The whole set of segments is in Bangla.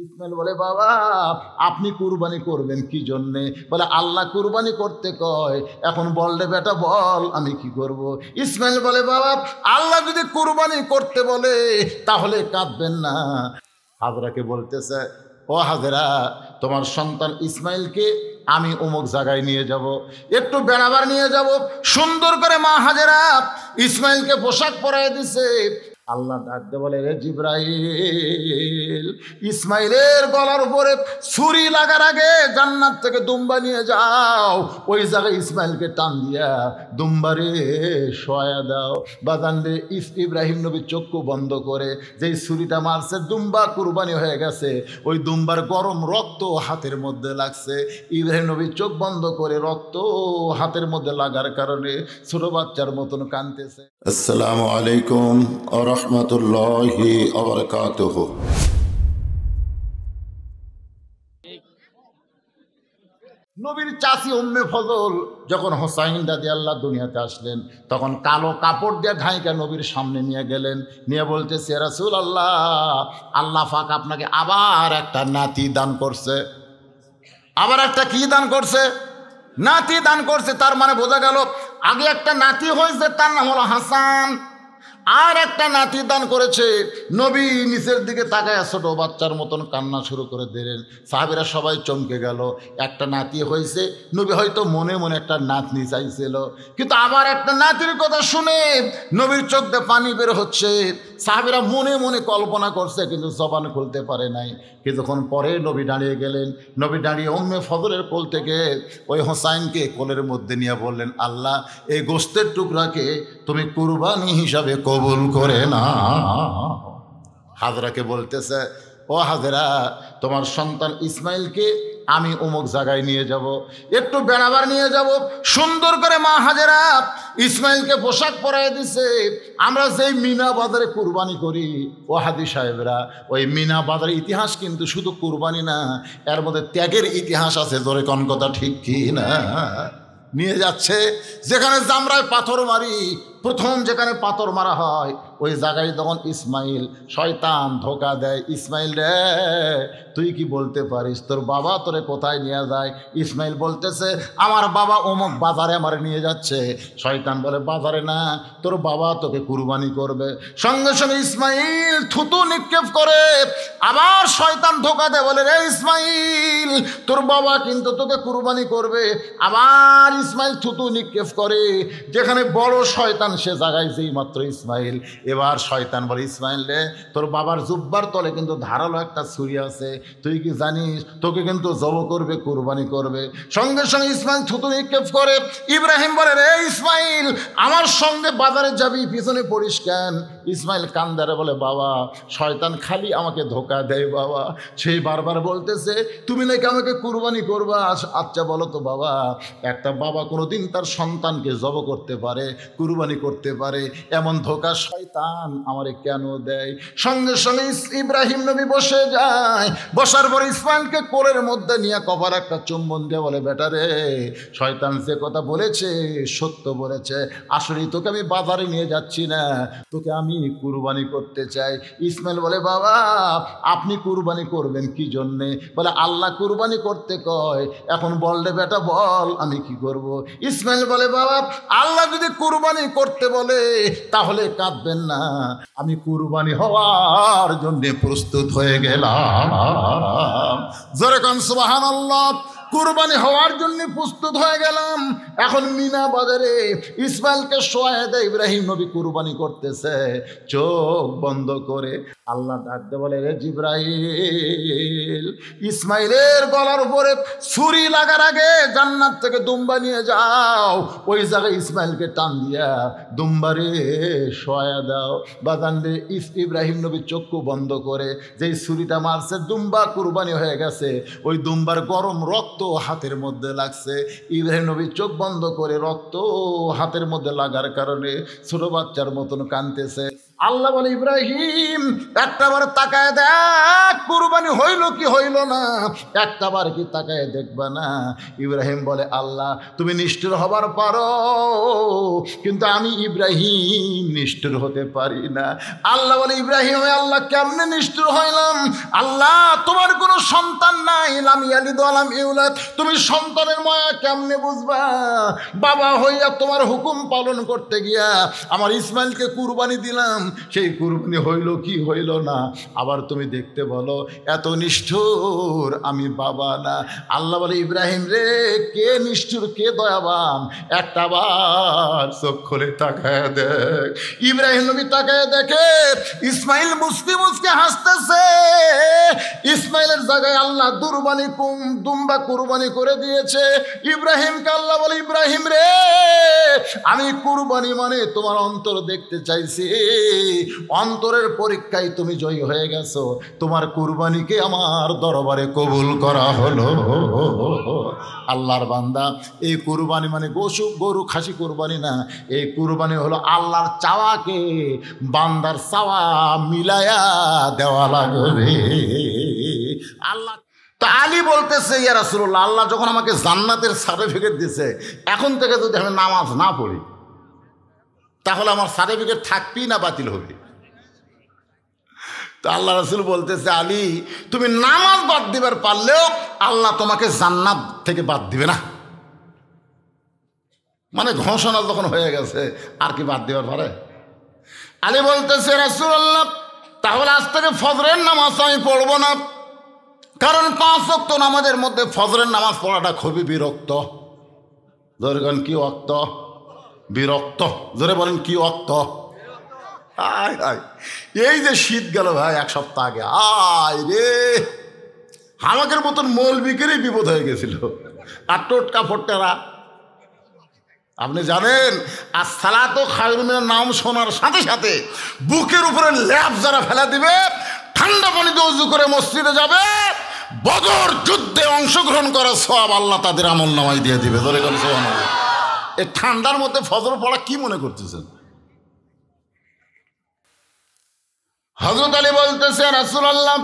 ইসমাইল বলে, বাবা আপনি কুরবানি করবেন কি জন্যে? বলে, আল্লাহ কুরবানি করতে কয়। এখন বল রে বেটা, বল আমি কি করব? ইসমাইল বলে, বাবা আল্লাহ যদি কুরবানি করতে বলে তাহলে কাঁদবেন না। হাজরাকে বলতেছে, ও হাজরা, তোমার সন্তান ইসমাইলকে আমি অমুক জায়গায় নিয়ে যাব, একটু বেড়াবার নিয়ে যাব। সুন্দর করে মা হাজেরা ইসমাইলকে পোশাক পরায় দিছে। আল্লাহ ডাকতে বলে, রে জিব্রাইল, ইসমাইলের গলার উপরে ছুরি লাগার আগে জান্নাত থেকে দুম্বা নিয়ে যাও, ওই জায়গায় ইসমাইলকে টান দিয়া দুম্বারে শোয়া দাও। বাজান রে, ইব্রাহিম নবী চক্ষু বন্ধ করে যেই ছুরিটা মারছে, দুম্বা কুরবানি হয়ে গেছে। ওই দুম্বার গরম রক্ত হাতের মধ্যে লাগছে। ইব্রাহিম নবী চোখ বন্ধ করে রক্ত হাতের মধ্যে লাগার কারণে ছোট বাচ্চার মতন কাঁদতেছে। আসসালামু আলাইকুম ওয়া রাহমাতুল্লাহি ওয়া বারাকাতুহু। নবীর চাচি উম্মে ফজল যখন হোসাইন রাদিয়াল্লাহু দুনিয়াতে আসলেন, তখন কালো কাপড় দিয়ে ঢাইকা নবীর সামনে নিয়ে গেলেন। নিয়ে বলতেছে, রাসূলুল্লাহ, আল্লাহ পাক আপনাকে আবার একটা নাতি দান করছে। আবার একটা কি দান করছে? নাতি দান করছে। তার মানে বোঝা গেল আগে একটা নাতি হয়েছে, তার নাম হলো হাসান, আর একটা নাতি দান করেছে। নবী নিচের দিকে তাকায় ছোট বাচ্চার মতন কান্না শুরু করে দিলেন। সাহাবীরা সবাই চমকে গেল। একটা নাতি হয়েছে, নবী হয়তো মনে মনে একটা নাতনি চাইছিল, কিন্তু আবার একটা নাতির কথা শুনে নবীর চোখ দিয়ে পানি বের হচ্ছে। সাহাবীরা মনে মনে কল্পনা করছে, কিন্তু জবান খুলতে পারে নাই। কিছুক্ষণ পরে নবী দাঁড়িয়ে গেলেন। নবী দাঁড়িয়ে উম্মে ফজলের কোল থেকে ওই হোসাইনকে কোলের মধ্যে নিয়ে বললেন, আল্লাহ এই গোশতের টুকরাকে তুমি কুরবানি হিসাবে কবুল করে না। হাজরাকে বলতেছে, ও হাজরা, তোমার সন্তান ইসমাইলকে আমি অমুক জায়গায় নিয়ে যাব, একটু বেড়াবার নিয়ে যাব। সুন্দর করে মা হাজেরা ইসমাইলকে পোশাক পরায় দিছে। আমরা যেই মিনা বাজারে কুরবানি করি, ও হাদি সাহেবরা, ওই মিনা বাজারের ইতিহাস কিন্তু শুধু কুরবানি না, এর মধ্যে ত্যাগের ইতিহাস আছে। জোরে কোন কথা ঠিক কি না? নিয়ে যাচ্ছে যেখানে জামরায় পাথর মারি, প্রথম যেখানে পাথর মারা হয় ওই জায়গায় তখন ইসমাইল, শয়তান ধোকা দেয়। ইসমাইল রে, তুই কি বলতে পারিস তোর বাবা তোরে কোথায় নিয়ে যায়? ইসমাইল বলতেছে, আমার বাবা অমুক বাজারে আমার নিয়ে যাচ্ছে। শয়তান বলে, বাজারে না, তোর বাবা তোকে কুরবানি করবে। সঙ্গে সঙ্গে ইসমাইল থুতু নিক্ষেপ করে। আবার শয়তান ধোকা দেয়, বলে, রে ইসমাইল, তোর বাবা কিন্তু তোকে কুরবানি করবে। আবার ইসমাইল থুতু নিক্ষেপ করে। যেখানে বড় শয়তান সে জায়গায় যেই মাত্র ইসমাইল, এবার শয়তান বলে, ইসমাইল রে, তোর বাবার জুব্বার তলে কিন্তু ধারালো একটা ছুরি আছে, তুই কি জানিস তোকে কিন্তু জব করবে, কুরবানি করবে। সঙ্গে সঙ্গে ইসমাইল থুতু নিক্ষেপ করে। ইব্রাহিম বলে, রে ইসমাইল, আমার সঙ্গে বাজারে যাবি, পিছনে পড়িস কেন? ইসমাইল কান্দারে বলে, বাবা শয়তান খালি আমাকে ধোকা দেয় বাবা। সেই বারবার বলতেছে, তুমি নাকি আমাকে কুরবানি করবা। আচ্ছা বলো তো বাবা, একটা বাবা কোনোদিন তার সন্তানকে জব করতে পারে, কুরবানি করতে পারে, এমন ধোকা শয়তান আমারে কেন দেয়? সঙ্গে সঙ্গে ইব্রাহিম নবী বসে যায়। বসার পর ইসমাইলকে কোলের মধ্যে নিয়ে কপালে একটা চুম্বন দিয়ে বলে, বেটা রে, শয়তান যে কথা বলেছে সত্য বলেছে। আসলে তোকে আমি বাজারে নিয়ে যাচ্ছি না, তোকে আমি কুরবানি করতে চাই। ইসমাইল বলে, বাবা আপনি কুরবানি করবেন কি জন্যে? বলে, আল্লাহ কুরবানি করতে কয়। এখন বল রে বেটা, বল আমি কি করব? ইসমাইল বলে, বাবা আল্লাহ যদি কুরবানি করতে বলে তাহলে কাঁদবেন না। আমি কুরবানি হওয়ার জন্য প্রস্তুত হয়ে গেলাম। জোরে কোন সুবহানাল্লাহ। কুরবানি হওয়ার জন্য প্রস্তুত হয়ে গেলাম। এখন মিনা বাজারে ইসমাইলকে শোয়া দেয়। ইব্রাহিম নবী কুরবানি করতেছে চোখ বন্ধ করে। আল্লাহ ডাকতে বলে, রে জিব্রাইল, ইসমাইলের গলার উপরে ছুরি লাগার আগে জান্নাত থেকে দুম্বা নিয়ে যাও, ওই জায়গায় ইসমাইলকে টান দিয়া দুম্বারে শোয়া দাও। বাজান রে, ইব্রাহিম নবী চক্ষু বন্ধ করে যেই ছুরিটা মারছে, দুম্বা কুরবানি হয়ে গেছে। ওই দুম্বার গরম রক্ত হাতের মধ্যে লাগছে। ইব্রাহিম নবী চোখ বন্ধ করে রক্ত হাতের মধ্যে লাগার কারণে ছোট বাচ্চার মতন কাঁদতেছে। আল্লাহ বলে ইব্রাহিম একটাবার তাকায় দেখ কুরবানি হইল কি হইল না, একটাবার কি তাকায় দেখবা না? ইব্রাহিম বলে আল্লাহ তুমি নিষ্ঠুর হবার পারো, কিন্তু আমি ইব্রাহিম নিষ্ঠুর হতে পারি না। আল্লাহ বলে ইব্রাহিম আল্লাহ কেমনে নিষ্ঠুর হইলাম? আল্লাহ তোমার কোনো সন্তান নাই, লাম ইয়ালিদ ওয়া লাম ইউলাদ, তুমি সন্তানের মায়া কেমনে বুঝবা? বাবা হইয়া তোমার হুকুম পালন করতে গিয়া আমার ইসমাইলকে কুরবানি দিলাম, সেই কুরবানি হইল কি হইল না, আবার তুমি দেখতে বলো এত নিষ্ঠুর আমি বাবা না। আল্লাহ বলে ইব্রাহিম রে কে নিষ্ঠুর কে দয়াবান, একটা বার চোখ খুলে তাকায় দেখ। ইব্রাহিম নবী তাকায় দেখে ইসমাইল মুস্কি মুস্কি হাসতেছে। ইসমাইলের জায়গায় আল্লাহ দুম্বা কুরবানি করে দিয়েছে। ইব্রাহিমকে আল্লাহ বলে ইব্রাহিম রে আমি কুরবানি মানে তোমার অন্তর দেখতে চাইছি, অন্তরের পরীক্ষায় তুমি জয়ী হয়ে গেছো, তোমার কুরবানিকে আমার দরবারে কবুল করা হলো। আল্লাহর বান্দা এই কুরবানি মানে গরু খাসি কুরবানি না, এই কুরবানি হলো আল্লাহর চাওয়াকে বান্দার চাওয়া মিলায়া দেওয়া লাগবে। আল্লাহ তা আলী বলতেছে ইয়া রাসূলুল্লাহ আল্লাহ যখন আমাকে জান্নাতের সার্টিফিকেট দিছে, এখন থেকে যদি আমি নামাজ না পড়ি তাহলে আমার সার্টিফিকেট থাকবেই না বাতিল হবে? তো আল্লাহ রাসূল বলতেছে আলী তুমি নামাজ বাদ দিবার পারলেও আল্লাহ তোমাকে জান্নাত থেকে বাদ দিবে না। মানে ঘোষণা যখন হয়ে গেছে আর কি বাদ দিবার পারে? আলী বলতেছে রাসূলুল্লাহ তাহলে আজ থেকে ফজরের নামাজ আমি পড়বো না, কারণ 5 ওয়াক্ত নামাজের মধ্যে ফজরের নামাজ পড়াটা খুবই বিরক্ত। জোরে বলেন কি ওয়াক্ত? বিরক্ত। জোরে বলেন কি ওয়াক্ত? আয় আয় এই যে শীত গেল ভাই 1 সপ্তাহ আগে, আয় রে আমাদের মতন মৌলবিকেরই বিপদ হয়ে গেছিল। আর টোটকা ফোটকারা আপনি জানেন আর সালাতো খায়রুম মিনান নাম শোনার সাথে সাথে বুকের উপরে ল্যাপ যারা ফেলা দিবে, ঠান্ডা পানিতে ওযু করে মসজিদে যাবে, বদর যুদ্ধে অংশগ্রহণ করার সওয়াব আল্লাহ তাদের আমলনামায় দিয়ে দিবে। ধরে গেল সুবহানাল্লাহ। এই ঠান্ডার মধ্যে ফজর পড়া কি মনে করতেছেন? হযরত আলী বলতেছে রাসূলুল্লাহ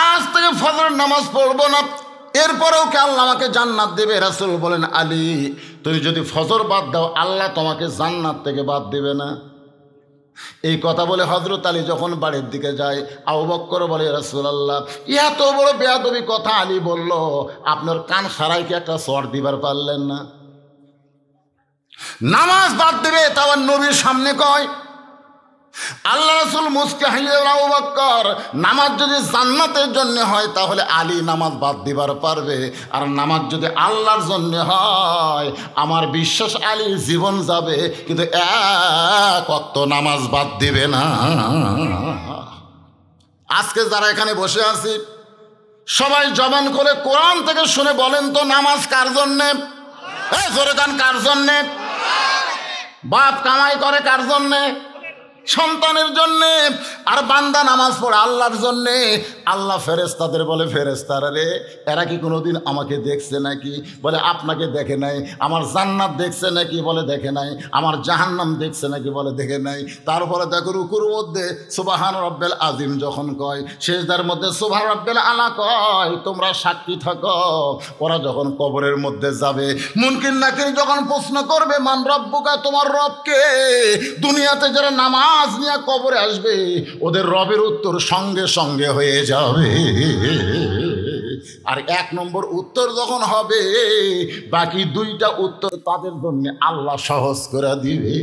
আজ থেকে ফজরের নামাজ পড়বো না, এরপরেও কি আল্লাহ আমাকে জান্নাত দেবে? রাসূল বলেন আলী তুমি যদি ফজর বাদ দাও আল্লাহ তোমাকে জান্নাত থেকে বাদ দেবে না। এই কথা বলে হযরত আলী যখন বাড়ির দিকে যায়, আবু বকর বলে রাসূলুল্লাহ এত বড় বেয়াদবি কথা আলী বলল, আপনার কান সারাইকে একটা চর দিবার পারলেন না? নামাজ বাদ দেবে তাও নবীর সামনে কয়। আল্লাহ রাসূল মুস্কি হাসিয়া আবু বকর নামাজ যদি জান্নাতের জন্য হয় তাহলে আলী নামাজ বাদ দিবার পারবে, আর নামাজ যদি আল্লাহর জন্য হয় আমার বিশ্বাস আলীর জীবন যাবে কিন্তু 1 ওয়াক্ত নামাজ বাদ দিবে না। আজকে যারা এখানে বসে আছি সবাই জবান করে কোরআন থেকে শুনে বলেন তো নামাজ কার জন্যে? জোরে গান কার জন্যে? বাপ কামাই করে কার জন্যে? সন্তানের জন্যে। আর বান্দা নামাজ পড়ে আল্লাহর জন্যে। আল্লাহ ফেরেশতাদের বলে ফেরেশতারা রে এরা কি কোনোদিন আমাকে দেখছে নাকি? বলে আপনাকে দেখে নাই। আমার জান্নাত দেখছে নাকি? বলে দেখে নাই। আমার জাহান্নাম দেখছে নাকি? বলে দেখে নাই। তারপরে দেখো রুকুর মধ্যে সুবহান রাব্বিল আযীম যখন কয়, সিজদার মধ্যে সুবহান রাব্বিল আলা কয়, তোমরা সাক্ষী থাকো ওরা যখন কবরের মধ্যে যাবে মুনকির নাকির যখন প্রশ্ন করবে মান রব্বুকা, তোমার রবকে, দুনিয়াতে যারা নামাজ নিয়ে কবরে আসবে ওদের রবের উত্তর সঙ্গে সঙ্গে হয়ে যাবে। আর 1 নম্বর উত্তর যখন হবে বাকি 2টা উত্তর তাদের জন্য আল্লাহ সহজ করে দিবে।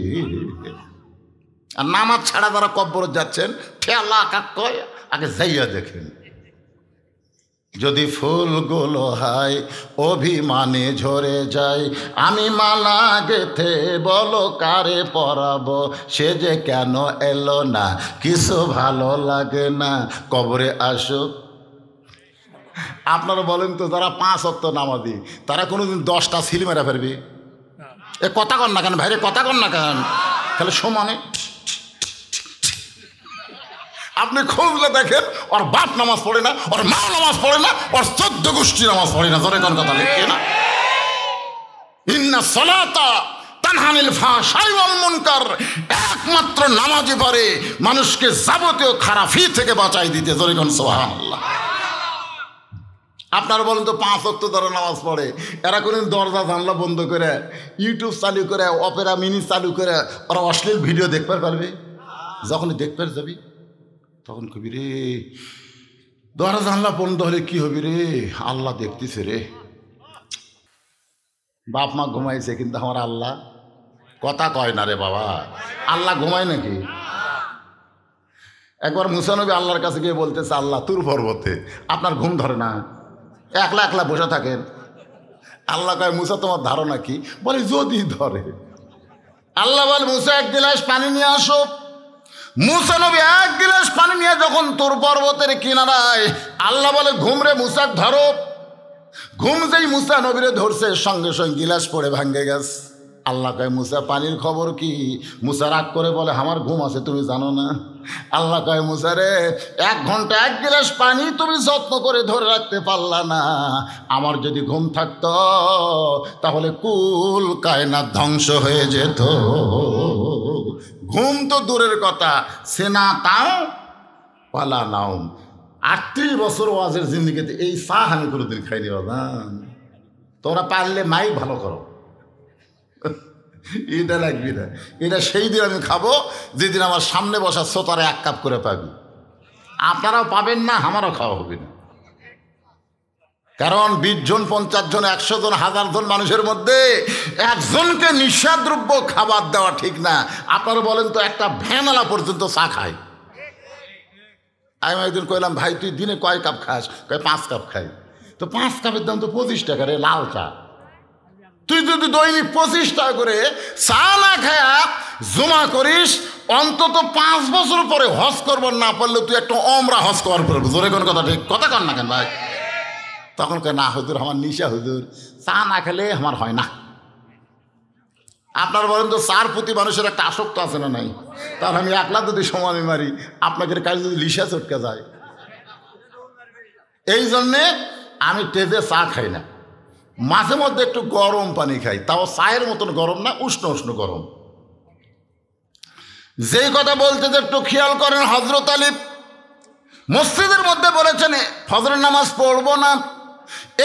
আর নামাজ ছাড়া যারা কবরে যাচ্ছেন ঠেলা কাকয় আগে যাইয়া দেখেন। যদি ফুলগুলো হয় অভিমানে ঝরে যায়, আমি মালা গেথে বলো কারে পরাবো, সে যে কেন এলো না কিছু ভালো লাগে না, কবরে আসুক। আপনারা বলেন তো যারা 5 ওয়াক্ত নামাজি তারা কোনোদিন 10টা সিল মেরা ফেলবে? এ কথা কন না কেন ভাইরে, কথা কন না কেন? তাহলে সমানে আপনি খুঁজলে দেখেন ওর বাপ নামাজ পড়ে না, ওর মা নামাজ পড়ে না, ওর 14 গোষ্ঠী নামাজ পড়ে না। ধরে কোন কথা লিখে না ইন্না সালাতা তানহানিল ফাহশাই ওয়াল মুনকার, একমাত্র নামাজই পারে মানুষকে যাবতীয় খারাপি থেকে বাঁচাই দিতে। জোরে কোন সুবহানাল্লাহ। আপনারা বলেন তো 5 ওয়াক্ত ধরে নামাজ পড়ে, এরা কোনদিন দরজা জানলা বন্ধ করে ইউটিউব চালু করে অপেরা মিনি চালু করে ওরা অশ্লীল ভিডিও দেখতে পারবে? যখনই দেখতে যাবি তখন কবি রে দরজা জানলা বন্ধ হলে কি হবি রে, আল্লাহ দেখতেছে রে। বাপ মা ঘুমাইছে কিন্তু আমার আল্লাহ কথা কয় না রে বাবা। আল্লাহ ঘুমায় নাকি? একবার মুসা নবী আল্লাহর কাছে গিয়ে বলতেছে, আল্লাহ তুর পর্বতে আপনার ঘুম ধরে না, একলা একলা বসে থাকেন। আল্লাহ কয়, মুসা তোমার ধারণা কি? বলে যদি ধরে। আল্লাহ বলে, মুসা 1 গিলাস পানি নিয়ে আসো। মুসা নবী 1 গিলাস পানি নিয়ে যখন তুর পর্বতের কিনারায়, আল্লাহ বলে, ঘুম রে মুসা ধরো। ঘুম যেই মুসা নবীরে ধরছে সঙ্গে সঙ্গে গিলাস পড়ে ভাঙ্গে গেছে। আল্লাহ কয়, মুসা পানির খবর কি? মুসা রাগ করে বলে, আমার ঘুম আছে তুমি জানো না? আল্লাহ কয়, মুসা রে 1 ঘন্টা 1 গিলাস পানি তুমি যত্ন করে ধরে রাখতে পারলা না। আমার যদি ঘুম থাকতো তাহলে কুল কায়নাত ধ্বংস হয়ে যেত। ঘুম তো দূরের কথা, সেনা তাও পালা নাও। 38 বছর ওয়াজের জিন্দিগিতে এই চা আমি কোনোদিন খাইনি বাবা। তোমরা পারলে মাইক ভালো করো, এটা লাগবি না। এটা সেই দিন আমি খাবো যেদিন আমার সামনে বসা শ্রোতারা 1 কাপ করে পাবি। আপনারাও পাবেন না, আমারও খাওয়া হবে না। কারণ 20 জন 50 জন 100 জন 1000 জন মানুষের মধ্যে একজনকে নিঃসাদ্রব্য খাবার দেওয়া ঠিক না। আপনারা বলেন তো, একটা ভ্যানওয়ালা পর্যন্ত চা খায়। আমি একদিন কইলাম, ভাই তুই দিনে কয় কাপ খাস? কয় 5 কাপ খাই। তো 5 কাপের দাম তো 25 টাকা রে, লাল চা। তুই যদি দৈনিক 25 টাকা করে চা না খায়া জমা করিস, অন্তত 5 বছর পরে হজ করবার না পারলে তুই একটা ওমরা হজ করার পড়বে। জোরে কোন কথা, ঠিক কথা কর না কেন ভাই? তখন কয়, না হুজুর আমার নিশা, হুজুর চা না খেলে আমার হয় না। আপনার বলেন তো, চার প্রতি মানুষের একটা আসক্ত আছে না নাই? তার আমি একলা যদি সময় মারি, আপনাদের কাছে যদি লিসা চটকে যায়। এই জন্যে আমি তেজে চা খাই না, মাঝে মধ্যে একটু গরম পানি খাই, তাও চায়ের মতন গরম না, উষ্ণ উষ্ণ গরম। যেই কথা বলতে যে একটু খেয়াল করেন, হজরত আলী মসজিদের মধ্যে বলেছেন ফজরের নামাজ পড়বো না,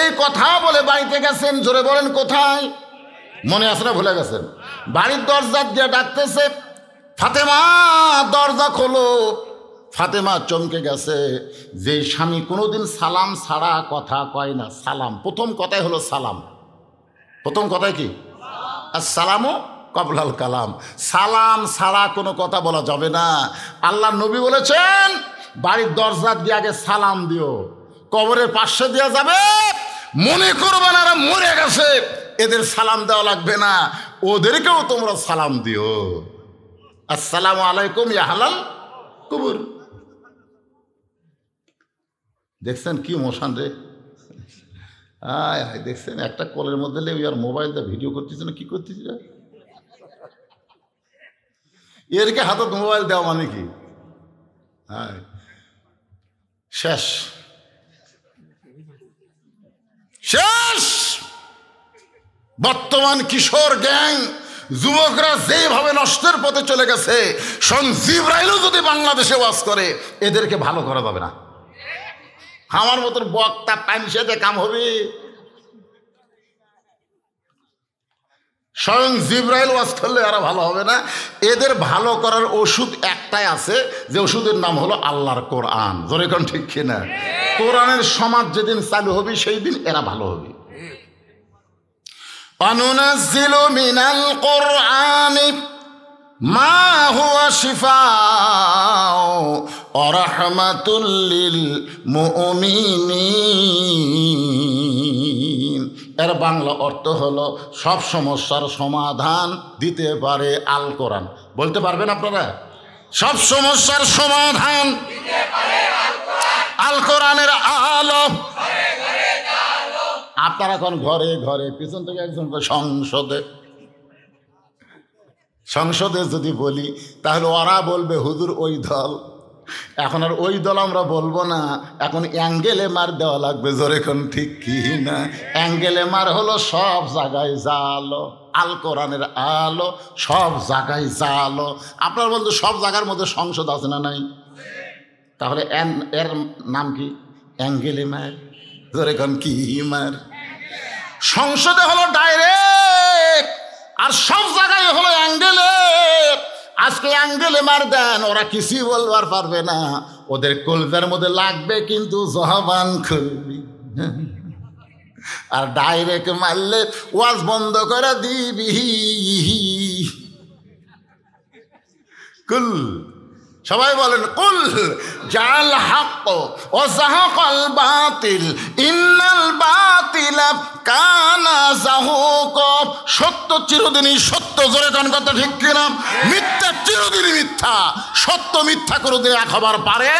এই কথা বলে বাড়িতে গেছেন। জোরে বলেন কোথায়? মনে আছে না ভুলে গেছেন? বাড়ির দরজা দিয়ে ডাকতেছে, ফাতেমা দরজা খোলো। ফাতেমা চমকে গেছে। যে স্বামী কোনোদিন সালাম ছাড়া কথা কয় না, সালাম প্রথম কথাই হলো সালাম। প্রথম কথাই কি? আসসালামু কবলাল কালাম। সালাম ছাড়া কোনো কথা বলা যাবে না। আল্লাহ নবী বলেছেন, বাড়ির দরজা দিয়ে আগে সালাম দিও। কবরের পাশে দেওয়া যাবে, মনে করবে না মরে গেছে, এদের সালাম দেওয়া লাগবে না, ওদেরকেও তোমরা সালাম দিও। আসসালামু আলাইকুম ইয়া হালাল কুবুর। দেখছেন কি মোশান রে? আয় আয়, দেখছেন একটা কলের মধ্যে লেগে আর মোবাইল দিয়ে ভিডিও করতেছে না, কি করতেছে? এরকে হাতত মোবাইল দেওয়া মানে কি? হ্যাঁ, শেষ শেষ। বর্তমান কিশোর গ্যাং যুবকরা যেভাবে নষ্টের পথে চলে গেছে, স্বয়ং জিবরাইলও যদি বাংলাদেশে ওয়াজ করে, এদেরকে ভালো করা যাবে না। আমার মতন বক্তা পানি সাথে কাম হবে? স্বয়ং জিবরাইল ওয়াজ করলে এরা ভালো হবে না। এদের ভালো করার ওষুধ একটাই আছে, যে ওষুধের নাম হলো আল্লাহর কোরআন। জোরে কোন ঠিক কিনা? কোরআনের সমাজ যেদিন চালু হবে সেই দিন এরা ভালো হবে। অনুনাজ্জিলু মিনাল কোরআনি মা হুয়া শিফাউ ওয়া রাহমাতুল লিল মুমিনিন। এর বাংলা অর্থ হলো সব সমস্যার সমাধান দিতে পারে আল কোরআন। বলতে পারবেন আপনারা? সব সমস্যার সমাধান দিতে পারে আল কোরআনের আলো। আপনারা এখন ঘরে ঘরে, পিছন থেকে একজন সংসদে, সংসদে যদি বলি তাহলে ওরা বলবে হুজুর ওই দল, এখন আর ওই দল আমরা বলবো না, এখন অ্যাঙ্গেলে মার দেওয়া লাগবে। জোরে কোন ঠিক কি না? অ্যাঙ্গেলে মার হলো সব জায়গায় জালো, আল কোরআনের আলো সব জায়গায় জালো। আপনার বলতে সব জায়গার মধ্যে সংসদ আছে না নাই? তাহলে এর নাম কি? অ্যাঙ্গেলে মার। জোরে কোন কি মার? সংসদে হলো ডাইরেক্ট, আর সব জায়গায় হলো অ্যাঙ্গেলে। আজকে অ্যাঙ্গেলে মার দেন, ওরা কিছুই বলবার পারবে না, ওদের কলজার মধ্যে লাগবে কিন্তু জবান খুলবি। আর ডাইরেক্ট মারলে ওয়াজ বন্ধ করে দিবি। কুল, সবাই বলেন কুল জাল হক ও জাহাকাল বাতিল ইন্নাল বাতিলা কানা জাহুক। সত্য চিরদিনই সত্য। জোরে কোন কথা ঠিক কিনা? মিথ্যা চিরদিনই মিথ্যা। সত্য মিথ্যা কোনোদিন এক হবার পারে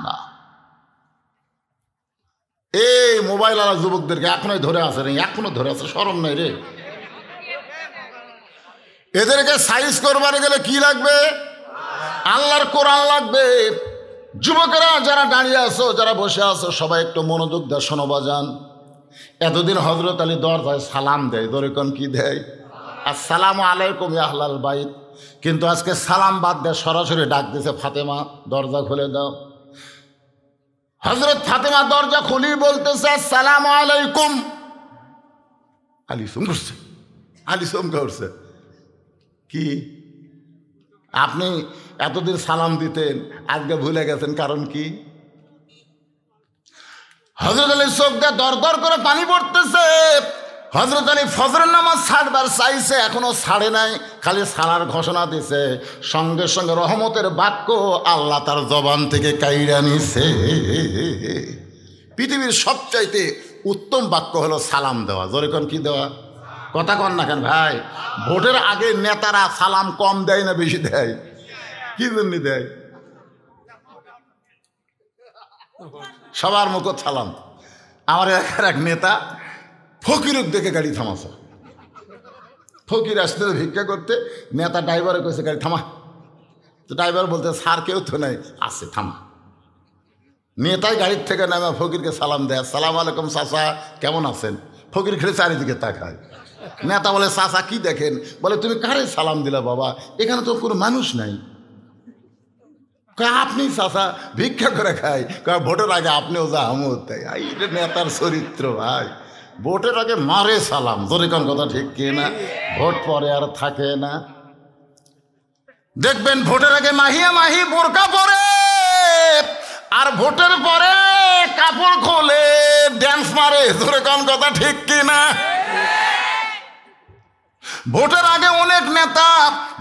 না। এই মোবাইল আলা যুবকদেরকে এখনোই ধরে আছে রে, এখনো ধরে আছে, শরম নাই রে। এদেরকে সাইজ করবার গেলে কি লাগবে? আল্লাহর কোরআন লাগবে। যুবকেরা যারা দাঁড়িয়ে আছো, যারা বসে আছো, সবাই একটু মনোযোগ দেয়, শোনো বাজান। এতদিন হযরত আলী দরজায় সালাম দেয়, ধরে কোন কি দেয়? আসসালামু আলাইকুম ইয়া আহলাল বাইত। কিন্তু আজকে সালাম বাদ দেয়, সরাসরি ডাক দিয়েছে, ফাতেমা দরজা খুলে দাও। হযরত ফাতেমা দরজা খুলি বলতেছে আসসালামু আলাইকুম। আলী চমকে উঠছে, আলী চমকে উঠছে। কি আপনি এতদিন সালাম দিতেন, আজকে ভুলে গেছেন? কারণ কি? হযরত আলী চোখ দিয়ে দর দর করে পানি পড়তেছে। হযরত আলী ফজরের নামাজ ছাড়বার চাইছে, এখনো ছাড়ে নাই, খালি ছাড়ার ঘোষণা দিছে। সঙ্গে সঙ্গে রহমতের বাক্য আল্লাহ তার জবান থেকে কাইরা নিছে। পৃথিবীর সবচাইতে উত্তম বাক্য হলো সালাম দেওয়া। জোরে কোন কি দেওয়া? কথা কন না কেন ভাই? ভোটের আগে নেতারা সালাম কম দেয় না বেশি দেয়? কি জন্য দেয়? সবার মুখ সালাম। আমার এলাকার এক নেতা ফকিরক দেখে গাড়ি থামাছে। ফকির আসতে ভিক্ষা করতে, নেতা ড্রাইভারে কইছে গাড়ি থামা। তো ড্রাইভার বলতে স্যার কেউ তো নাই, আছে থামা। নেতাই গাড়ির থেকে নামে ফকিরকে সালাম দেয়, আসসালামু আলাইকুম চাচা, কেমন আছেন? ফকির খেলে চারিদিকে তাকায়। নেতা বলে চাচা কি দেখেন? বলে তুমি কারে সালাম দিলা বাবা? এখানে তো কোনো মানুষ নাই। আপনি চাচা ভিক্ষা করে খাই, ভোটের আগে আপনিও যা আমিও তাই। এইটা নেতার চরিত্র ভাই। ভোটের আগে মারে সালাম। জোরে কোন কথা ঠিক কি না? ভোট পরে আর থাকে না। দেখবেন ভোটের আগে মাহিয়া মাহি বোরকা পরে, আর ভোটের পরে কাপড় খোলে ড্যান্স মারে। জোরে কোন কথা ঠিক কি না? ভোটের আগে অনেক নেতা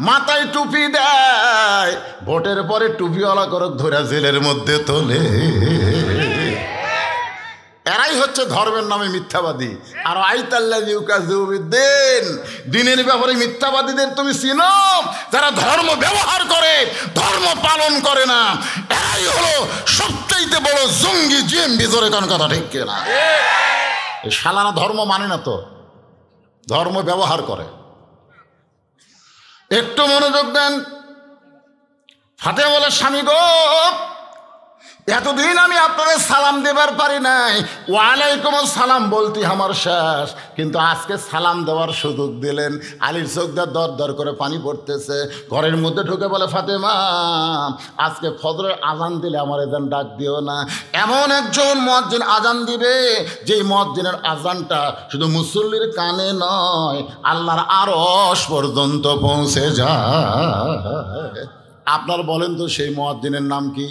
মাথায় টুপি দেয়, ভোটের পরে টুপিওয়ালা করে ধরে জেলের মধ্যে তোলে। এরাই হচ্ছে ধর্মের নামে মিথ্যাবাদী। আর দিনের ব্যাপারে মিথ্যাবাদীদের তুমি চিনো? যারা ধর্ম ব্যবহার করে, ধর্ম পালন করে না, এরাই হলো সবচাইতে বড় জঙ্গি জিএমবি। জোরে কোন কথা ঠিক কিনা? এই শালানা ধর্ম মানে না তো, ধর্ম ব্যবহার করে। একটু মনোযোগ দেন। ফাতেমা বলে স্বামী গো, এতদিন আমি আপনাদের সালাম দেবার পারি নাই, ওয়ালাইকুম সালাম বলতে আমার শেষ, কিন্তু আজকে সালাম দেওয়ার সুযোগ দিলেন। আলীর চোখ দিয়ে দর দর করে পানি পড়তেছে। ঘরের মধ্যে ঢুকে বলে ফাতেমা, আজকে ফজরের আজান দিলে আমার এজন ডাক দিও না। এমন একজন মুয়াজ্জিন আজান দিবে, যেই মুয়াজ্জিনের আজানটা শুধু মুসল্লির কানে নয়, আল্লাহর আরশ পর্যন্ত পৌঁছে যায়। আপনার বলেন তো সেই মুয়াজ্জিনের নাম কি?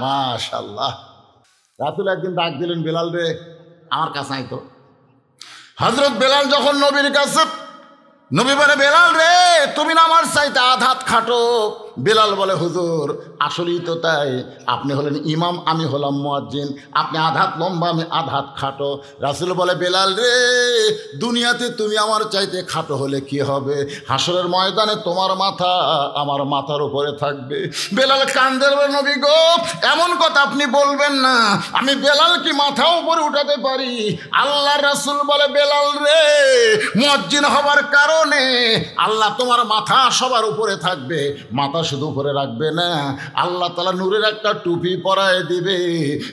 মাশাআল্লাহ। রাসূল একদিন ডাক দিলেন, বেলাল রে আমার কাছে আয় তো। হযরত বেলাল যখন নবীর কাছে, নবী বলে বেলাল রে তুমি না আমার চাইতে আধাত খাটো। বেলাল বলে হুজুর আসলেই তো তাই, আপনি হলেন ইমাম, আমি হলাম মুয়াজ্জিন, আপনি আধাত লম্বা, আমি আধাত খাটো। রাসূল বলে বেলাল রে দুনিয়াতে তুমি আমার চাইতে খাটো হলে কি হবে, হাসরের ময়দানে তোমার মাথা আমার মাথার উপরে থাকবে। বেলাল কান্দের বলে নবী গো এমন কথা আপনি বলবেন না, আমি বেলাল কি মাথা উপরে উঠাতে পারি? আল্লাহ রাসূল বলে বেলাল রে মুয়াজ্জিন হবার কারণে আল্লাহ তোমার তোমার মাথা সবার উপরে থাকবে, মাথা শুধু উপরে রাখবে না, আল্লাহ তাআলা নূরের একটা টুপি পরায় দিবে,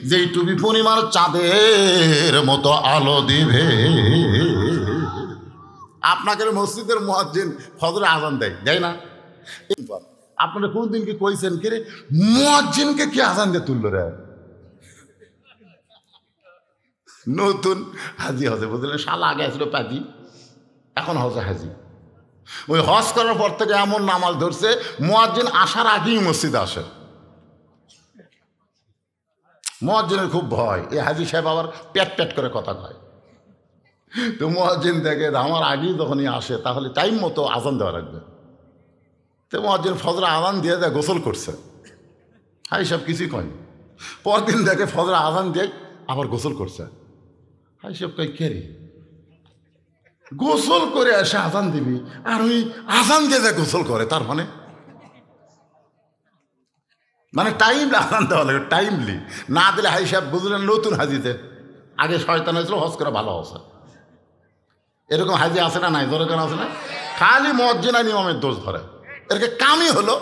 যেই টুপি পূর্ণিমার চাঁদের মতো আলো দিবে। আপনাকে মসজিদের মুয়াজ্জিন ফজরে আজান দেয় না? আপনারা কোনদিন কি কইছেন কে রে মুয়াজ্জিনকে কি আজান দিয়ে তুললো রে? নতুন হাজি হজে বুঝলেন, শালা আগে আসলো পাজি, এখন হজে হাজি। ওই হজ করার পর থেকে এমন নামাজ ধরছে মুয়াজ্জিন আসার আগেই মসজিদে আসে। মুয়াজ্জিনের খুব ভয়, এই হাজি সাহেব আবার প্যাট প্যাট করে কথা কয়। তো মুয়াজ্জিন দেখে আমার আগেই যখনই আসে তাহলে টাইম মতো আজান দেওয়া লাগবে। তো মুয়াজ্জিন ফজরে আজান দিয়ে দেয়, গোসল করছে, হাই সব কিছুই কয়নি। পরদিন দেখে ফজরে আজান দিয়ে আবার গোসল করছে, হাই সব কয় কে রে গোসল করে এসে আজান দিবি আর ওই আজান দিয়ে দেয় গোসল করে, তার মানে টাইম আজান দেওয়া লাগে, টাইমলি না দিলে হাই সাহেব বুঝলেন নতুন হাজিতে আগে শয়তান হয়েছিল, হজ করে ভালো হচ্ছে। এরকম হাজি আছে না নাই? ধরে কেন আছে না? খালি মুয়াজ্জিন আর ইমামের দোষ ধরে। এরকে কামই হলো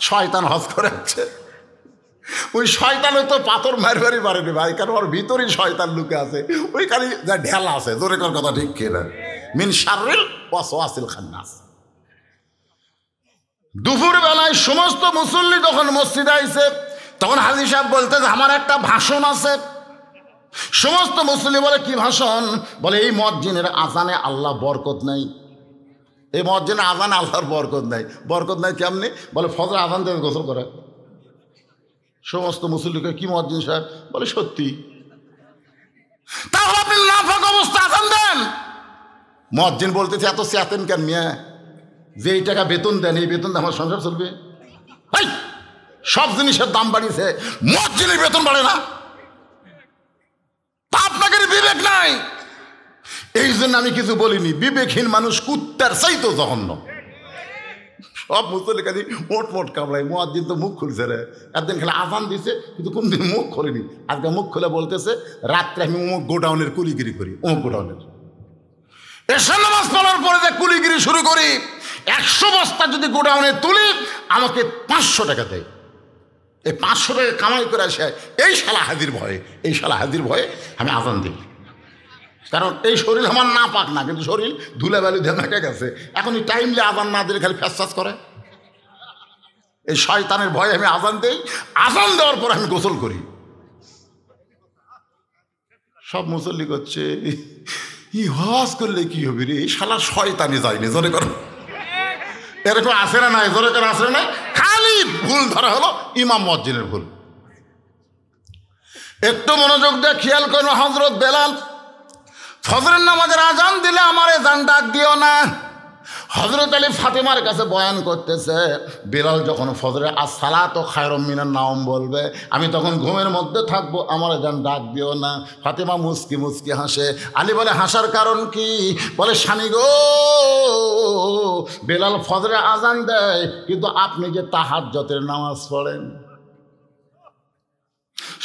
শয়তান হজ করে যাচ্ছে। ওই শয়তানে তো পাথর মারি পারেনি ভাই, কারণ ওর ভিতরেই শয়তান লুকে আছে, ওই খালি যা ঢেলা আছে। জোরে কর কথা ঠিক কিনা? মিন শাররিল ওয়াসওয়াসিল খান্নাস। দুপুর বেলায় সমস্ত মুসল্লি যখন মসজিদে আইছে তখন হাজি সাহেব বলতে যে আমার একটা ভাষণ আছে। সমস্ত মুসল্লি বলে কি ভাষণ? বলে এই মুয়াজ্জিনের আজানে আল্লাহ বরকত নাই, এই মুয়াজ্জিনের আজানে আল্লাহর বরকত নাই। বরকত নাই কেমনি? বলে ফজর আজান দিয়ে গোসল করে। সমস্ত মুসল্লিকে কি মুয়াজ্জিন সাহেব? বলে সত্যি। তাহলে আপনি নাফাক অবস্থা আজান দেন। মুয়াজ্জিন বলতেছে এত চেতেন কেন মিয়া? যে এই টাকা বেতন দেন, এই বেতন আমার সংসার চলবে? সব জিনিসের দাম বাড়িয়েছে, মুয়াজ্জিনের বেতন বাড়ে না? তা আপনাদের বিবেক নাই। এই জন্য আমি কিছু বলিনি। বিবেকহীন মানুষ কুত্তার চাইতো জঘন্য। সব মুসল্লি কাজে মোট কামড়াই। মুয়াজ্জিন তো মুখ খুলছে রে, একদিন খেলে আজান দিছে কিন্তু কোনদিন মুখ খোলেনি। আজকে মুখ খুলে বলতেছে রাত্রে আমি অমুক গোডাউনের কুলিগিরি করি, অমুক গোডাউনের। এসে নামাজ পড়ার পরে যে কুলিগিরি শুরু করি, 100 বস্তা যদি গোডাউনে তুলি আমাকে 500 টাকা দেয়। এই 500 টাকা কামাই করে আসে এই শালা হাজির ভয়ে আমি আজান দিই। কারণ এই শরীর আমার না পাক না, কিন্তু শরীর ধুলে বালু দিয়ে মেখে গেছে। এখন এই টাইমলি আজান না দিলে খালি ফ্যাস করে। এই শয়তানের ভয়ে আমি আজান দেই, আজান দেওয়ার পর আমি গোসল করি। সব মুসল্লি করছে ই হজ করলে কি হবে রে, এই শালা শয়তানি যায়নি। জোরে করো এরকম আসে না নাই? জোরে করে আসে না? খালি ভুল ধরা হলো ইমাম মুয়াজ্জিনের ভুল। একটু মনোযোগ দিয়ে খেয়াল করো, হযরত বেলাল ফজরের নামাজের আজান দিলে আমার এজান ডাক দিও না। হযরত আলী ফাতেমার কাছে বয়ান করতেছে, বেলাল যখন ফজরে আসসালাতু খায়রুম মিনান নাওম বলবে আমি তখন ঘুমের মধ্যে থাকবো, আমার এজান ডাক দিও না। ফাতেমা মুস্কি হাসে। আলী বলে হাসার কারণ কি? বলে স্বামী গো, বেলাল ফজরে আজান দেয় কিন্তু আপনি যে তাহাজ্জুদের নামাজ পড়েন।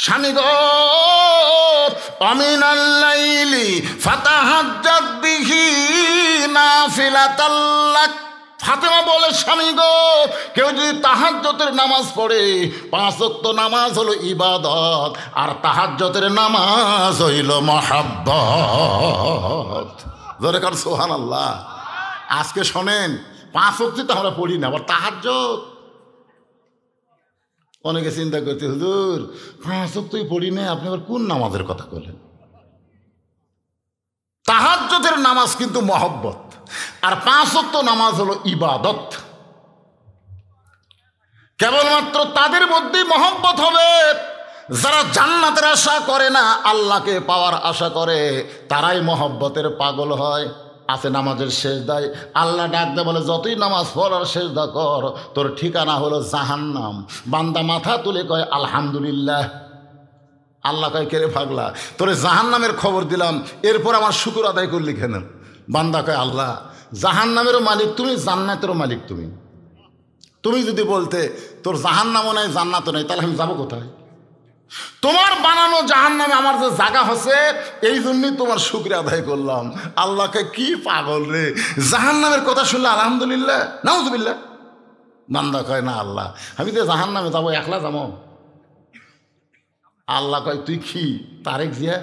স্বামী গো, আমিনাল লাইলি ফাতাহাজ্জাত বিহি নাফিলাতাল লাক। ফাতেমা বলে স্বামী গো, কেউ যদি তাহাজ্জুদের নামাজ পড়ে, 5 ওয়াক্ত নামাজ হলো ইবাদত আর তাহাজ্জুদের নামাজ হইল মহাব্বত। জোরে কার সুবহানাল্লাহ। আজকে শোনেন 5 ওয়াক্ত তো আমরা পড়ি না, আবার তাহাজ্জুদ। অনেকে চিন্তা করতে হুজুর 5 ওয়াক্তই পড়ি না, আপনি আবার কোন নামাজের কথা বলেন? তাহাজ্জুদের নামাজ কিন্তু মহব্বত আর 5 ওয়াক্ত নামাজ হলো ইবাদত। কেবলমাত্র তাদের মধ্যেই মহব্বত হবে যারা জান্নাতের আশা করে না, আল্লাহকে পাওয়ার আশা করে, তারাই মহব্বতের পাগল হয়। আছে নামাজের সেজদায় আল্লাহ ডাক দেয়, বলে যতই নামাজ পড়ার সেজদা কর তোর ঠিকানা হলো জাহান্নাম। বান্দা মাথা তুলে কয় আলহামদুলিল্লাহ। আল্লাহ কয় কেরে পাগলা, তোরে জাহান্নামের খবর দিলাম, এরপর আমার শুকর আদায় করলি কেন? বান্দা কয় আল্লাহ জাহান্নামেরও মালিক তুমি, জান্নাতেরও মালিক তুমি। তুমি যদি বলতে তোর জাহান্নামও নাই জান্নাতও নাই, তাহলে আমি যাবো কোথায়? তোমার বানানো জাহান্নামে আমার যে জায়গা হচ্ছে, এই জন্যই তোমার শুকরিয়া আদায় করলাম। আল্লাহকে কি পাগল রে, জাহান্নামের কথা শুনলে আলহামদুলিল্লাহ নাউজুবিল্লাহ। বান্দা কয় না আল্লাহ আমি তো জাহান্নামে যাবো, একলা যাবো। আল্লাহ কয় তুই কি তারেক জিয়া?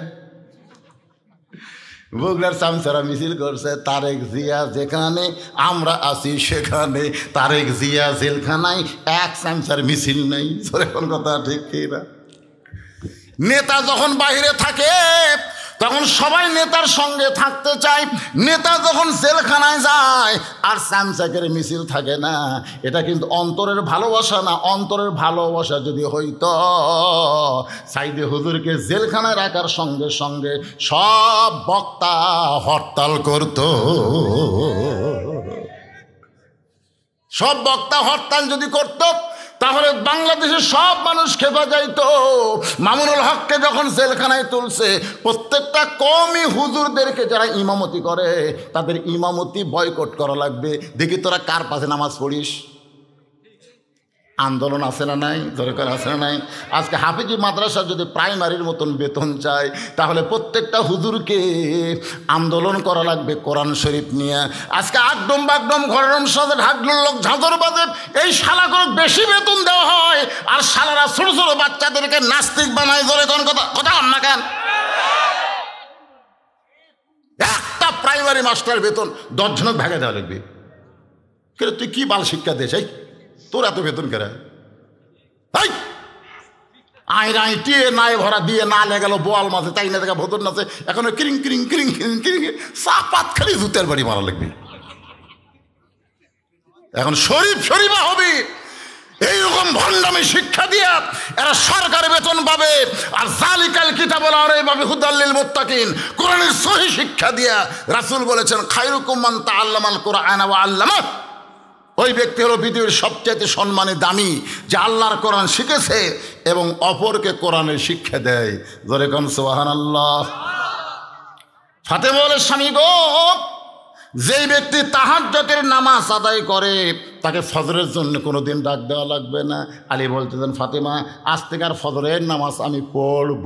বগুড়ার চামচারা মিছিল করছে, তারেক জিয়া যেখানে আমরা আছি সেখানে তারেক জিয়া জেলখানায়, এক চামচার মিছিল নেই। এখন কথা ঠিক কি না? নেতা যখন বাইরে থাকে তখন সবাই নেতার সঙ্গে থাকতে চায়, নেতা যখন জেলখানায় যায় আর চামচাকের মিছিল থাকে না। এটা কিন্তু অন্তরের ভালোবাসা না। অন্তরের ভালোবাসা যদি হইতো সাইদে হুজুরকে জেলখানায় রাখার সঙ্গে সঙ্গে সব বক্তা হরতাল করত। সব বক্তা হরতাল যদি করত তাহলে বাংলাদেশের সব মানুষ খেপে যাইত। মামুনুল হককে যখন জেলখানায় তুলছে, প্রত্যেকটা কওমি হুজুরদেরকে যারা ইমামতি করে তাদের ইমামতি বয়কট করা লাগবে। দেখি তোরা কার পাশে নামাজ পড়িস। আন্দোলন আছে না নাই? দরকার আছে না নাই? আজকে হাফিজি মাদ্রাসা যদি প্রাইমারির মতন বেতন চায় তাহলে প্রত্যেকটা হুজুরকে আন্দোলন করা লাগবে কোরআন শরীফ নিয়ে। আজকে আকডম বাগডম ঘরম সাথে ঢাকলো লোক ঝাঁঝর বাজে, এই শালাগুলো বেশি বেতন দেওয়া হয় আর শালারা ছোট ছোট বাচ্চাদেরকে নাস্তিক বানায়। ধরে কোন কথা কথা না কেন? একটা প্রাইমারি মাস্টার বেতন 10 জনক ভাগে দেওয়া লাগবে। কিন্তু তুই কি বাল শিক্ষা দিস? তোর এত বেতন কেন? আইরাই টিয়ে নাই ভরা দিয়ে না লেগেল বোয়াল মাছে, তাই না দেখা ভোতর নাচে, এখন ক্রিং ক্রিং ক্রিং ক্রিং ক্রিং চাপাত খালি জুতের বাড়ি মারা লাগবে। এখন শরীফ শরীফা হবে এইরকম ভণ্ডামি শিক্ষা দিয়া এরা সরকারি বেতন পাবে। আর জালিকাল কিতাবুল আরাইবা হুদাল্লিল মুত্তাকিন, কোরআনের সহি শিক্ষা দিয়া রাসূল বলেছেন খায়রুকুম মান তাআল্লামাল কুরআনা ওয়া আল্লামা। ওই ব্যক্তি হলো পৃথিবীর সবচেয়ে সম্মানী দামি, যে আল্লাহর কোরআন শিখেছে এবং অপরকে কোরআনের শিক্ষা দেয়। জোরে কোন সুবহানাল্লাহ। ফাতেমা বলে স্বামী গো, যেই ব্যক্তি তাহাজ্জুদের নামাজ আদায় করে তাকে ফজরের জন্য কোনোদিন ডাক দেওয়া লাগবে না। আলী বলতেছেন ফাতেমা আজ থেকে আর ফজরের নামাজ আমি পড়ব।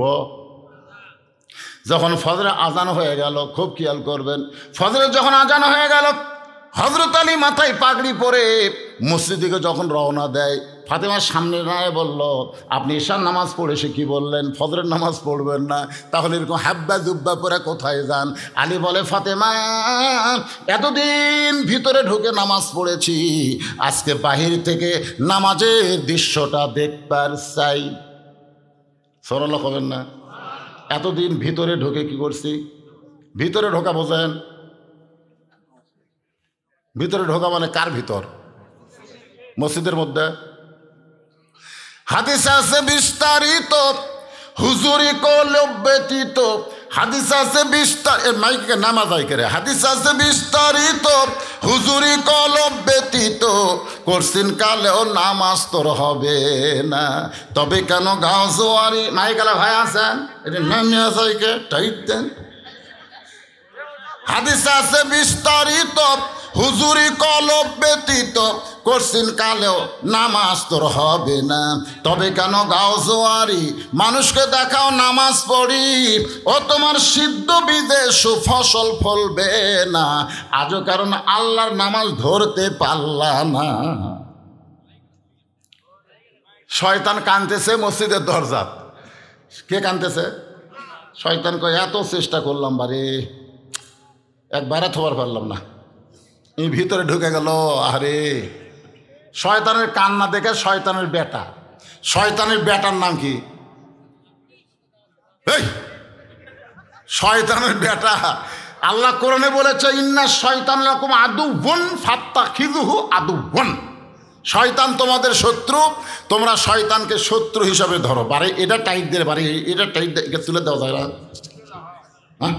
যখন ফজরে আজান হয়ে গেল, খুব খেয়াল করবেন, ফজরে যখন আজান হয়ে গেল হযরত আলী মাথায় পাগড়ি পরে মসজিদে যখন রওনা দেয়, ফাতেমার সামনে দাঁড়িয়ে বলল আপনি ঈশার নামাজ পড়ে এসে কি বললেন ফজরের নামাজ পড়বেন না? তাহলে এরকম হাব্বা জুব্বা পরে কোথায় যান? আলী বলে ফাতেমা এতদিন ভিতরে ঢুকে নামাজ পড়েছি, আজকে বাহির থেকে নামাজের দৃশ্যটা দেখবার চাই। সরল হবেন না? এতদিন ভিতরে ঢুকে কি করছি? ভিতরে ঢোকা বোঝেন? ভিতরে ঢোকা মানে কার ভিতর? মসজিদের মধ্যে। হাদিস আছে বিস্তারিত হুজুরি কল ব্যতীত, হাদিস আছে মাইকে নামাজ আই করে, হাদিস আছে বিস্তারিত হুজুরি কল ব্যতীত, করছিন কালেও নামাজ তোর হবে না, তবে কেন গাও জোয়ারি মাইকালা ভাই আছেন এটা নামে আসাইকে টাইট দেন। হাদিস আছে বিস্তারিত হুজুরি কলব ব্যতীত, করছিন কালেও নামাজ তোর হবে না, তবে কেন গাও জোয়ারি মানুষকে দেখাও নামাজ পড়ি, ও তোমার সিদ্ধ বীজে সুফসল ফলবে না, আজও কারণ আল্লাহর নামাজ ধরতে পারলা না। শয়তান কাঁদতেছে মসজিদের দরজাত। কে কাঁদতেছে? শয়তান কয় এত চেষ্টা করলাম বারে একবারে থবার পারলাম না, এই ভিতরে ঢুকে গেল। আরে শয়তানের কান্না দেখে শয়তানের বেটা, শয়তানের বেটার নাম কি? এই শয়তানের বেটা। আল্লাহ কোরআনে বলেছে ইন্না শয়তান লাকুম আদুউন ফাত্তাখিযুহু আদুওয়ান, শয়তান তোমাদের শত্রু, তোমরা শয়তানকে শত্রু হিসাবে ধরো। বারে এটা টাইট দিয়ে বারে এটা টাইট দিয়ে তুলে দেওয়া যায় না? হ্যাঁ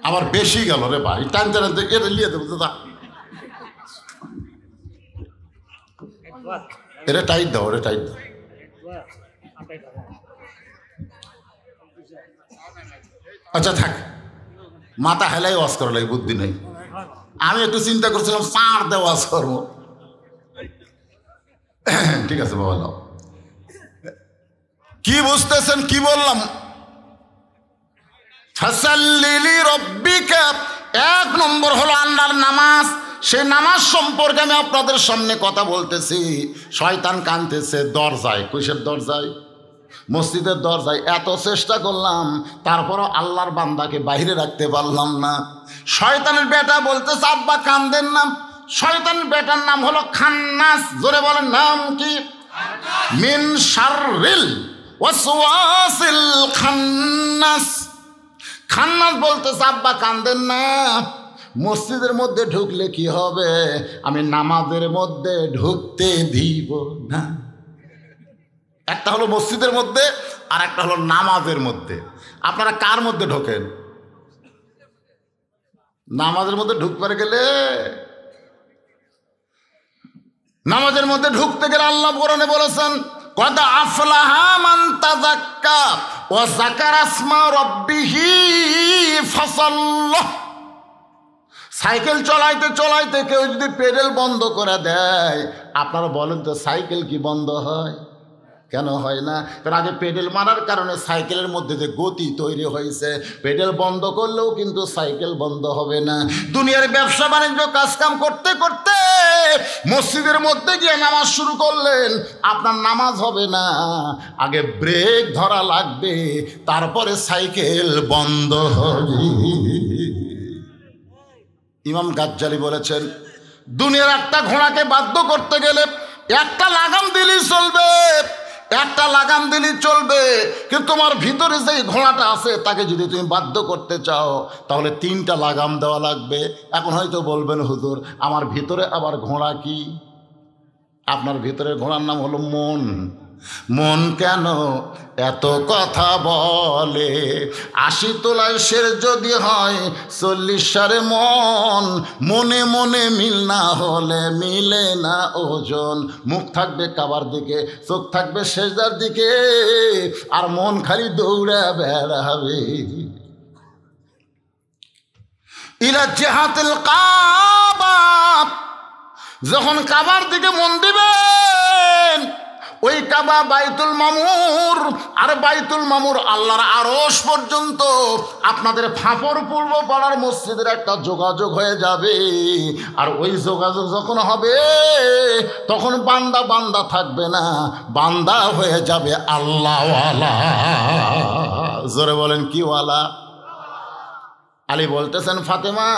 আবার বেশি গেল রে ভাই, টানতে টানতে এটা লিয়ে দেবো দাদা, এটা টাইট দাও, এটা টাইট দাও। আচ্ছা থাক, মাথা হেলাই ওয়াজ করা লাগে, বুদ্ধি নেই। আমি একটু চিন্তা করছিলাম চার দেওয়া ওয়াজ করবো। ঠিক আছে বাবা লাও। কি বুঝতেছেন কি বললাম? ফাসাল্লি লিরাব্বিকা, এক নম্বর হলো আল্লাহর নামাজ। সেই নামাজ সম্পর্কে আমি আপনাদের সামনে কথা বলতেছি। শয়তান কাঁদতেছে দরজায়। কিসের দরজায়? মসজিদের দরজায়। এত চেষ্টা করলাম, তারপরও আল্লাহর বান্দাকে বাইরে রাখতে পারলাম না। শয়তানের বেটা বলতেছে আব্বা কান্দেন না। শয়তানের বেটার নাম হলো খান্নাস। জোরে বলেন নাম কি? মিন শাররিল ওয়াসওয়াসিল খান্নাস। খান্নাস বলতেছে আব্বা কান্দেন না, মসজিদের মধ্যে ঢুকলে কি হবে? আমি নামাজের মধ্যে ঢুকতে দিব না। একটা হলো মসজিদের মধ্যে, আর একটা হলো নামাজের মধ্যে। আপনারা কার মধ্যে ঢোকেন? নামাজের মধ্যে ঢুকতে গেলে, নামাজের মধ্যে ঢুকতে গেলে আল্লাহ কোরআনে বলেছেন কদ আফলাহা মান তাযাক্কা ওয়া যাকারা ইসমা রাব্বিহি ফাসাল্লাহ। সাইকেল চলাইতে চলাইতে কেউ যদি পেডেল বন্ধ করে দেয়, আপনারা বলেন তো সাইকেল কি বন্ধ হয়? কেন হয় না? কারণ আগে পেডেল মারার কারণে সাইকেলের মধ্যে যে গতি তৈরি হয়েছে, পেডেল বন্ধ করলেও কিন্তু সাইকেল বন্ধ হবে না। দুনিয়ার ব্যবসা বাণিজ্য কাজকাম করতে করতে মসজিদের মধ্যে গিয়ে নামাজ শুরু করলেন, আপনার নামাজ হবে না। আগে ব্রেক ধরা লাগবে, তারপরে সাইকেল বন্ধ হবে। ইমাম গাজ্জালি বলেছেন দুনিয়ার একটা ঘোড়াকে বাধ্য করতে গেলে একটা লাগাম দিলেই চলবে, একটা লাগাম দিলেই চলবে, কিন্তু তোমার ভিতরে যে ঘোড়াটা আছে তাকে যদি তুমি বাধ্য করতে চাও তাহলে 3টা লাগাম দেওয়া লাগবে। এখন হয়তো বলবেন হুজুর আমার ভিতরে আবার ঘোড়া কি? আপনার ভিতরে ঘোড়ার নাম হলো মন। মন কেন এত কথা বলে? 80 তোলায় শের যদি হয় 40 সারে মন। মনে মনে মিল না হলে মিলে না ওজন। মুখ থাকবে কাবার দিকে, চোখ থাকবে সেজদার দিকে, আর মন খালি দৌড়ে বেড়াবে। ইলা জিহাতিল কাবা, যখন কাবার দিকে মন দিবেন, ওই কাবা বাইতুল মামুর, আর বাইতুল মামুর আল্লাহর আরশ পর্যন্ত আপনাদের ফাঁপড় পূর্ব পাড়ার মসজিদের একটা যোগাযোগ হয়ে যাবে। আর ওই যোগাযোগ যখন হবে তখন বান্দা বান্দা থাকবে না, বান্দা হয়ে যাবে আল্লাহওয়ালা। জোরে বলেন কি ওয়ালা? আলী বলতেছেন ফাতেমা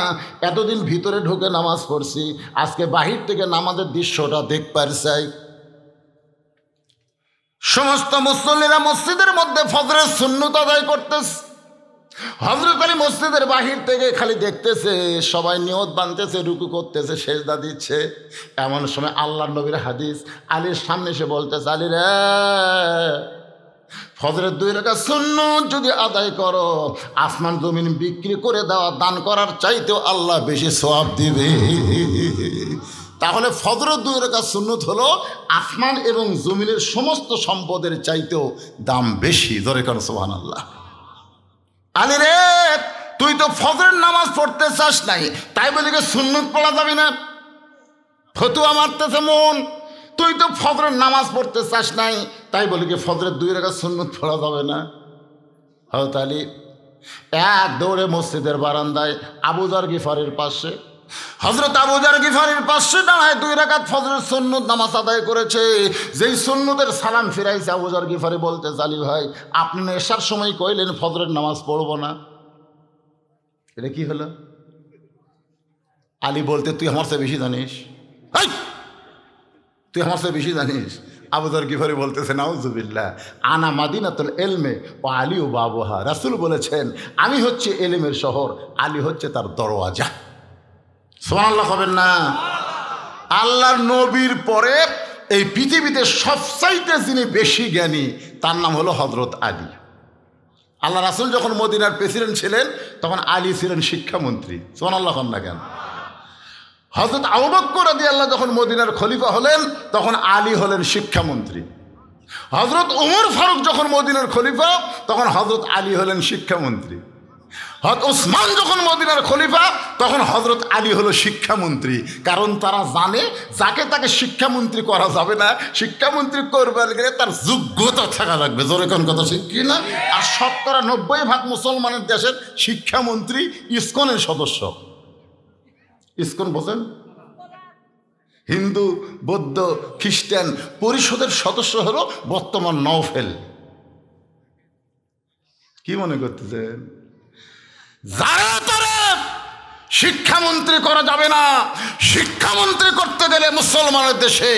এতদিন ভিতরে ঢুকে নামাজ পড়ছি, আজকে বাহির থেকে নামাজের দৃশ্যটা দেখবার চাই। সমস্ত মুসল্লিরা মসজিদের মধ্যে ফজরের সুন্নত আদায় করতেছে। হযরত আলী মসজিদের বাহির থেকে খালি দেখতেছে, সবাই নিয়ত বাঁধতেছে, রুকু করতেছে, সেজদা দিচ্ছে। এমন সময় আল্লাহর নবীর হাদিস, আলীর সামনে এসে বলতেছে আলী রে, ফজরের 2 রাকাত সুন্নত যদি আদায় করো, আসমান জমিন বিক্রি করে দেওয়া দান করার চাইতেও আল্লাহ বেশি সওয়াব দিবে। তাহলে ফজরের 2 রাকাত সুন্নত হলো আসমান এবং জমিনের সমস্ত সম্পদের চাইতেও দাম বেশি। ধরে কেন সুবহানাল্লাহ। আলী রে, তুই তো ফজরের নামাজ পড়তে চাস নাই, তাই বলি কি সুন্নত পড়া যাবে না? ফতুয়া মারতেছে মন। তুই তো ফজরের নামাজ পড়তে চাস নাই, তাই বলি কি ফজরের 2 রাকাত সুন্নত পড়া যাবে না? হযরত আলী এক দৌড়ে মসজিদের বারান্দায় আবু যর গিফারির পাশে, হযরত আবু যর গিফারির পাশে দাঁড়ায় 2 রাকাত ফজরের সুন্নত নামাজ আদায় করেছে। যেই সুন্নতের সালাম ফিরাইছে, আবু যর গিফারি বলতে আলী ভাই আপনি এশার সময় কইলেন ফজরের নামাজ পড়ব না, এটা কি হলো? আলী বলতে তুই আমার চেয়ে বেশি জানিস, তুই আমার চেয়ে বেশি জানিস। আবু যর গিফারি বলতেছে নাউজুবিল্লাহ, আনা মাদিনাতুল ইলমে ওয়া আলী ও বাবুহা। রাসূল বলেছেন আমি হচ্ছে ইলমের শহর, আলী হচ্ছে তার দরওয়াজা। সুবহানাল্লাহ হবেন না? আল্লাহর নবীর পরে এই পৃথিবীতে সবচাইতে যিনি বেশি জ্ঞানী তার নাম হলো হযরত আলী। আল্লাহ রাসূল যখন মদিনার প্রেসিডেন্ট ছিলেন তখন আলী ছিলেন শিক্ষামন্ত্রী। সুবহানাল্লাহ হন না কেন? হযরত আবু বকর রাদিয়াল্লাহু যখন মদিনার খলিফা হলেন তখন আলী হলেন শিক্ষামন্ত্রী। হযরত ওমর ফারুক যখন মদিনার খলিফা তখন হযরত আলী হলেন শিক্ষামন্ত্রী। হযরত ওসমান যখন মদিনার খলিফা তখন হযরত আলী হলো শিক্ষামন্ত্রী। কারণ তারা জানে যাকে তাকে শিক্ষামন্ত্রী করা যাবে না, শিক্ষামন্ত্রী করবার গেলে তার যোগ্যতা থাকা লাগবে। জোরে কোন কথা ঠিক কি না? আর 90% মুসলমানের দেশের শিক্ষামন্ত্রী ইসকনের সদস্য। ইসকন বোঝেন? হিন্দু, বৌদ্ধ, খ্রিস্টান পরিষদের সদস্য হলো বর্তমান নওফেল। কি মনে করতেছেন? যারা তারা শিক্ষামন্ত্রী করা যাবে না। শিক্ষামন্ত্রী করতে গেলে মুসলমানের দেশে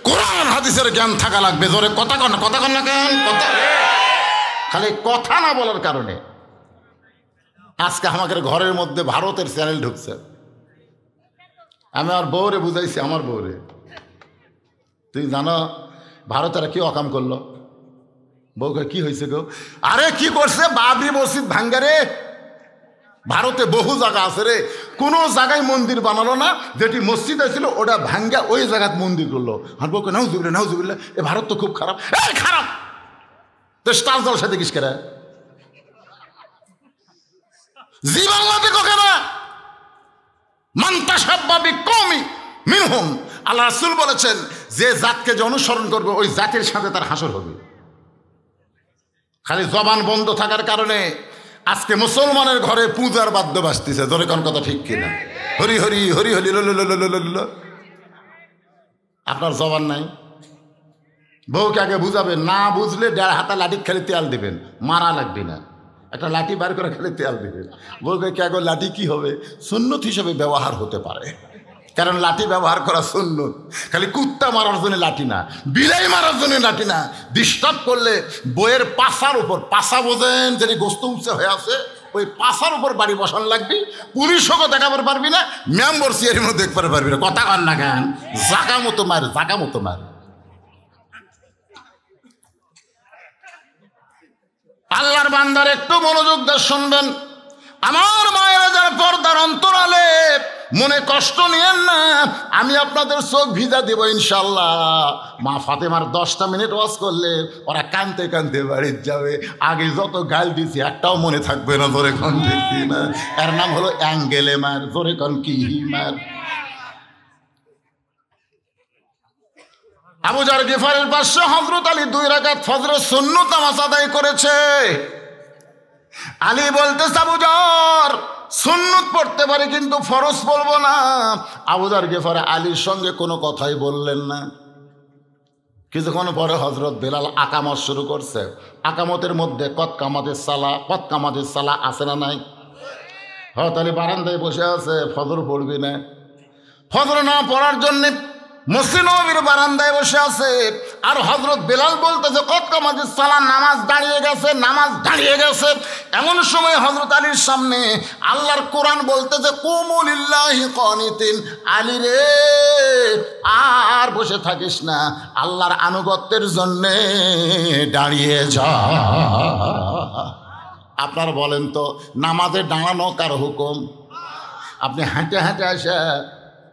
কোরআন হাদিসের জ্ঞান থাকা লাগবে। জোরে কথা কন না কেন? কথা খালি কথা না বলার কারণে আজকে আমাদের ঘরের মধ্যে ভারতের চ্যানেল ঢুকছে। আমি আর বউরে বুঝাইছি, আমার বউরে, তুই জানো ভারতেরা কি অকাম করলো? বউকে কি হয়েছে গো? আরে কি করছে? বাবরি মসজিদ ভাঙ্গারে। ভারতে বহু জায়গা আছে রে, কোনো জায়গায় মন্দির বানালো না, যেটি মসজিদ ছিল ওটা ভাঙ্গা ওই জায়গায় মন্দির করলো। আর বউকে নাউজুবিল্লাহ, এ ভারত তো খুব খারাপ। খারাপ তো স্টার জলসা দেখিস কেরা? জি বাংলাতে কেনা মান্তাসাব্বাবি কওমি মিনহুম। আল্লাহ রাসূল বলেছেন যে জাতকে যে অনুসরণ করবে ওই জাতির সাথে তার হাসর হবে। খালি জবান বন্ধ থাকার কারণে আজকে মুসলমানের ঘরে পূজার বাদ্য বাজতেছে। ধরে কোন কথা ঠিক কিনা? হরি হরি হরি হরি ল। আপনার জবান নাই। বউকে আগে বুঝাবেন, না বুঝলে 1.5 হাতা লাঠি খালি তেল দিবেন, মারা লাগবে না। একটা লাঠি বার করে খালি তেল দিবেন। বউকে কে আগে লাঠি কি হবে? সুন্নত হিসেবে ব্যবহার হতে পারে, কারণ লাঠি ব্যবহার করা সুন্নত। খালি কুত্তা মারার জন্য লাঠি না, বিলাই মারার জন্য লাঠি না। ডিস্টার্ব করলে বইয়ের পাশার উপর, পাশা বোঝেন যেটি গোস্ত উঁচে হয়ে আছে, ওই পাশার উপর বাড়ি বসান লাগবি। পুলিশকে দেখাবার পারবি না, মেম্বার চেয়ারম্যানও দেখতে পারবি না। কথা কান না গান, জাগা মতো মার। আল্লাহর বান্দার একটু মনোযোগ দিয়ে শুনবেন। আমার মায়েরা যার পর্দার অন্তরালে মনে কষ্ট নিয়েন না, আমি আপনাদের চোখ ভিজা দেব ইনশাল্লাহ। মা ফাতেমার 10টা মিনিট ওয়াজ করলে ওরা কানতে কানতে বাড়ির যাবে। আগে যত গাল দিছি একটাও মনে থাকবে না। জোরে কন দেখি না? এর নাম হলো অ্যাঙ্গেলে মার। জোরে কন কি মার? আবু জার গিফারের পাশে হযরত আলী 2 রাকাত ফজরের সুন্নত নামাজ আদায় করেছে। আলী বলতেছে, আবু জার সুন্নত পড়তে পারি কিন্তু ফরজ পড়বো না। আবু জার গিফার আলীর সঙ্গে কোনো কথাই বললেন না। কিছুক্ষণ পরে হযরত বেলাল আকামত শুরু করছে। আকামতের মধ্যে কত কামাতের সালা আছে না নাই? হযরত আলী বারান্দায় বসে আছে, ফজর পড়বি না। ফজর না পড়ার জন্যে মসজিদ নববীর বারান্দায় বসে আছে। আর হযরত বেলাল বলতেছে কত কামাতের সালা, নামাজ দাঁড়িয়ে গেছে। এমন সময় হযরত আলীর সামনে আল্লাহর কোরআন বলতেছে কুমু লিল্লাহি কানিতিন। আলী রে, আর বসে থাকিস না, আল্লাহর আনুগত্যের জন্যে দাঁড়িয়ে যা। আপনার বলেন তো, নামাজে দাঁড়ানো কার হুকুম? আপনি হাঁটে আসা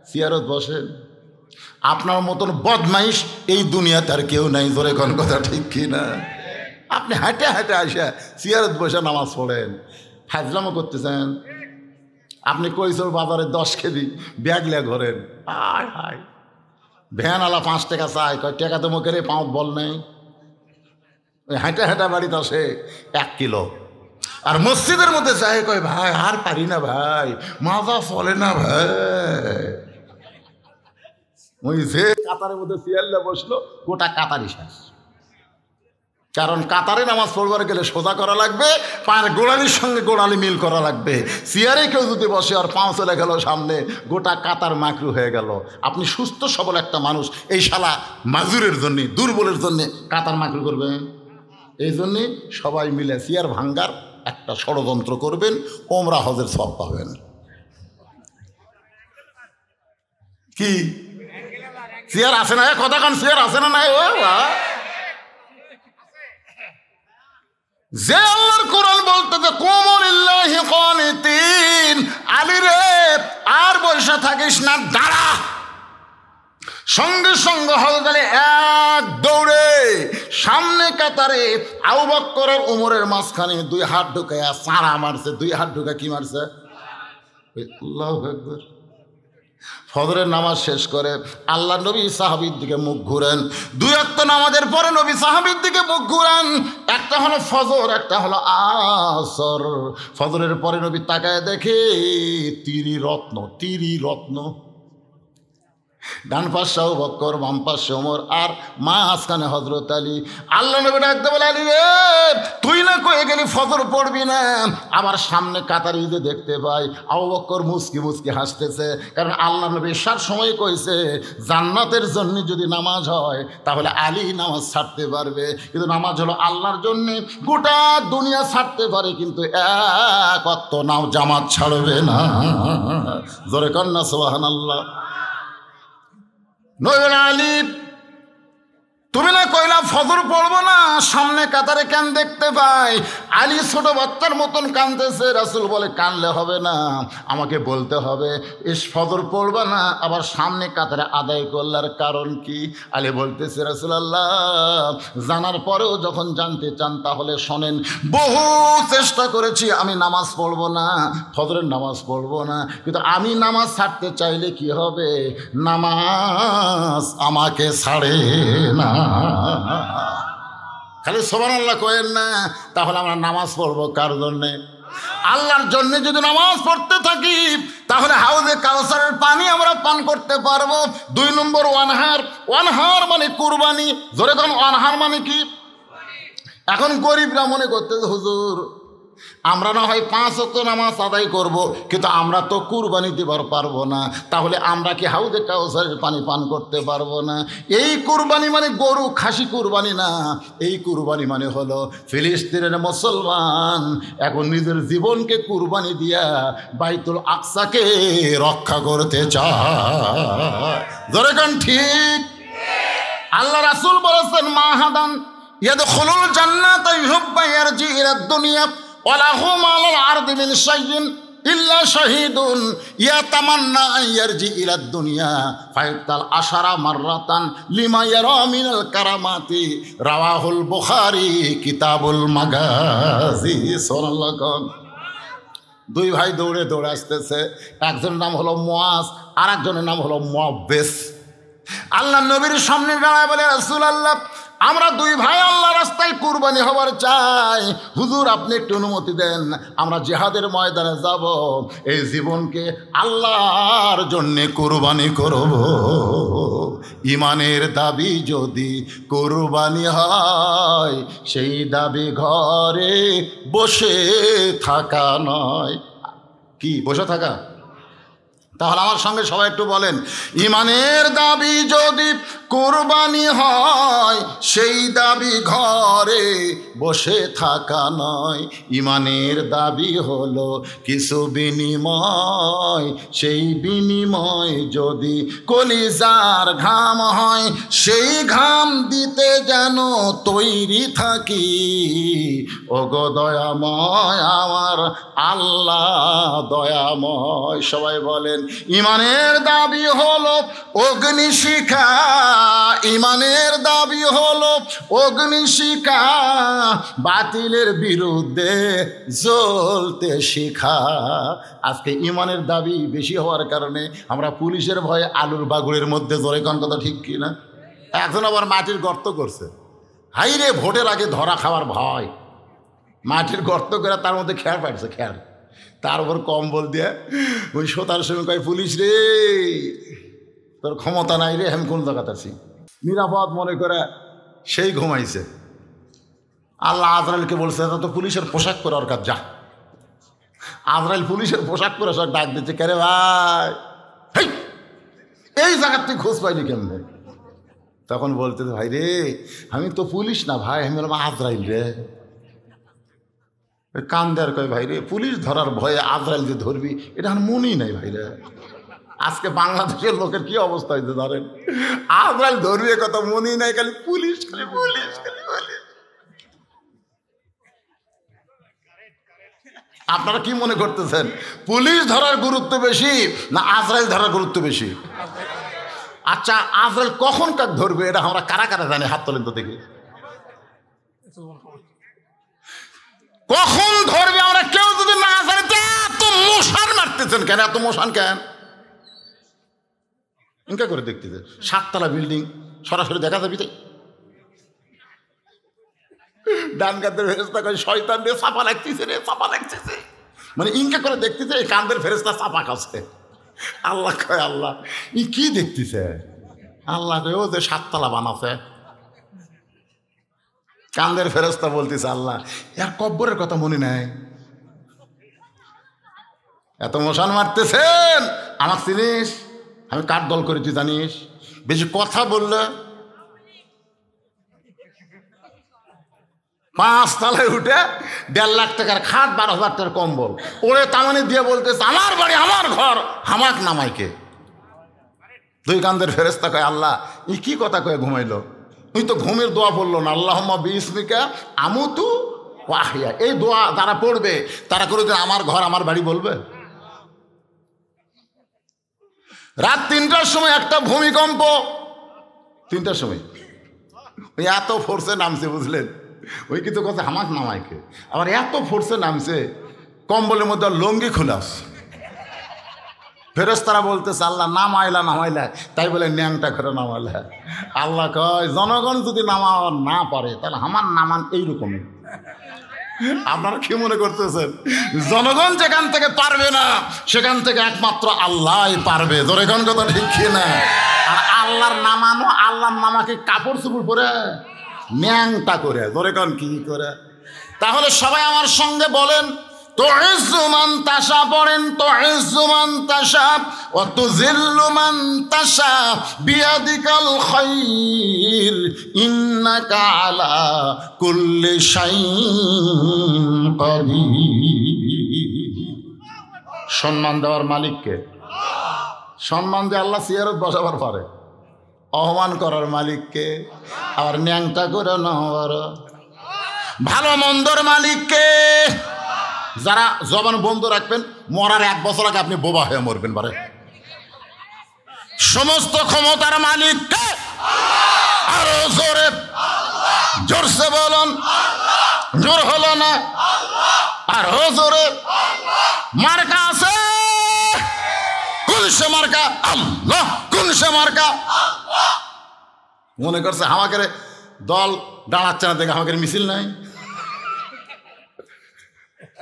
চেয়ারত বসেন। আপনার মতন বদমাইশ এই দুনিয়াতে আর কেউ নাই। জোরে কোন কথা ঠিক কি না? আপনি হাঁটে আসা চেয়ারত বসে নামাজ পড়েন, ফাজলামো করতেছেন। আপনি কৈশোর বাজারে 10 কেজি ব্যাগ লিয়ে ঘোরেন। হায় ভ্যানওয়ালা 5 টাকা চাই, কয় টাকা তো মুখের পাঁচ বল নেই। ওই হাঁটা বাড়িতে আসে 1 কিলো। আর মসজিদের মধ্যে চাই, কয় ভাই আর পারি না ভাই, মাজা চলে না ভাই। ওই যে কাতারের মধ্যে চেয়ারলে বসলো, গোটা কাতারই শেষ। কারণ কাতারে নামাজ পড়বার গেলে সোজা করা লাগবে, পায়ের গোড়ালির সঙ্গে গোড়ালি মিল করা লাগবে। চেয়ারে কেউ যদি বসে আর পাঁচ চলে গেল সামনে, গোটা কাতার মাকরু হয়ে গেল। আপনি সুস্থ সবল একটা মানুষ, এই শালা মাজুরের জন্য, দুর্বলের জন্য কাতার মাকরু করবেন। এই জন্যে সবাই মিলে চেয়ার ভাঙ্গার একটা ষড়যন্ত্র করবেন, ওমরা হজের সব পাবেন। কি চেয়ার আছে না? কথা কান, চেয়ার আছে না? নাই যে আল্লাহর কোরআন বলতেছে কুমু লিল্লাহি কানিতিন। আলী রে, আর বসে থাকিস না, দাঁড়া। সঙ্গে সঙ্গে হযরত আলী এক দৌড়ে সামনে কাতারে আবু বকর আর ওমরের মাঝখানে দুই হাত ঢুকায়া সারা মারছে। দুই হাত ঢুকা কি মারছে? আল্লাহু আকবার। ফজরের নামাজ শেষ করে আল্লাহ নবী সাহাবীর দিকে মুখ ঘুরেন। দুই ওয়াক্ত নামাজের পরে নবী সাহাবীর দিকে মুখ ঘুরান। একটা হলো ফজর, একটা হলো আসর। ফজরের পরে নবী তাকায় দেখে তিরি রত্ন, ডান পাশে আবু বকর, বাম পাশে ওমর, আর মাঝখানে হযরত আলী। আল্লাহ নবী ডাকতে বলে, আলী রে তুই না কয়ে গেলি ফজর পড়বি না, আবার সামনে কাতারে যে দেখতে পাই। আবু বকর মুচকি মুচকি হাসতেছে, কারণ আল্লাহ নবী সার সময় কইছে জান্নাতের জন্য যদি নামাজ হয় তাহলে আলী নামাজ ছাড়তে পারবে, কিন্তু নামাজ হলো আল্লাহর জন্য। গোটা দুনিয়া ছাড়তে পারে কিন্তু এক ওয়াক্ত নাও জামাত ছাড়বে না। জোরে কন্যা সুবহানাল্লাহ। নবী আলী তুমি না কইলা ফজর পড়বো না, সামনে কাতারে কেন দেখতে পাই? আলী ছোট বাচ্চার মতন কাঁদতেছে। রাসূল বলে কানলে হবে না, আমাকে বলতে হবে এস ফজর পড়বা না আবার সামনে কাতারে আদায় করলার কারণ কি? আলী বলতেছে রাসূলুল্লাহ জানার পরেও যখন জানতে চান তাহলে শোনেন, বহু চেষ্টা করেছি আমি নামাজ পড়বো না, ফজরের নামাজ পড়বো না, কিন্তু আমি নামাজ ছাড়তে চাইলে কি হবে? নামাজ আমাকে ছাড়ে না। খালি সুবহানাল্লাহ কয়েন না, তাহলে আমরা নামাজ পড়বো কার জন্যে? আল্লাহর জন্য। যদি নামাজ পড়তে থাকি তাহলে হাউজে কাউসারের পানি আমরা পান করতে পারবো। 2 নম্বর ওয়ানহার মানে কুরবানি। জোরে কোন ওয়ানহার মানে কি? এখন গরিবরা মনে করতেছে হুজুর আমরা না হয় 5 ওয়াক্ত নামাজ আদায় করব, কিন্তু আমরা তো কুরবানি দিবার পারবো না, তাহলে আমরা কি হাউজে কাউসারের পানি পান করতে পারবো না? এই কুরবানি মানে গরু খাসি কুরবানি না, এই কুরবানি মানে হলো ফিলিস্তিনের মুসলমান এখন নিজের জীবনকে কুরবানি দিয়া বাইতুল আকসাকে রক্ষা করতে চায়। ধরে কোন ঠিক? আল্লাহ রাসূল বলেছেন মাহাদান ইয়াদখুলুল জান্নাতা ইউহিব্বু ইয়ারজি ইলাদ দুনিয়া ওয়ালাহুম আলাল আরদি মিন শাইইন ইল্লা শাহীদুন ইয়াতামান্না আন ইয়ারজি ইলাদ দুনিয়া ফায়াক্তাল আশারা মাররাতান লিমা ইয়ারা মিনাল কারামাতি। রাওয়াহুল বুখারী কিতাবুল মাগাজি। সুবহানাল্লাহ। দুই ভাই দৌড়ে দৌড়ে আসতেছে, একজনের নাম হলো মুআজ আর একজনের নাম হলো মুআব্বিস। আল্লাহ নবীর সামনে দাঁড়ায় বলে, রাসূলুল্লাহ আমরা দুই ভাই আল্লাহ রাস্তায় কুরবানি হবার চাই, হুজুর আপনি একটু অনুমতি দেন, আমরা জিহাদের ময়দানে যাব, এই জীবনকে আল্লাহর জন্যে কুরবানি করব। ইমানের দাবি যদি কুরবানি হয় সেই দাবি ঘরে বসে থাকা নয়। কি বসে থাকা? তাহলে আমার সঙ্গে সবাই একটু বলেন, ইমানের দাবি যদি কুরবানি হয় সেই দাবি ঘরে বসে থাকা নয়। ইমানের দাবি হলো কিছু বিনিময়, সেই বিনিময় যদি কলিজার ঘাম হয় সেই ঘাম দিতে যেন তৈরি থাকি। ওগো দয়াময় আমার আল্লাহ দয়াময়। সবাই বলেন, ইমানের দাবি হলো অগ্নিশিখা, ইমানের দাবি হলো অগ্নিশিখা, বাতিলের বিরুদ্ধে জ্বলতে শিখা। আজকে ইমানের দাবি বেশি হওয়ার কারণে আমরা পুলিশের ভয়ে আলুর বাগুড়ের মধ্যে জোরে কোন কথা ঠিক কিনা? এখন আবার মাটির গর্ত করছে, হাইরে ভোটের আগে ধরা খাওয়ার ভয়, মাটির গর্ত করে তার মধ্যে খেয়ার পাইছে, খেয়ার তার উপর কম্বল দিয়ে ওই শোতার সময় কয়, পুলিশ রে তোর ক্ষমতা নাই রে, আমি কোন জায়গাতে আছি, নিরাপদ মনে করে সেই ঘুমাইছে। আল্লাহ আজরাইলকে বলছে তো পুলিশের পোশাক পরে ওর কাজ যা। আজরাইল পুলিশের পোশাক পরে সব ডাক দিচ্ছে, কেরে ভাই এই জায়গার তুই খোঁজ পাইনি কেমনে? তখন বলতে ভাই রে আমি তো পুলিশ না ভাই, আমি বললাম আজরাইল রে। কান্দার কয় ভাই রে পুলিশ ধরার ভয়ে আজরাইল যে ধরবি এটা আমার মনেই নাই ভাই রে। আজকে বাংলাদেশের লোকের কি অবস্থা হয়েছে ধরেন, আজরাইল ধরবি কথা মনেই নাই, খালি পুলিশ খালি পুলিশ খালি পুলিশ। আপনারা কি মনে করতেছেন পুলিশ ধরার গুরুত্ব বেশি না আজরাইল ধরার গুরুত্ব বেশি? আচ্ছা আজরাইল কখন কাক ধরবে এটা আমরা কারা কারা জানি? হাত তোলেন তো দেখি। কখন ধরবে আমরা কেউ যদি না জানি, এত মশান মারতেছেন কেন? এত মশান কেন? ইনকা করে দেখতেছে 7 তলা বিল্ডিং সরাসরি দেখা যাবি। তাই ডান কাঁধের ফেরেস্তা কয় শয়তান রে চাপা লাগতেছে রে, চাপা লাগতেছে, মানে ইনকা করে দেখতেছে এই কাঁধের ফেরেস্তা চাপা খাচ্ছে। আল্লাহ কয় আল্লাহ ই কি দেখতেছে? আল্লাহ কয় ও যে 7 তলা বানাছে। কাঁধের ফেরেস্তা বলতেছে আল্লাহ এর কব্বরের কথা মনে নাই? এত মশান মারতেছেন, আমার চিনিস? আমি কার দল করি তুই জানিস? বেশি কথা বললে 5 তলায় উঠে 1.5 লাখ টাকার খাট, 12,000 টাকার কম্বল ওরে তামানি দিয়ে বলতেছে আমার বাড়ি আমার ঘর, হামাক নামাইকে। 2 কাঁধের ফেরেস্তা কয় আল্লাহ ই কি কথা কয়ে ঘুমাইলো? তুই তো ঘুমের দোয়া পড়লো না, আল্লাহুম্মা বিইসমিকা আমুতু ওয়া আহইয়া। এই দোয়া যারা পড়বে তারা করে আমার ঘর আমার বাড়ি বলবে। রাত 3টার সময় একটা ভূমিকম্প, 3টার সময় ওই এত ফোর্সে নামছে বুঝলেন, ওই কিন্তু কথা হামাক নামাইকে, আবার এত ফোর্সে নামছে কম্বলের মধ্যে লঙ্গি খোলাস। ফেরেশতারা বলতেছে আল্লাহ নামাইলা নামাইলা, তাই বলে ন্যাংটা করে নামাইলা। আল্লাহ কয় জনগণ যদি নামাও না পারে তাহলে আমার নামান এইরকমই। আপনারা কি মনে করতেছেন? জনগণ যেখান থেকে পারবে না সেখান থেকে একমাত্র আল্লাহই পারবে। ধরে কোন কথা ঠিক কি না? আর আল্লাহর নামানো, আল্লাহর নামাকে কাপড় চুপড় পরে ন্যাংটা করে, ধরে কোন কি করে? তাহলে সবাই আমার সঙ্গে বলেন তুইজ্জু মান তাশা, পড়েন তুইজ্জু মান তাশা ওয়া তুযিল্লু মান তাশা বিয়াদিকাল খায়র ইন্নাকা আলা কুল্লি শাইইন কাদির। সম্মান দেওয়ার মালিককে, সম্মান দিয়ে আল্লাহ সিয়ারত বসাবার পারে। অপমান করার মালিককে, আবার ন্যাংটা করে নেওয়ার ভালো মন্দর মালিককে। যারা জবান বন্ধ রাখবেন মরার 1 বছর আগে আপনি বোবা হয়ে মরবেন পারে। সমস্ত ক্ষমতার মালিককে, আরো জোরে জোরসে বলুন, জোর হলো না, আরো জোরে। মার্কা আছে, কোন সে মার্কা? আল্লাহ। কোন সে মার্কা? মনে করছে আমাকে দল দাঁড়াচ্ছে না দেখে আমাকে মিছিল নাই,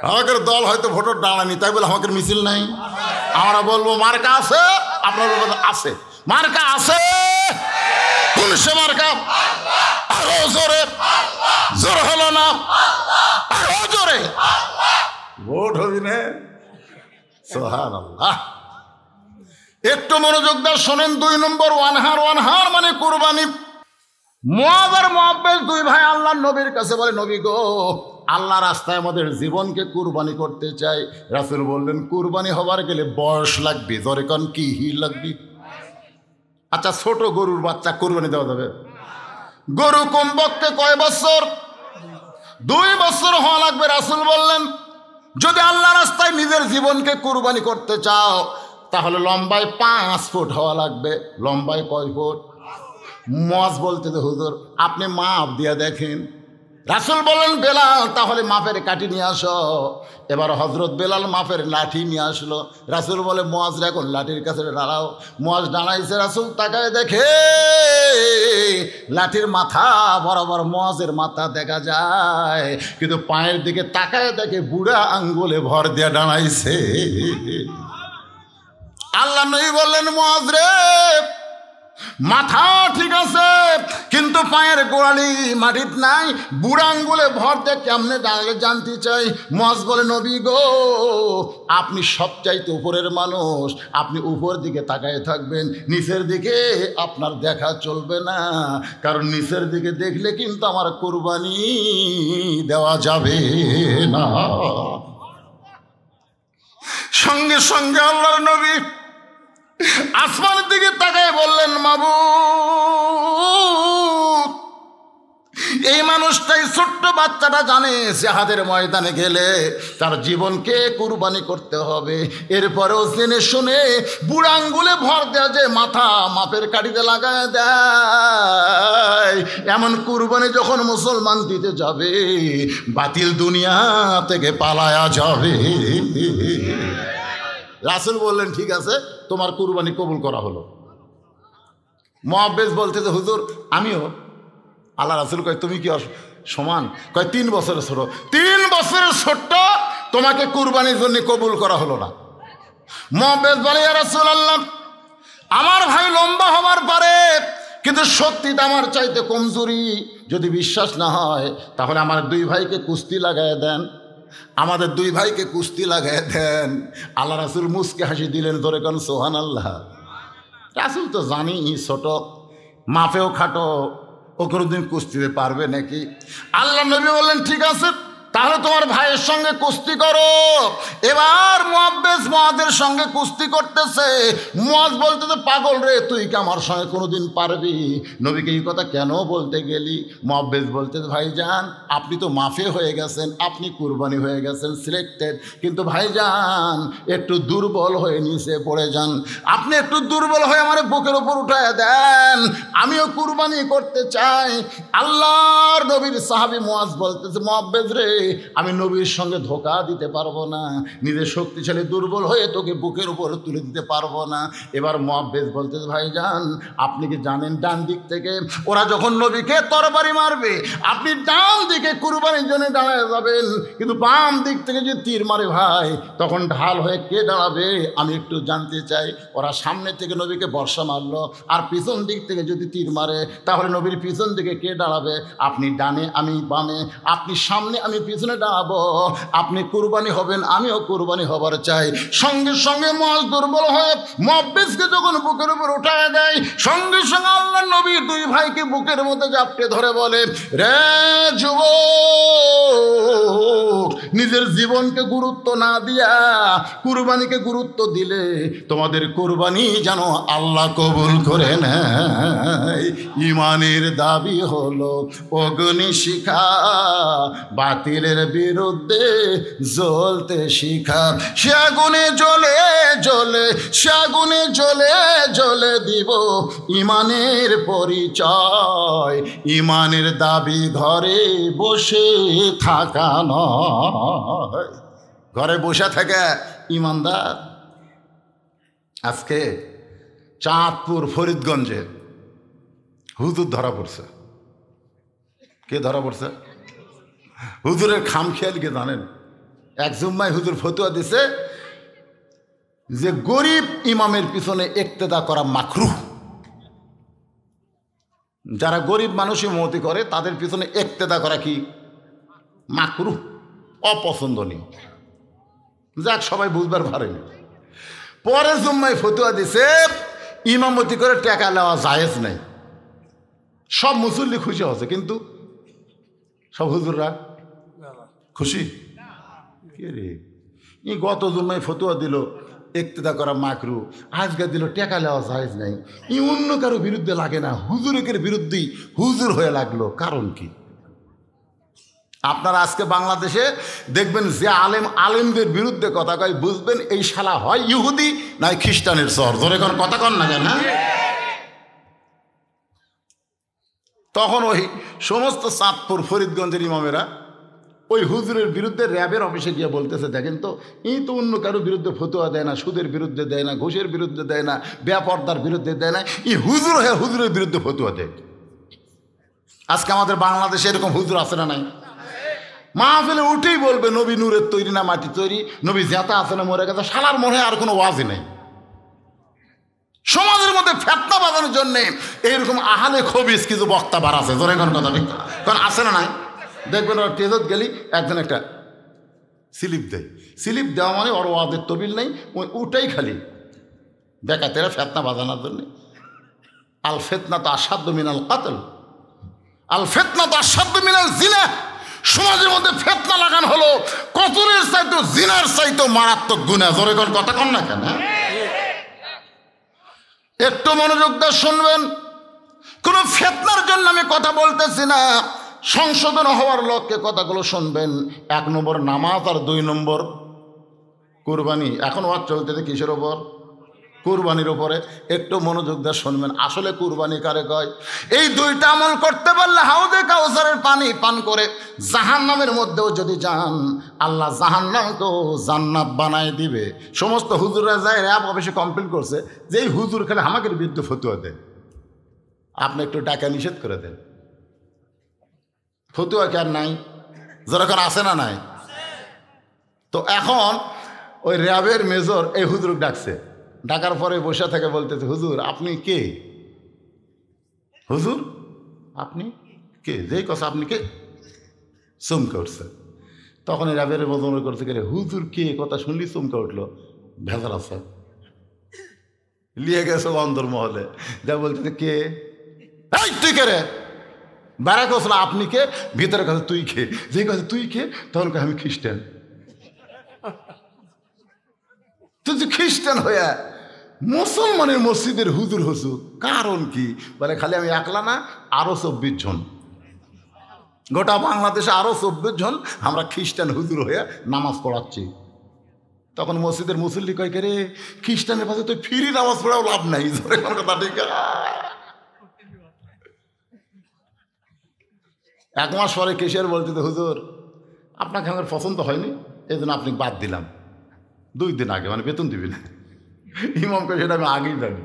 আমাদের দল হয়তো ভোটার দাঁড়ানি তাই বলে আমাদের মিছিল নাই। আমরা বলবো মার্কা আছে, আপনারা বলবেন আছে, মার্কা আছে। কোন সে মার্কা? আরো জোরে, জোর হলো না, আরো জোরে। ভোট হবি না? সুবহানাল্লাহ। একটু মনোযোগ দিয়ে শোনেন। 2 নম্বর ওয়ানহার, ওয়ানহার মানে কুরবানি। মুআয আর মুআব্বাদ 2 ভাই আল্লাহর নবীর কাছে বলে নবী গো আল্লাহ রাস্তায় আমাদের জীবনকে কুরবানি করতে চাই। রাসূল বললেন কুরবানি হবার গেলে বয়স লাগবে। জোরে কোন কি লাগবে? আচ্ছা ছোট গরুর বাচ্চা কুরবানি দেওয়া যাবে? গরু কমপক্ষে কয় বছর? 2 বছর হওয়া লাগবে। রাসূল বললেন যদি আল্লাহ রাস্তায় নিজের জীবনকে কুরবানি করতে চাও তাহলে লম্বায় 5 ফুট হওয়া লাগবে। লম্বায় কয় ফুট? মুআয বলতে হুজুর আপনি মাপ দিয়ে দেখেন। রাসূল বললেন বেলাল তাহলে মাপের কাঠি নিয়ে আসো। এবার হযরত বেলাল মাপের লাঠি নিয়ে আসলো। রাসূল বলে মুআয এখন লাঠির কাছে দাঁড়াও। মুআয দাঁড়াইছে, রাসূল তাকায় দেখে লাঠির মাথা বরাবর মুআযের মাথা দেখা যায়, কিন্তু পায়ের দিকে তাকায় দেখে বুড়া আঙ্গুলে ভর দিয়ে দাঁড়াইছে। আল্লাহ নবী বললেন মুআয রে মাথা ঠিক আছে কিন্তু পায়ের গোড়ালি মাটিত নাই, বুড়া আঙ্গুলে ভর দিয়ে কেমনে দাঁড়ালে জানতে চাই। মুআয বলে নবী গো আপনি সবচাইতে উপরের মানুষ, আপনি উপর দিকে তাকায় থাকবেন, নিচের দিকে আপনার দেখা চলবে না, কারণ নিচের দিকে দেখলে কিন্তু আমার কুরবানি দেওয়া যাবে না। সঙ্গে সঙ্গে আল্লাহর নবী আসমানের দিকে তাকায় বললেন মাবুদ এই মানুষটাই ছোট্ট বাচ্চাটা জানে জিহাদের ময়দানে গেলে তার জীবনকে কুরবানি করতে হবে, এরপরেও জেনে শুনে বুড়ো আঙ্গুলে ভর দেয়া যে মাথা মাপের কাঠিতে লাগায় দেয়, এমন কুরবানি যখন মুসলমান দিতে যাবে বাতিল দুনিয়া থেকে পালায়া যাবে। রাসূল বললেন ঠিক আছে, তোমার কুরবানি কবুল করা হলো। মুআব্বিস বলতে যে হুজুর আমিও। আল্লাহ রাসূল কয় তুমি কি সমান? কয় 3 বছরের ছোট। 3 বছরের ছোট্ট তোমাকে কুরবানির জন্য কবুল করা হলো না। মুআব্বিস বলে ইয়া রাসূলুল্লাহ, আমার ভাই লম্বা হবার পারে কিন্তু শক্তিটা আমার চাইতে কমজোরি। যদি বিশ্বাস না হয় তাহলে আমার 2 ভাইকে কুস্তি লাগায় দেন, আমাদের 2 ভাইকে কুস্তি লাগায় দেন। আল্লাহ রাসূল মুস্কে হাসি দিলেন, ধরে কোন সুবহানাল্লাহ। রাসূল তো জানি ছোট, মাপেও খাটো, ও কোনোদিন কুস্তিতে পারবে নাকি? আল্লাহ নবী বললেন ঠিক আছে, তাহলে তোমার ভাইয়ের সঙ্গে কুস্তি করো। এবার মুআব্বিস মুআদের সঙ্গে কুস্তি করতেছে। মুআজ বলতেছে পাগল রে, তুই কি আমার সঙ্গে কোনোদিন পারবি? নবীকে এই কথা কেন বলতে গেলি? মুআব্বিস বলতেছে ভাইজান আপনি তো মাফে হয়ে গেছেন, আপনি কুরবানি হয়ে গেছেন, সিলেক্টেড, কিন্তু ভাইজান একটু দুর্বল হয়ে নিচে পড়ে যান। আপনি একটু দুর্বল হয়ে আমার বুকের উপর উঠায় দেন, আমিও কুরবানি করতে চাই। আল্লাহর নবীর সাহাবী মুআজ বলতেছে মুআব্বিস রে, আমি নবীর সঙ্গে ধোঁকা দিতে পারবো না, নিজের শক্তিশালী দুর্বল হয়ে তোকে বুকের উপর তুলে দিতে পারবো না। এবার মুআব্বিস বলতেছে ভাইজান আপনি কি জানেন ডান দিক থেকে ওরা যখন নবীকে তরবারি মারবে আপনি ডান দিকে কুরবানির জন্য দাঁড়ায় যাবেন, কিন্তু বাম দিক থেকে যে তীর মারে ভাই তখন ঢাল হয়ে কে দাঁড়াবে? আমি একটু জানতে চাই। ওরা সামনে থেকে নবীকে বর্ষা মারলো, আর পিছন দিক থেকে যদি তীর মারে তাহলে নবীর পিছন দিকে কে দাঁড়াবে? আপনি ডানে আমি বামে, আপনি সামনে আমি পিছনে দাঁড়াবো, আপনি কুরবানি হবেন আমিও কুরবানি হবার চাই। সঙ্গে সঙ্গে মুআজ দুর্বল হয়ে মুআব্বিসকে যখন বুকের উপর উঠায় দেয়, সঙ্গে সঙ্গে আল্লাহর নবী 2 ভাইকে বুকের মধ্যে জাপটে ধরে বলে রে যুবক, নিজের জীবনকে গুরুত্ব না দিয়া কুরবানিকে গুরুত্ব দিলে তোমাদের কুরবানি যেন আল্লাহ কবুল করে নেয়। ইমানের দাবি হলো অগ্নিশিখা, বাতিলের বিরুদ্ধে জ্বলতে শিখা। সে আগুনে জ্বলে জ্বলে, সে আগুনে জ্বলে জ্বলে দিব ইমানের পরিচয়। ইমানের দাবি ঘরে বসে থাকা নয়। ঘরে বসে থাকে ইমানদার। আজকে চাঁদপুর ফরিদগঞ্জে হুজুর ধরা পড়ছে। কে ধরা পড়ছে? হুজুরের খামখেয়ালিকে জানেন? এক জুম্মায় হুজুর ফতোয়া দিছে যে গরিব ইমামের পিছনে ইক্তেদা করা মাকরুহ। যারা গরিব মানুষ ইমামতি করে তাদের পিছনে ইক্তেদা করা কি মাকরুহ, অপছন্দনীয়। যাক সবাই বুঝবার পারেনি। পরে জুম্মায় ফতোয়া দিছে ইমামতি করে টাকা নেওয়া জায়েজ নাই। সব মুসল্লি খুশি হচ্ছে, কিন্তু সব হুজুররা খুশি কে রে? ই গত জুম্মায় ফতোয়া দিল ইক্তেদা করা মাকরু, আজকে দিল টেকা নেওয়া জায়েজ নাই। ই অন্য কারো বিরুদ্ধে লাগে না, হুজুরের বিরুদ্ধেই হুজুর হয়ে লাগলো। কারণ কি? আপনারা আজকে বাংলাদেশে দেখবেন যে আলেমদের বিরুদ্ধে কথা কয়, বুঝবেন এই শালা হয় ইহুদি নয় খ্রিস্টানের শহর। ধরে কোন কথা কন না কেন? তখন ওই সমস্ত চাঁদপুর ফরিদগঞ্জের ইমামেরা ওই হুজুরের বিরুদ্ধে র্যাবের অফিসে গিয়ে বলতেছে দেখেন তো ই তো অন্য কারো বিরুদ্ধে ফতোয়া দেয় না, সুদের বিরুদ্ধে দেয় না, ঘুষের বিরুদ্ধে দেয় না, বেপরদার বিরুদ্ধে দেয় না, ই হুজুর হয়ে হুজুরের বিরুদ্ধে ফতোয়া দেয়। আজকে আমাদের বাংলাদেশে এরকম হুজুর আছে না নাই? মাহফিলে উঠেই বলবে নবী নূরের তৈরি না মাটি তৈরি, নবী জেতা আছে না মরে গেছে। শালার মনে আর কোনো ওয়াজই নেই। সমাজের মধ্যে ফেতনা বাঁধানোর জন্য এইরকম আহালে খবিস কিছু বক্তা বার আছে। ধরে কোন কথা ঠিক কারণ আছে না নাই? দেখবেন ওর টেজত গেলি একজন একটা স্লিপ দেয়, স্লিপ দেওয়া মানে ওর ওয়াজের তবিল নেই, ওই উঠাই খালি বেকাতেরা ফেতনা বাঁধানোর জন্য। আল ফেতনা তো আসাধ্য মিনাল কাতল, আল ফেতনা তো আসাধ্য মিনাল জিনা। সমাজের মধ্যে ফেতনা লাগানো হলো কতলের চাইতো জিনার চাইতো মারাত্মক গুনাহ। জোরে কোন কথা কন না কেন? একটু মনোযোগ দিয়ে শুনবেন। কোন ফেতনার জন্য আমি কথা বলতেছি না, সংশোধন হওয়ার লক্ষ্যে কথাগুলো শুনবেন। 1 নম্বর নামাজ, আর 2 নম্বর কুরবানি। এখন ওয়াজ চলতেছে কিসের ওপর? কুরবানির উপরে। একটু মনোযোগ দিয়ে শুনবেন, আসলে কুরবানি কারে কয়। এই 2টা আমল করতে পারলে হাউদে কাউসারের পানি পান করে জাহান্নামের মধ্যেও যদি যান, আল্লাহ জাহান্নামকেও জান্নাত বানায় দিবে। সমস্ত হুজুররা যায় র্যাব অফিসে কমপ্লেন করছে যে এই হুজুর খেলে হামাকের বিরুদ্ধে ফতুয়া দেন, আপনি একটু টাকা নিষেধ করে দেন। ফতুয়া কি আর নাই? যেরকম আছে না নাই? তো এখন ওই র্যাবের মেজর এই হুজুর ডাকছে, ডাকার পরে বসে থেকে বলতেছে, হুজুর আপনি কে? হুজুর আপনি কে? যেই কথা আপনি কে চমকে উঠছে। তখন এই র্যাবের বোঝানো করছে কে হুজুর কে কথা শুনলি চমকে উঠলো, ভেজাল আছে। লিয়ে গেছে অন্দরমহলে, যা বলতেছে কে? এই তুই কে রে? বেড়া কছিল আপনি কে? ভিতরে কথা তুই কে? যেই কথা তুই কে, তখন আমি খ্রিস্টান। তুই খ্রিস্টান হইয়া মুসলমানের মসজিদের হুজুর হুজুর, কারণ কি? বলে খালি আমি একলা না, আরো 24 জন, গোটা বাংলাদেশে আরো 24 জন আমরা খ্রিস্টান হুজুর হইয়া নামাজ পড়াচ্ছি। তখন মসজিদের মুসল্লি কয়, কে রে খ্রিস্টানের পাশে তুই ফ্রি নামাজ পড়াও লাভ নাই। কথা ঠিক। 1 মাস পরে কেশিয়ার বলতে, হুজুর আপনাকে আমার পছন্দ হয়নি, এই জন্য আপনি বাদ দিলাম। 2 দিন আগে, মানে বেতন দিবি না। ইমামকে সেটা আমি আগেই জানি,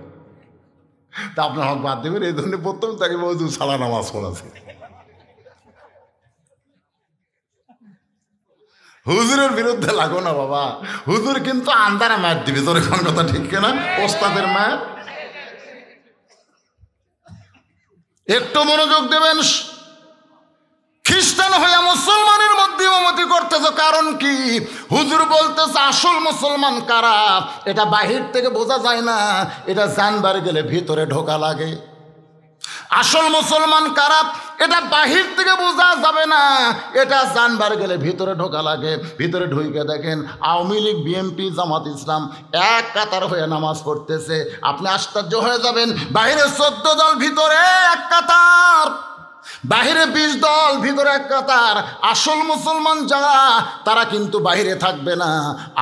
তা আপনার হক বাদ দেবেন এই জন্য প্রথম তাকে বলছি সালা নামাজ পড়াছে। হুজুরের বিরুদ্ধে লাগো না বাবা, হুজুর কিন্তু আন্দারা মার দিবে। তোর এখন কথা ঠিক কিনা? ওস্তাদের মার। একটু মনোযোগ দেবেন। খ্রিস্টান হইয়া মুসলমানের মধ্যে ইমামতি করতেছে, কারণ কি? হুজুর বলতেছে আসল মুসলমান কারা এটা বাহির থেকে বোঝা যায় না, এটা জানবার গেলে ভিতরে ঢোকা লাগে। আসল মুসলমান কারা এটা বাহির থেকে বোঝা যাবে না, এটা জানবার গেলে ভিতরে ঢোকা লাগে। ভিতরে ঢুকে দেখেন আওয়ামী লীগ, বিএনপি, জামাত ইসলাম এক কাতার হয়ে নামাজ পড়তেছে। আপনি আশ্চর্য হয়ে যাবেন, বাইরে 14 দল, ভিতরে এক কাতার। বাহিরে 20 দল, ভিতরে এক কাতার। আসল মুসলমান যারা তারা কিন্তু বাহিরে থাকবে না।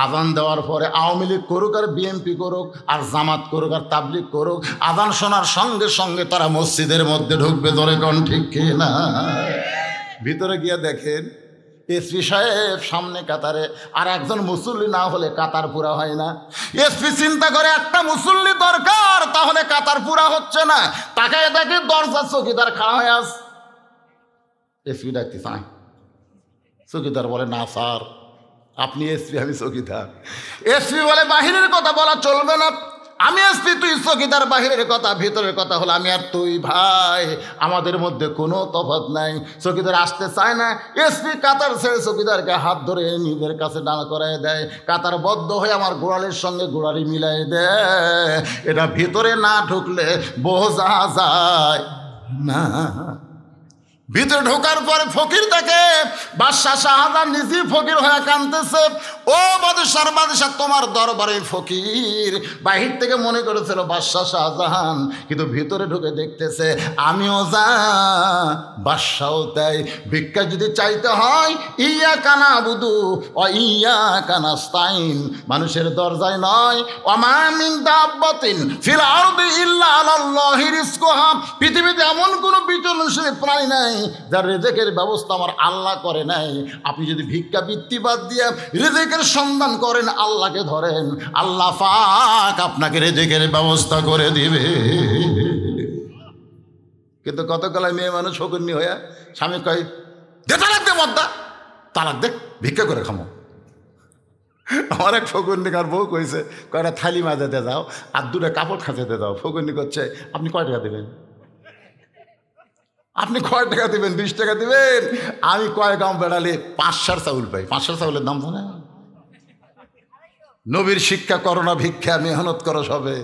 আজান দেওয়ার পরে আওয়ামী লীগ করুক আর বিএনপি করুক আর জামাত করুক আর তাবলিগ করুক, আজান শোনার সঙ্গে সঙ্গে তারা মসজিদের মধ্যে ঢুকবে। ধরে কোন ঠিক কিনা? ভিতরে গিয়ে দেখেন এসপি সাহেব সামনে কাতারে, আর একজন মুসল্লি না হলে কাতার পুরা হয় না। এসপি চিন্তা করে একটা মুসল্লি দরকার, তাহলে কাতার পুরা হচ্ছে না। তাকায় দেখে দরজার চৌকিদার খাড়া হয়ে আস। এসপি ডাকতে চায়, চৌকিদার বলে না স্যার আপনি এসপি, আমি চৌকিদার। এসপি বলে বাহিরের কথা বলা চলবে না, আমি এসপি তুই চৌকিদার। বাহিরের কথা, ভিতরের কথা হলো আমি আর তুই ভাই, আমাদের মধ্যে কোনো তফাৎ নাই। চৌকিদার আসতে চায় না। এসপি কাতার ছেড়ে চৌকিদারকে হাত ধরে নিজের কাছে দাঁড় করায় দেয়। কাতার বদ্ধ হয়ে আমার গোড়ালির সঙ্গে গোড়ালি মিলাই দেয়। এটা ভিতরে না ঢুকলে বোঝা যায় না। ভিতরে ঢোকার পরে ফকির দেখে বাদশাহ শাহজাহান নিজেই ফকির হয়ে কাঁদতেছে। ও বাদশার বাদশাহ, তোমার দরবারে ফকির। বাহির থেকে মনে করেছিল বাদশাহ শাহজাহান, কিন্তু ভিতরে ঢুকে দেখতেছে আমিও যা, বাদশাও তাই। ভিক্ষা যদি চাইতে হয় ইয়া কানা বুধু ও ইয়া কানাস্তাইন, মানুষের দরজায় নয়। ওমা মিন দাব্বাতিন ফিল আরদি ইল্লা আলাল্লাহি রিজকুহা, পৃথিবীতে এমন কোনো বিচরণশীল প্রাণী নাই যার রিজিকের ব্যবস্থা আমার আল্লাহ করে নাই। আপনি যদি ভিক্ষা বৃত্তি বাদ দিয়ে রিজিকের সন্ধান করেন, আল্লাহকে ধরেন, আল্লাহ পাক আপনাকে রিজিকের ব্যবস্থা করে দিবে। কিন্তু কতকাল মেয়ে মানুষ শকুনি হয়ে স্বামী কয় দে তালাক দে, মদ্দা তালাক দে, ভিক্ষা করে খামো। আমার এক ফকুন্নিকার বউ কইছে, কয়টা থালি মাজাতে যাও আর 2টা কাপড় খাঁচাতে যাও। ফকুন্নি করছে আপনি কয় টাকা দেবেন? আপনি কয় টাকা দেবেন? 20 টাকা দেবেন? আমি কয় গাম বেড়ালে 5 সার চাউল পাই। 5 সার চাউলের দাম জানে? নবীর শিক্ষা করো না ভিক্ষা, মেহনত করো সবে।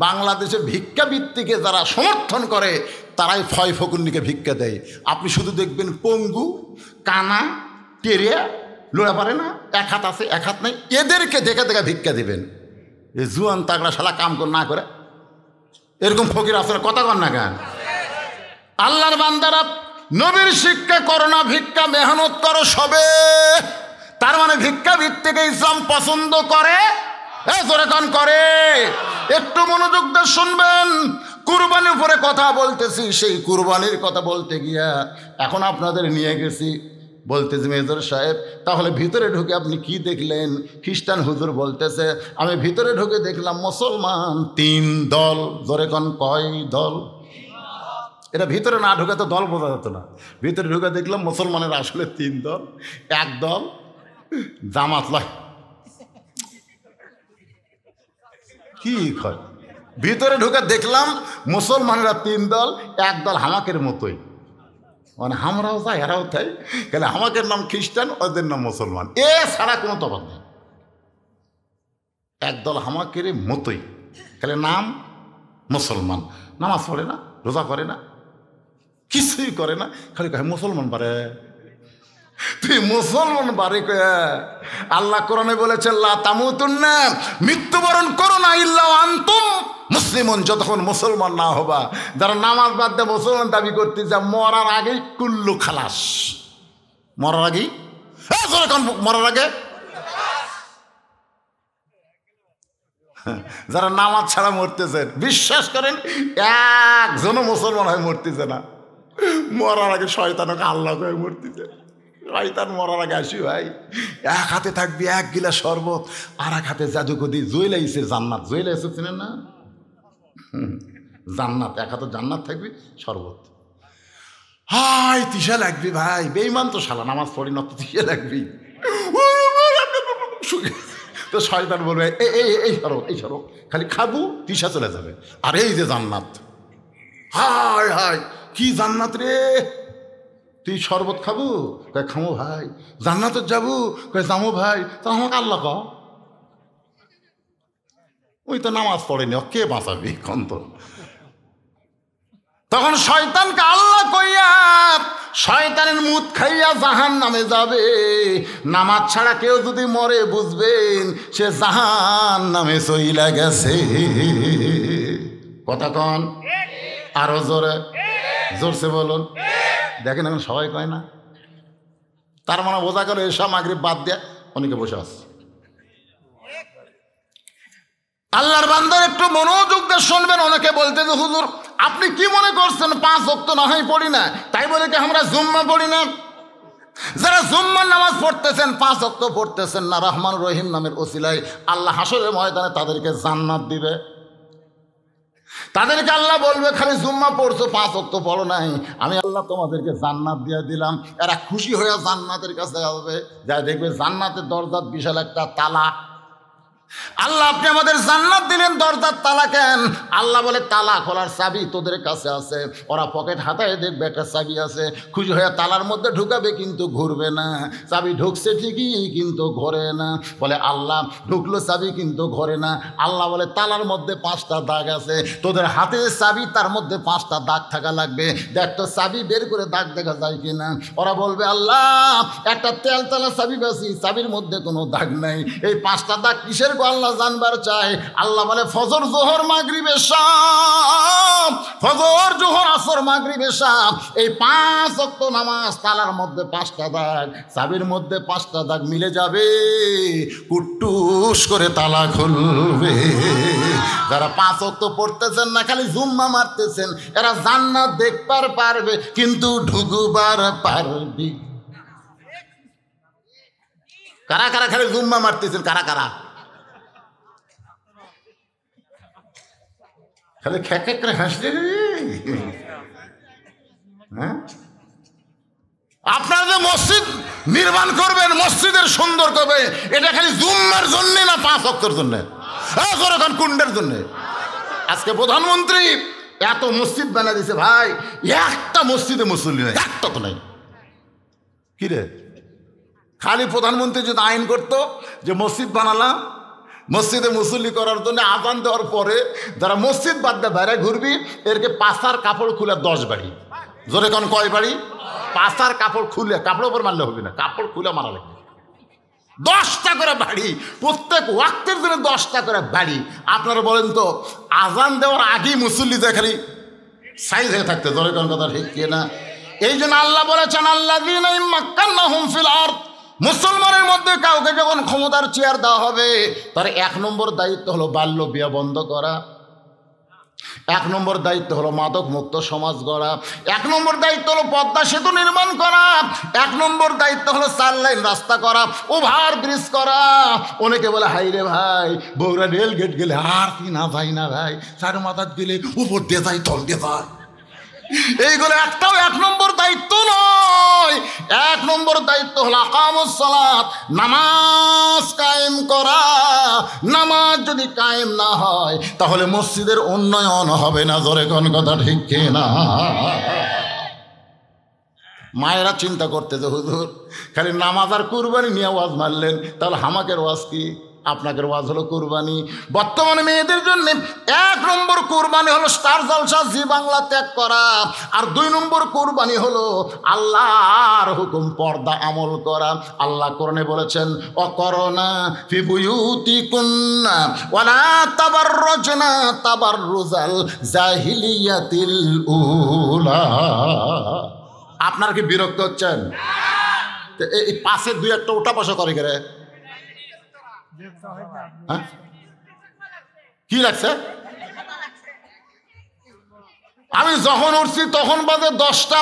বাংলাদেশে ভিক্ষাবৃত্তিকে যারা সমর্থন করে তারাই ফয় ফকুন্নিকে ভিক্ষা দেয়। আপনি শুধু দেখবেন পঙ্গু, কানা, টেরিয়া, লোড়া পারে না, এক হাত আছে এক হাত নাই, এদেরকে দেখে দেখে ভিক্ষা দিবেন। এই জুয়ান তাগড়া শালা কাম না করে এরকম ফকির আসলে কথা কর না কেন? আল্লাহর বান্দারা নবীর শিক্ষা করো না, ভিক্ষা মেহনত করো সবে। তার মানে ভিক্ষাবৃত্তিকে ইসলাম পছন্দ করে, জোরেকান করে। একটু মনোযোগ দিয়ে শুনবেন। কুরবানির উপরে কথা বলতেছি, সেই কুরবানির কথা বলতে গিয়া এখন আপনাদের নিয়ে গেছি। বলতেছি মেজর সাহেব, তাহলে ভিতরে ঢুকে আপনি কি দেখলেন? খ্রিস্টান হুজুর বলতেছে, আমি ভিতরে ঢুকে দেখলাম মুসলমান 3 দল। জোরেকান কয় দল? এটা ভিতরে না ঢুকে তো দল বোঝা যেত না। ভিতরে ঢুকে দেখলাম মুসলমানের আসলে 3 দল। এক দল জামাত লয়, কি হয়? ভিতরে ঢুকে দেখলাম মুসলমানেরা 3 দল, এক দল হামাকের মতোই, মানে আমরাও যাই এরাও তাই। তাহলে হামাকের নাম খ্রিস্টান, ওদের নাম মুসলমান, এ ছাড়া কোনো তফাৎ নেই। একদল হামাকের মতোই, তাহলে নাম মুসলমান। নামাজ পড়ে না, রোজা করে না, কিছুই করে না, খালি কয় মুসলমান পারে। তুই মুসলমান বাড়ি কয়া আল্লাহ কোরআনে বলেছে লা তামুতুন্না, মৃত্যুবরণ করো না ইল্লা আনতুম মুসলিমুন, যতক্ষণ মুসলমান না হবা। যারা নামাজ বাদ দিয়ে মুসলমান দাবি করতে যা, মরার আগেই কুল্লু খালাস। মরার আগেই, মরার আগে যারা নামাজ ছাড়া মরতেছেন, বিশ্বাস করেন একজনও মুসলমান হয়ে মরতেছে না। মরার আগে শয়তানকে আল্লাহ হয়ে মরতেছে। শয়তান মরার আগে আসি ভাই, এক হাতে থাকবি 1 গিলাস শরবত, আর এক হাতে জাদুকদি জুয়েলাইছে জান্নাত। জুয়েলাইছে চিনেন না? জান্নাত, এক হাতে জান্নাত থাকবি, শরবত। হাই তিসা লাগবি ভাই, বেঈমান তো শালা, নামাজ পড়ি না তো তিসা লাগবি। তো শয়তান বলবে এই শরবত, এই শরবত খালি খাবো, তিসা চলে যাবে। আর এই যে জান্নাত, হাই হাই কি জান্নাত রে, তুই শরবত খাবো? কয় খামো ভাই। জান্নাতে যাবো? কয় যাবো ভাই। তা আমাকে আল্লাহ কও, ওই তো নামাজ পড়েনি, কে বাঁচাবি কন্ত? তখন শয়তানকে আল্লাহ কইয়া শয়তানের মুত খাইয়া জাহান নামে যাবে। নামাজ ছাড়া কেউ যদি মরে, বুঝবেন সে জাহান নামে চইলা গেছে। কথা কন আরো জোরে, জোরসে বলুন। দেখেন এখন সবাই কয় না, তার মানে বোঝা গেল এসব মাগরিব বাদ দিয়ে অনেকে বসে আছে। আল্লাহর বান্দার একটু মনোযোগ দিয়ে শুনবেন। অনেকে বলতে যে হুজুর আপনি কি মনে করছেন 5 ওয়াক্ত না হয় পড়ি না, তাই বলে কি আমরা জুম্মা পড়ি না? যারা জুম্মার নামাজ পড়তেছেন, 5 ওয়াক্ত পড়তেছেন না, রহমান রহিম নামের ওসিলায় আল্লাহ হাসরের ময়দানে তাদেরকে জান্নাত দিবে। তাদেরকে আল্লাহ বলবে খালি জুম্মা পড়ছো, 5 ওয়াক্ত পড়ো নাই, আমি আল্লাহ তোমাদেরকে জান্নাত দিয়ে দিলাম। এরা খুশি হয়ে জান্নাতের কাছে যাবে, যা দেখবে জান্নাতের দরজার বিশাল একটা তালা। আল্লাহ আপনি আমাদের জান্নাত দিলেন, দরজার তালা কেন? আল্লাহ বলে তালা খোলার চাবি তোদের কাছে আছে। ওরা পকেট হাতায় দেখবে একটা চাবি আছে, খুশি হয়ে তালার মধ্যে ঢুকাবে, কিন্তু ঘুরবে না। চাবি ঢুকছে ঠিকই কিন্তু ঘোরে না। বলে আল্লাহ ঢুকলো চাবি কিন্তু ঘোরে না। আল্লাহ বলে তালার মধ্যে 5টা দাগ আছে, তোদের হাতে চাবি, তার মধ্যে 5টা দাগ থাকা লাগবে। দেখ তো চাবি বের করে দাগ দেখা যায় কিনা। ওরা বলবে আল্লাহ একটা তেলতলা চাবি পাচ্ছি, চাবির মধ্যে কোনো দাগ নাই, এই 5টা দাগ কিসের? আল্লাহ জানবার চায়। আল্লাহ বলে ফজর জোহর মাগরিব এশা, ফজর জোহর আসর মাগরিব এশা, এই 5 ওয়াক্ত নামাজ তালার মধ্যে 5টা দাগ, চাবির মধ্যে 5টা দাগ মিলে যাবে, কুট্টুস করে তালা খুলবে। যারা 5 ওয়াক্ত পড়তেছেন না, খালি জুম্মা মারতেছেন, এরা জান্নাত দেখবার পারবে কিন্তু ঢুকবার পারবে। কারা কারা খালি জুম্মা মারতেছেন? কারা কারা খালি খেক করে হাসলে? হ্যাঁ, আপনারা যে মসজিদ নির্মাণ করবেন, মসজিদের সুন্দর করবে, এটা খালি জুম্মার জন্য না 5 ওয়াক্তের জন্য? কুন্ডের জন্য? আজকে প্রধানমন্ত্রী এত মসজিদ বানা দিছে ভাই, একটা মসজিদে মুসল্লি নাই, একটা তো নাই। কি রে, খালি প্রধানমন্ত্রী যদি আইন করতো যে মসজিদ বানালাম, মসজিদে মুসল্লি করার জন্য আজান দেওয়ার পরে যারা মসজিদ বাদ দিয়ে বাইরে ঘুরবি, এরকে পাশার কাপড় খুলে 10 বাড়ি। জোরে কোন কয় বাড়ি? পাশার কাপড় খুলে, কাপড় ওপর মারলে হবে না, কাপড় খুলে মারা লাগবে। 10টা করে বাড়ি, প্রত্যেক ওয়াক্তের জন্য 10টা করে বাড়ি। আপনারা বলেন তো, আজান দেওয়ার আগেই মুসল্লি যায় খালি সাইজ হয়ে থাকতে, জোরে কোন কথা ঠিক কি না? এই জন্য আল্লাহ বলেছেন আল্লাযীনা মাক্কান্নাহুম ফিল আরদ, মুসলমানের মধ্যে কাউকে যখন ক্ষমতার চেয়ার দেওয়া হবে তার 1 নম্বর দায়িত্ব হলো বাল্য বিয়ে বন্ধ করা, 1 নম্বর দায়িত্ব হলো মাদক মুক্ত সমাজ গড়া, 1 নম্বর দায়িত্ব হলো পদ্মা সেতু নির্মাণ করা, 1 নম্বর দায়িত্ব হলো 4 লাইন রাস্তা করা, ওভার ব্রিজ করা। অনেকে বলে হাই রে ভাই বগুড়া রেল গেট গেলে আর কি না যাই না ভাই, চার মাথাত গেলে উপর দিয়ে যাই তল দিয়ে যাই, এইগুলো একটাও 1 নম্বর দায়িত্ব নয়। 1 নম্বর দায়িত্ব হলো আকামুস সালাত, নামাজ কায়েম করা। নামাজ যদি কায়েম না হয় তাহলে মসজিদের উন্নয়ন হবে না। জোরে কোন কথা ঠিক কি না? মায়েরা চিন্তা করতে যে হুজুর খালি নামাজ আর কুরবানি নিয়ে ওয়াজ মারলেন, তাহলে হামাকের ওয়াজ কি? আপনাদের ওয়াজ হলো কুরবানি। বর্তমানে মেয়েদের জন্য 1 নম্বর কুরবানি হলো স্টার জলসা জি বাংলা ত্যাগ করা, আর 2 নম্বর কুরবানি হলো আল্লাহর হুকুম পর্দা আমল করা। আল্লাহ কোরআনে বলেছেন অকরনা ফি বুয়ুতিকুন্না ওয়ালা তাবাররুজনা তাবাররুজাল জাহিলিয়াতিল উলা। আপনারা কি বিরক্ত হচ্ছেন? এই পাশে 2-1টা ওটা পাশা করে গেলে কি লাগছে? আমি যখন উঠছি তখন বাজে 10টা,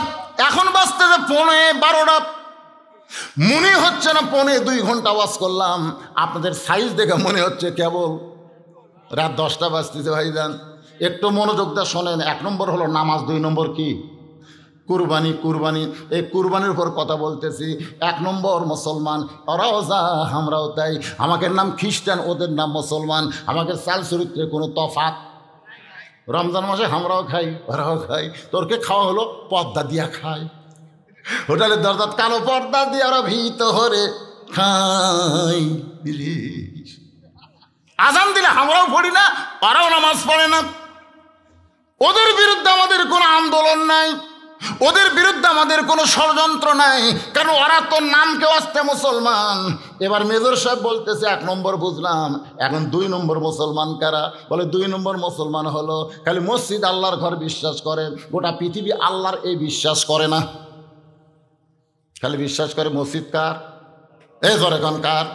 এখন বাজতে যে 11:30। মনে হচ্ছে না 1.5-2 ঘন্টা ওয়াজ করলাম। আপনাদের সাইজ দেখে মনে হচ্ছে কেবল রাত 10টা বাজতেছে। ভাইজান একটু মনোযোগ দিয়ে শোনেন। 1 নম্বর হলো নামাজ, 2 নম্বর কি? কুরবানি। কুরবানি, এই কুরবানির উপর কথা বলতেছি। 1 নম্বর মুসলমান, ওরাও যা আমরাও তাই। আমাদের নাম খ্রিস্টান, ওদের নাম মুসলমান। আমাদের চাল চরিত্রে কোনো তফাৎ। রমজান মাসে আমরাও খাই, ওরাও খাই। তোরকে খাওয়া হলো পর্দা দিয়া খায়, হোটেলের দরজাত কালো পর্দা দিয়ে ওরা ভিতরে খাই। আজান দিলে আমরাও পড়ি না, ওরাও নামাজ পড়ে না। ওদের বিরুদ্ধে আমাদের কোনো আন্দোলন নাই, ওদের বিরুদ্ধে আমাদের কোনো ষড়যন্ত্র নাই, কারণ ওরা তো নামকে আসতে মুসলমান। এবার মেজর সাহেব বলতেছে 1 নম্বর বুঝলাম, এখন 2 নম্বর মুসলমান কারা? বলে 2 নম্বর মুসলমান হলো খালি মসজিদ আল্লাহর ঘর বিশ্বাস করে, গোটা পৃথিবী আল্লাহর এই বিশ্বাস করে না, খালি বিশ্বাস করে মসজিদ কার? এই জোরে কোন কার?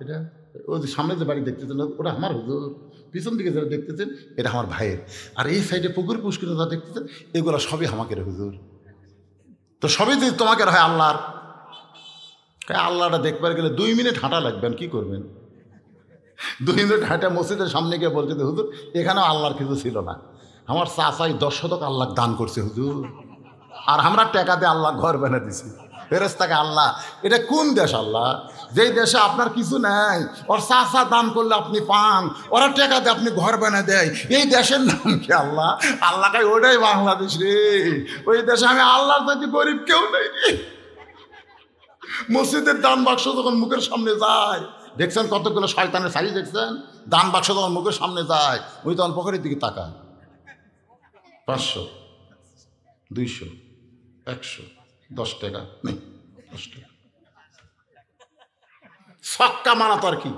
এটা ওই সামনে যে বাড়ি দেখতেছেন ওটা আমার হুজুর, পিছন দিকে যারা দেখতেছেন এটা আমার ভাইয়ের, আর এই সাইডে পুকুর পুষ্কর যারা দেখতেছেন এগুলো সবই আমাকে হুজুর। তো সবই যদি তোমাকে হয় আল্লাহর, আল্লাহটা দেখবার গেলে 2 মিনিট হাঁটা লাগবেন, কি করবেন? 2 মিনিট হাঁটা মসজিদের সামনে গিয়ে বলছে হুজুর এখানেও আল্লাহর কিছু ছিল না, আমার চাচাই 10 শতক আল্লাহ দান করছে হুজুর, আর আমরা টাকা দিয়ে আল্লাহ ঘর বানিয়ে দিছি। ফেরেশতাকে আল্লাহ, এটা কোন দেশ আল্লাহ? যেই দেশে আপনার কিছু নাই, ওর চাচা দান করলে আপনি পান, ওরা টাকা দিয়ে আপনি ঘর বানিয়ে দেয়, এই দেশের নাম কি আল্লাহ? আল্লাহ কয় ওটাই বাংলাদেশ রে, ওই দেশে আমি আল্লাহর প্রতি গরিব কেউ নেই রে। মসজিদের দান বাক্স যখন মুখের সামনে যায়, দেখছেন কতগুলো শয়তানের সাইজ দেখছেন? দান বাক্স যখন মুখের সামনে যায় ওই তখন পকেটের দিকে তাকায়, 500, 200, 100, 10 টাকা নেই, 10 টাকা ছক্কা মারা তো আর কি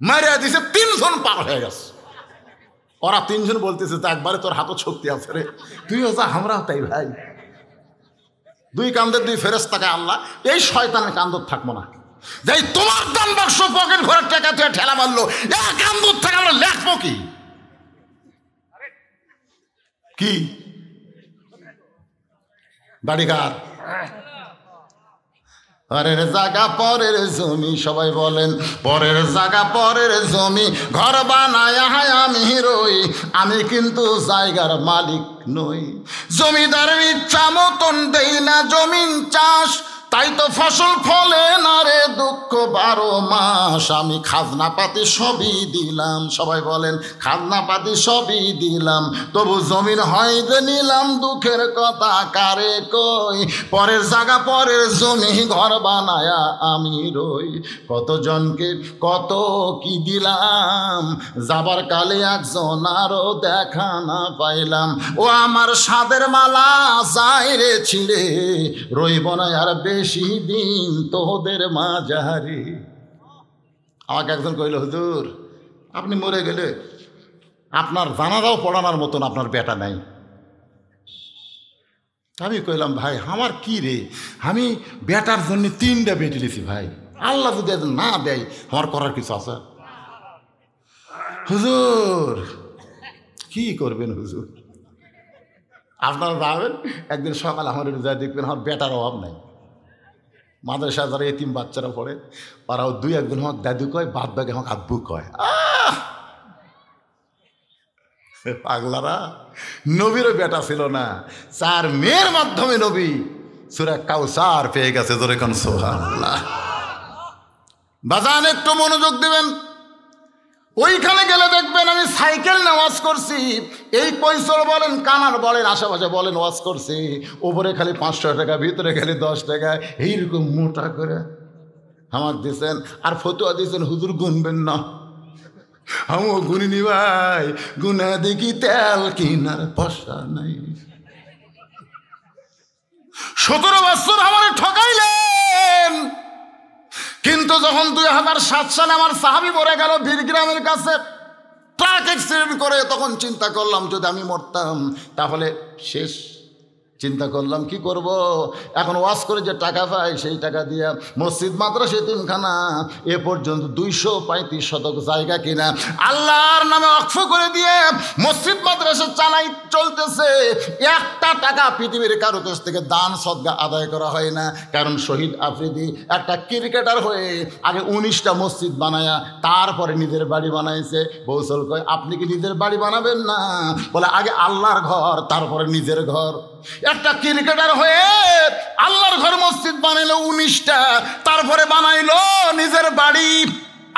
মারিয়া দিছে, 3 জন পাগল হয়ে গেছে। ওরা 3 জন বলতেছে তো একবারে তোর হাতও শক্তি আছে রে, তুইও যা আমরাও তাই ভাই। 2 কান্দের 2 ফেরেশতাকে আল্লাহ এই শয়তানের কান্দর থাকবো না, যাই তোমার দান বাক্স পকেট ঘরের টাকা থেকে ঠেলা মারলো, এক কান্দর থেকে আমরা লেখবো কি? কি বাড়িঘর পরের জায়গা পরের জমি, সবাই বলেন পরের জায়গা পরের জমি, ঘর বানায় আমি রই, আমি কিন্তু জায়গার মালিক নই। জমিদারের ইচ্ছা মতন দেই না জমিন চাষ, তাই তো ফসল ফলে না রে দুঃখ 12 মাস। আমি খাজনা পাতি সবই দিলাম, সবাই বলেন খাজনা পাতি সবই দিলাম, তবু জমিন হয় যে নিলাম, দুঃখের কথা কারে কই। পরের জায়গা পরের জমি, ঘর বানায়া আমি রই, কতজনকে কত কি দিলাম, যাবার কালে একজন আরো দেখা না পাইলাম। ও আমার সাদের মালা যাই রে ছিঁড়ে, রইব না আর বেশি দিন তোদের মাঝারি। আমাকে একজন কইল হুজুর আপনি মরে গেলে আপনার জানাজাও পড়ানোর মতন আপনার বেটা নাই। আমি কইলাম ভাই আমার কি রে, আমি বেটার জন্য 3টা বেটি লিছি ভাই, আল্লাহ যদি না দেয় আমার করার কিছু আছে? হুজুর কি করবেন হুজুর, আপনারা যাবেন একদিন সকাল আমার যা দেখবেন আমার বেটার অভাব নাই। মাদ্রাসা যারা এতিম বাচ্চারা পড়ে ওরাও 2-1 আমার দাদু কয়, বাদ বাকি আমার আব্বু কয়। পাগলারা, নবীরও বেটা ছিল না, 4 মেয়ের মাধ্যমে নবী সূরা কাউসার পেয়ে গেছে। জোরে কোন সুবহানাল্লাহ। বাজান একটু মনোযোগ দিবেন, ওইখানে গেলে দেখবেন আমি সাইকেল নিয়ে ওয়াজ করছি, এই কৈশোর বলেন কানার বলেন আশেপাশে বলেন ওয়াজ করছি, উপরে খালি 500 টাকা, ভিতরে খালি 10 টাকা, এইরকম মোটা করে আমার দিয়েছেন। আর ফতুয়া দিয়েছেন হুজুর গুনবেন না। আমিও গুনিনি ভাই, গুনা দেখি তেল কিনার পয়সা নাই। 17 বছর আমার ঠকাইলেন, কিন্তু যখন 2007 সালে আমার সাহাবী মরে গেল বীরগ্রামের কাছে ট্রাক অ্যাক্সিডেন্ট করে, তখন চিন্তা করলাম যদি আমি মরতাম তাহলে শেষ। চিন্তা করলাম কি করব, এখন ওয়াজ করে যে টাকা পাই সেই টাকা দিয়ে মসজিদ মাদ্রাসা এতিমখানা এ পর্যন্ত 235 শতক জায়গা কিনা আল্লাহর নামে ওয়াকফ করে দিয়ে মসজিদ মাদ্রাসা চালাই চলতেছে। 1টা টাকা পৃথিবীর কারো কাছ থেকে দান সদকা আদায় করা হয় না। কারণ শহীদ আফ্রিদি একটা ক্রিকেটার হয়ে আগে 19টা মসজিদ বানায়া তারপরে নিজের বাড়ি বানাইছে। বৌসল কয় আপনি কি নিজের বাড়ি বানাবেন না? বলে আগে আল্লাহর ঘর তারপরে নিজের ঘর। একটা ক্রিকেটার হয়ে আল্লাহর ঘর মসজিদ বানাইলো 19টা, তারপরে বানাইলো নিজের বাড়ি।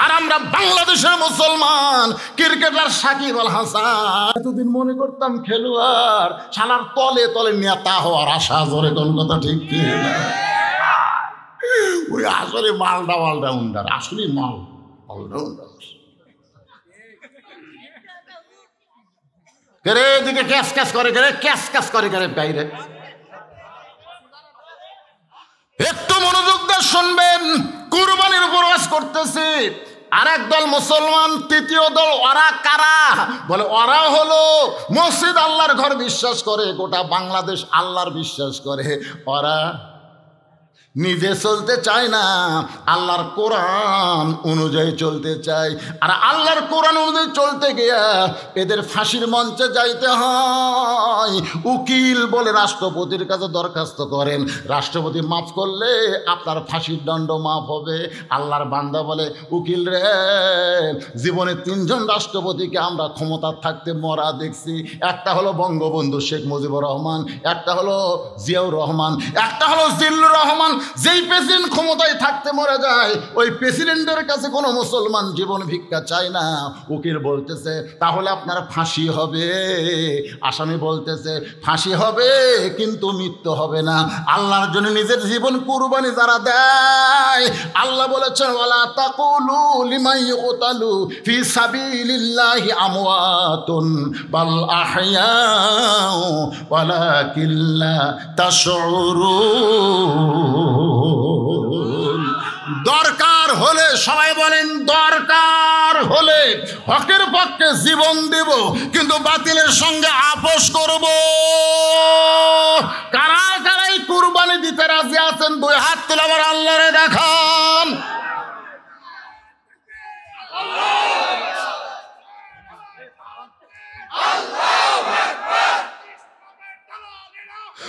আর আমরা বাংলাদেশের মুসলমান ক্রিকেটার সাকিব আল হাসান এতদিন মনে করতাম খেলোয়াড়, শালার তলে তলে নেতা হওয়ার আশা। জোরে কোন কথা ঠিক কি না? ওই আসলে মালটা অলরাউন্ডার, আসলে মাল অলরাউন্ডার। কেরে দিকে ক্যাশ ক্যাশ করে, কেরে ক্যাশ ক্যাশ করে, কেরে বাইরে। একটু মনোযোগ দিয়ে শুনবেন, কুরবানির উপর ওয়াজ করতেছি। আর একদল মুসলমান, তৃতীয় দল, ওরা কারা? বলে ওরা হলো মসজিদ আল্লাহর ঘর বিশ্বাস করে, গোটা বাংলাদেশ আল্লাহর বিশ্বাস করে। ওরা নিজে চলতে চায় না, আল্লাহর কোরআন অনুযায়ী চলতে চায়। আর আল্লাহর কোরআন অনুযায়ী চলতে গিয়ে এদের ফাঁসির মঞ্চে যাইতে হয়। উকিল বলে রাষ্ট্রপতির কাছে দরখাস্ত করেন, রাষ্ট্রপতি মাফ করলে আপনার ফাঁসির দণ্ড মাফ হবে। আল্লাহর বান্দা বলে উকিল রে, জীবনে 3জন রাষ্ট্রপতিকে আমরা ক্ষমতা থাকতে মরা দেখছি। একটা হলো বঙ্গবন্ধু শেখ মুজিবুর রহমান, একটা হলো জিয়াউর রহমান, একটা হলো জিল্লুর রহমান। যেই প্রেসিডেন্ট ক্ষমতায় থাকতে মরে যায় ওই প্রেসিডেন্টের কাছে কোনো মুসলমান জীবন ভিক্ষা চায় না। উকিল বলতেছে তাহলে আপনার ফাঁসি হবে। আসামি বলতেছে ফাঁসি হবে কিন্তু মৃত্যু হবে না। আল্লাহর জন্য নিজের জীবন কুরবানি যারা দেয়, আল্লাহ বলেছেন ওয়ালা তাকুলু লিমান ইউকতালু ফি সাবিলিল্লাহি আমওয়াতুন বাল আহইয়াউ ওয়ালাকিন লা তাশউরুন। দরকার হলে সবাই বলেন দরকার হলে হকের পক্ষে জীবন দেব, কিন্তু বাতিলের সঙ্গে আপোষ করব। কারা কারাই কুরবানি দিতে রাজি আছেন? 2 হাত তুলে আবার আল্লাহরে দেখান।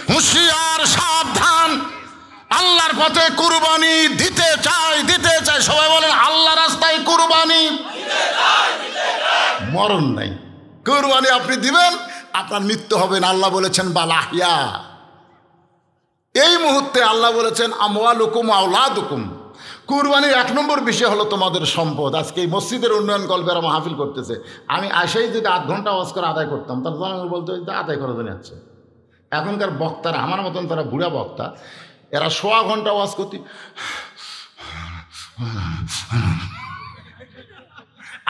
হুঁশিয়ার সাবধান, আল্লাহর পথে কুরবানি দিতে চাই সবাই বলেন আল্লাহ রাস্তায় কুরবানি। মরণ নাই, কুরবানি আপনি দিবেন, আপনার মৃত্যু হবে না। আল্লাহ বলেছেন বালাহিয়া। এই মুহূর্তে আল্লাহ বলেছেন আমওয়ালুকুম আওলাদুকুম। কুরবানির 1 নম্বর বিষয় হলো তোমাদের সম্পদ। আজকে এই মসজিদের উন্নয়ন কল্পেরা মাহফিল করতেছে, আমি আসাই যদি 8 ঘন্টা ওয়াজ করে আদায় করতাম তার জন্য বলতে আদায় করে দেন যাচ্ছে। এখনকার বক্তারা আমার মতন, তারা বুড়া বক্তা, এরা 1.25 ঘন্টা ওয়াজ করতে।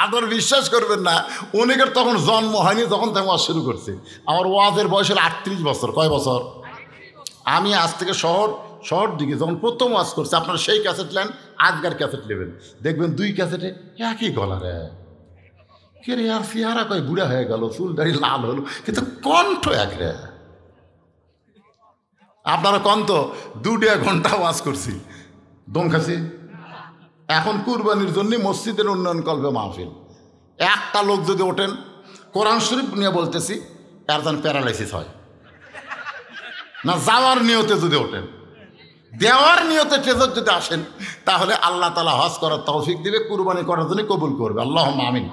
আপনার বিশ্বাস করবেন না, অনেকের তখন জন্ম হয়নি যখন থেকে ওয়াজ শুরু করছে। আমার ওয়াজের বয়স হলো 38 বছর। কয় বছর? আমি আজ থেকে শহর দিকে যখন প্রথম ওয়াজ করছি, আপনার সেই ক্যাসেট নেন, আজকের ক্যাসেট নেবেন, দেখবেন 2 ক্যাসেটে একই গলা রে। কে রে আর চেহারা কয় বুড়া হয়ে গেল, চুল দাড়ি লাল হলো, কিন্তু কণ্ঠ এক রে। আপনারা কন্ত 2.5 ঘন্টা ওয়াজ করছি, দম খাসি। এখন কুরবানির জন্য মসজিদের উন্নয়ন কল্পে মাহফিল। একটা লোক যদি ওঠেন, কোরআন শরীফ নিয়ে বলতেছি, এর যেন প্যারালাইসিস হয় না। যাওয়ার নিয়তে যদি ওঠেন, দেওয়ার নিয়তে ট্রেজর যদি আসেন, তাহলে আল্লাহ তাআলা হজ করার তৌফিক দিবে, কুরবানি করার জন্য কবুল করবে। আল্লাহুম্মা আমিন।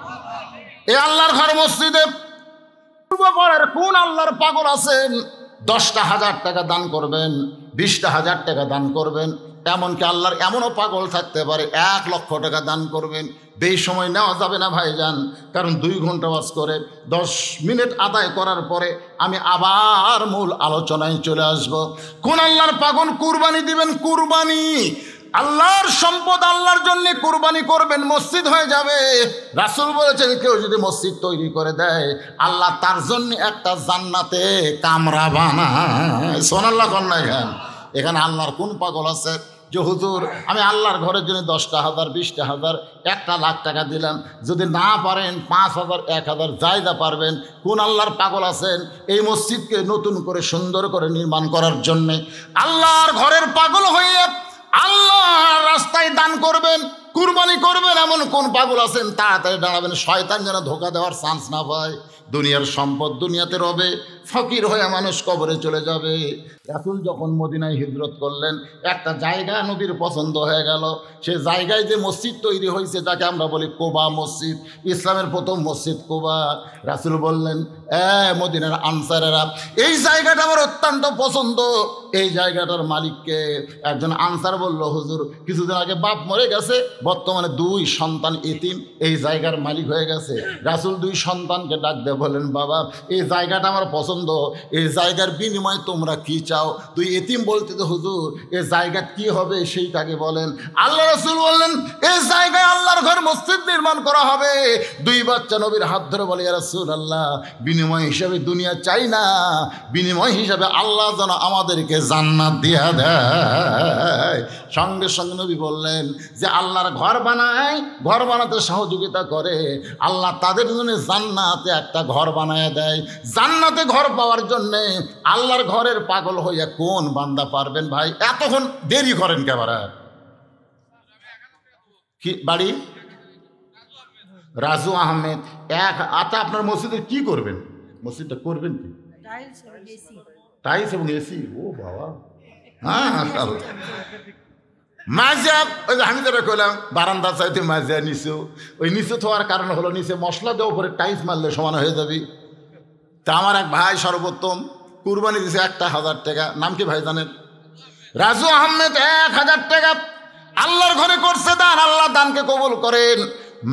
এই আল্লাহর ঘর মসজিদে পূর্বপরের কোন আল্লাহর পাগল আছেন 10টা হাজার টাকা দান করবেন, 20টা হাজার টাকা দান করবেন, এমনকি আল্লাহর এমনও পাগল থাকতে পারে 1 লক্ষ টাকা দান করবেন। বেশি সময় নেওয়া যাবে না ভাইজান, কারণ 2 ঘন্টা ওয়াজ করে 10 মিনিট আদায় করার পরে আমি আবার মূল আলোচনায় চলে আসব। কোন আল্লাহর পাগল কুরবানি দিবেন? কুরবানি আল্লাহর সম্পদ, আল্লাহর জন্য কুরবানি করবেন, মসজিদ হয়ে যাবে। রাসূল বলেছেন, কেউ যদি মসজিদ তৈরি করে দেয়, আল্লাহ তার জন্য একটা জান্নাতে কামরা বানায়। সুবহানাল্লাহ কন্যা। এখানে আল্লাহর কোন পাগল আছে যে হুজুর আমি আল্লাহর ঘরের জন্য 10টা হাজার, 20টা হাজার, 1 লাখ টাকা দিলাম, যদি না পারেন 5,000, 1,000 জায়গা পারবেন? কোন আল্লাহর পাগল আছেন এই মসজিদকে নতুন করে সুন্দর করে নির্মাণ করার জন্যে? আল্লাহর ঘরের পাগল হয়ে আল্লাহর রাস্তায় দান করবেন, কুরবানি করবেন, এমন কোন পাগল আছেন? তাড়াতাড়ি দাঁড়াবেন, শয়তান যেন ধোকা দেওয়ার চান্স না পায়। দুনিয়ার সম্পদ দুনিয়াতে রবে, ফকির হয়ে মানুষ কবরে চলে যাবে। রাসূল যখন মদিনায় হিজরত করলেন, একটা জায়গা নবীর পছন্দ হয়ে গেল। সে জায়গায় যে মসজিদ তৈরি হয়েছে, যাকে আমরা বলি কোবা মসজিদ, ইসলামের প্রথম মসজিদ কোবা। রাসূল বললেন, মদিনার আনসারেরা, এই জায়গাটা আমার অত্যন্ত পছন্দ, এই জায়গাটার মালিককে? একজন আনসার বলল, হুজুর কিছুদিন আগে বাপ মরে গেছে, বর্তমানে 2 সন্তান এতিম, এই জায়গার মালিক হয়ে গেছে। রাসূল 2 সন্তানকে ডাক দিয়ে বলেন, বাবা এই জায়গাটা আমার পছন্দ, এই জায়গার বিনিময়ে তোমরা কি চাও? 2 এতিম বলতে তো হুজুর এই জায়গা কি হবে সেইটাকে বলেন। আল্লাহ রাসূল বললেন, এই জায়গায় আল্লাহর ঘর মসজিদ নির্মাণ করা হবে। 2 বাচ্চা নবীর হাত ধরে বলে, ইয়া রাসূলুল্লাহ, বিনিময় হিসাবে দুনিয়া চাই না, বিনিময় হিসাবে আল্লাহ যেন আমাদেরকে জান্নাত দিয়া দেয়। সঙ্গে সঙ্গে নবী বললেন যে আল্লাহর ঘর বানায়, ঘর বানাতে সহযোগিতা করে, আল্লাহ তাদের জন্য জান্নাতে একটা ঘর বানায় দেয়। জান্নাতে ঘর পাওয়ার জন্যে আল্লাহর ঘরের পাগল হইয়া কোন বান্দা পারবেন? ভাই এতক্ষণ দেরি করেন কেবারে? কি বাড়ি? রাজু আহমেদ। আচ্ছা, আপনার মসজিদে কি করবেন? মসজিদটা করবেন কি? টাইলস এবং এসি। ও বাবা, হ্যাঁ মাজা, ওই যে আমি যেটা কইলাম বারান্দা চাইতে মাজা নিচু, ওই নিচু থাকার কারণ হলো নিচে মশলা দেওয়ার উপরে টাইলস মারলে সমান হয়ে যাবে। তা আমার এক ভাই সর্বোত্তম কুরবানি দিছে 1,000 টাকা। নাম কি ভাই জানেন? রাজু আহমেদ। 1,000 টাকা আল্লাহর ঘরে করছে দান। আল্লাহ দানকে কবুল করেন।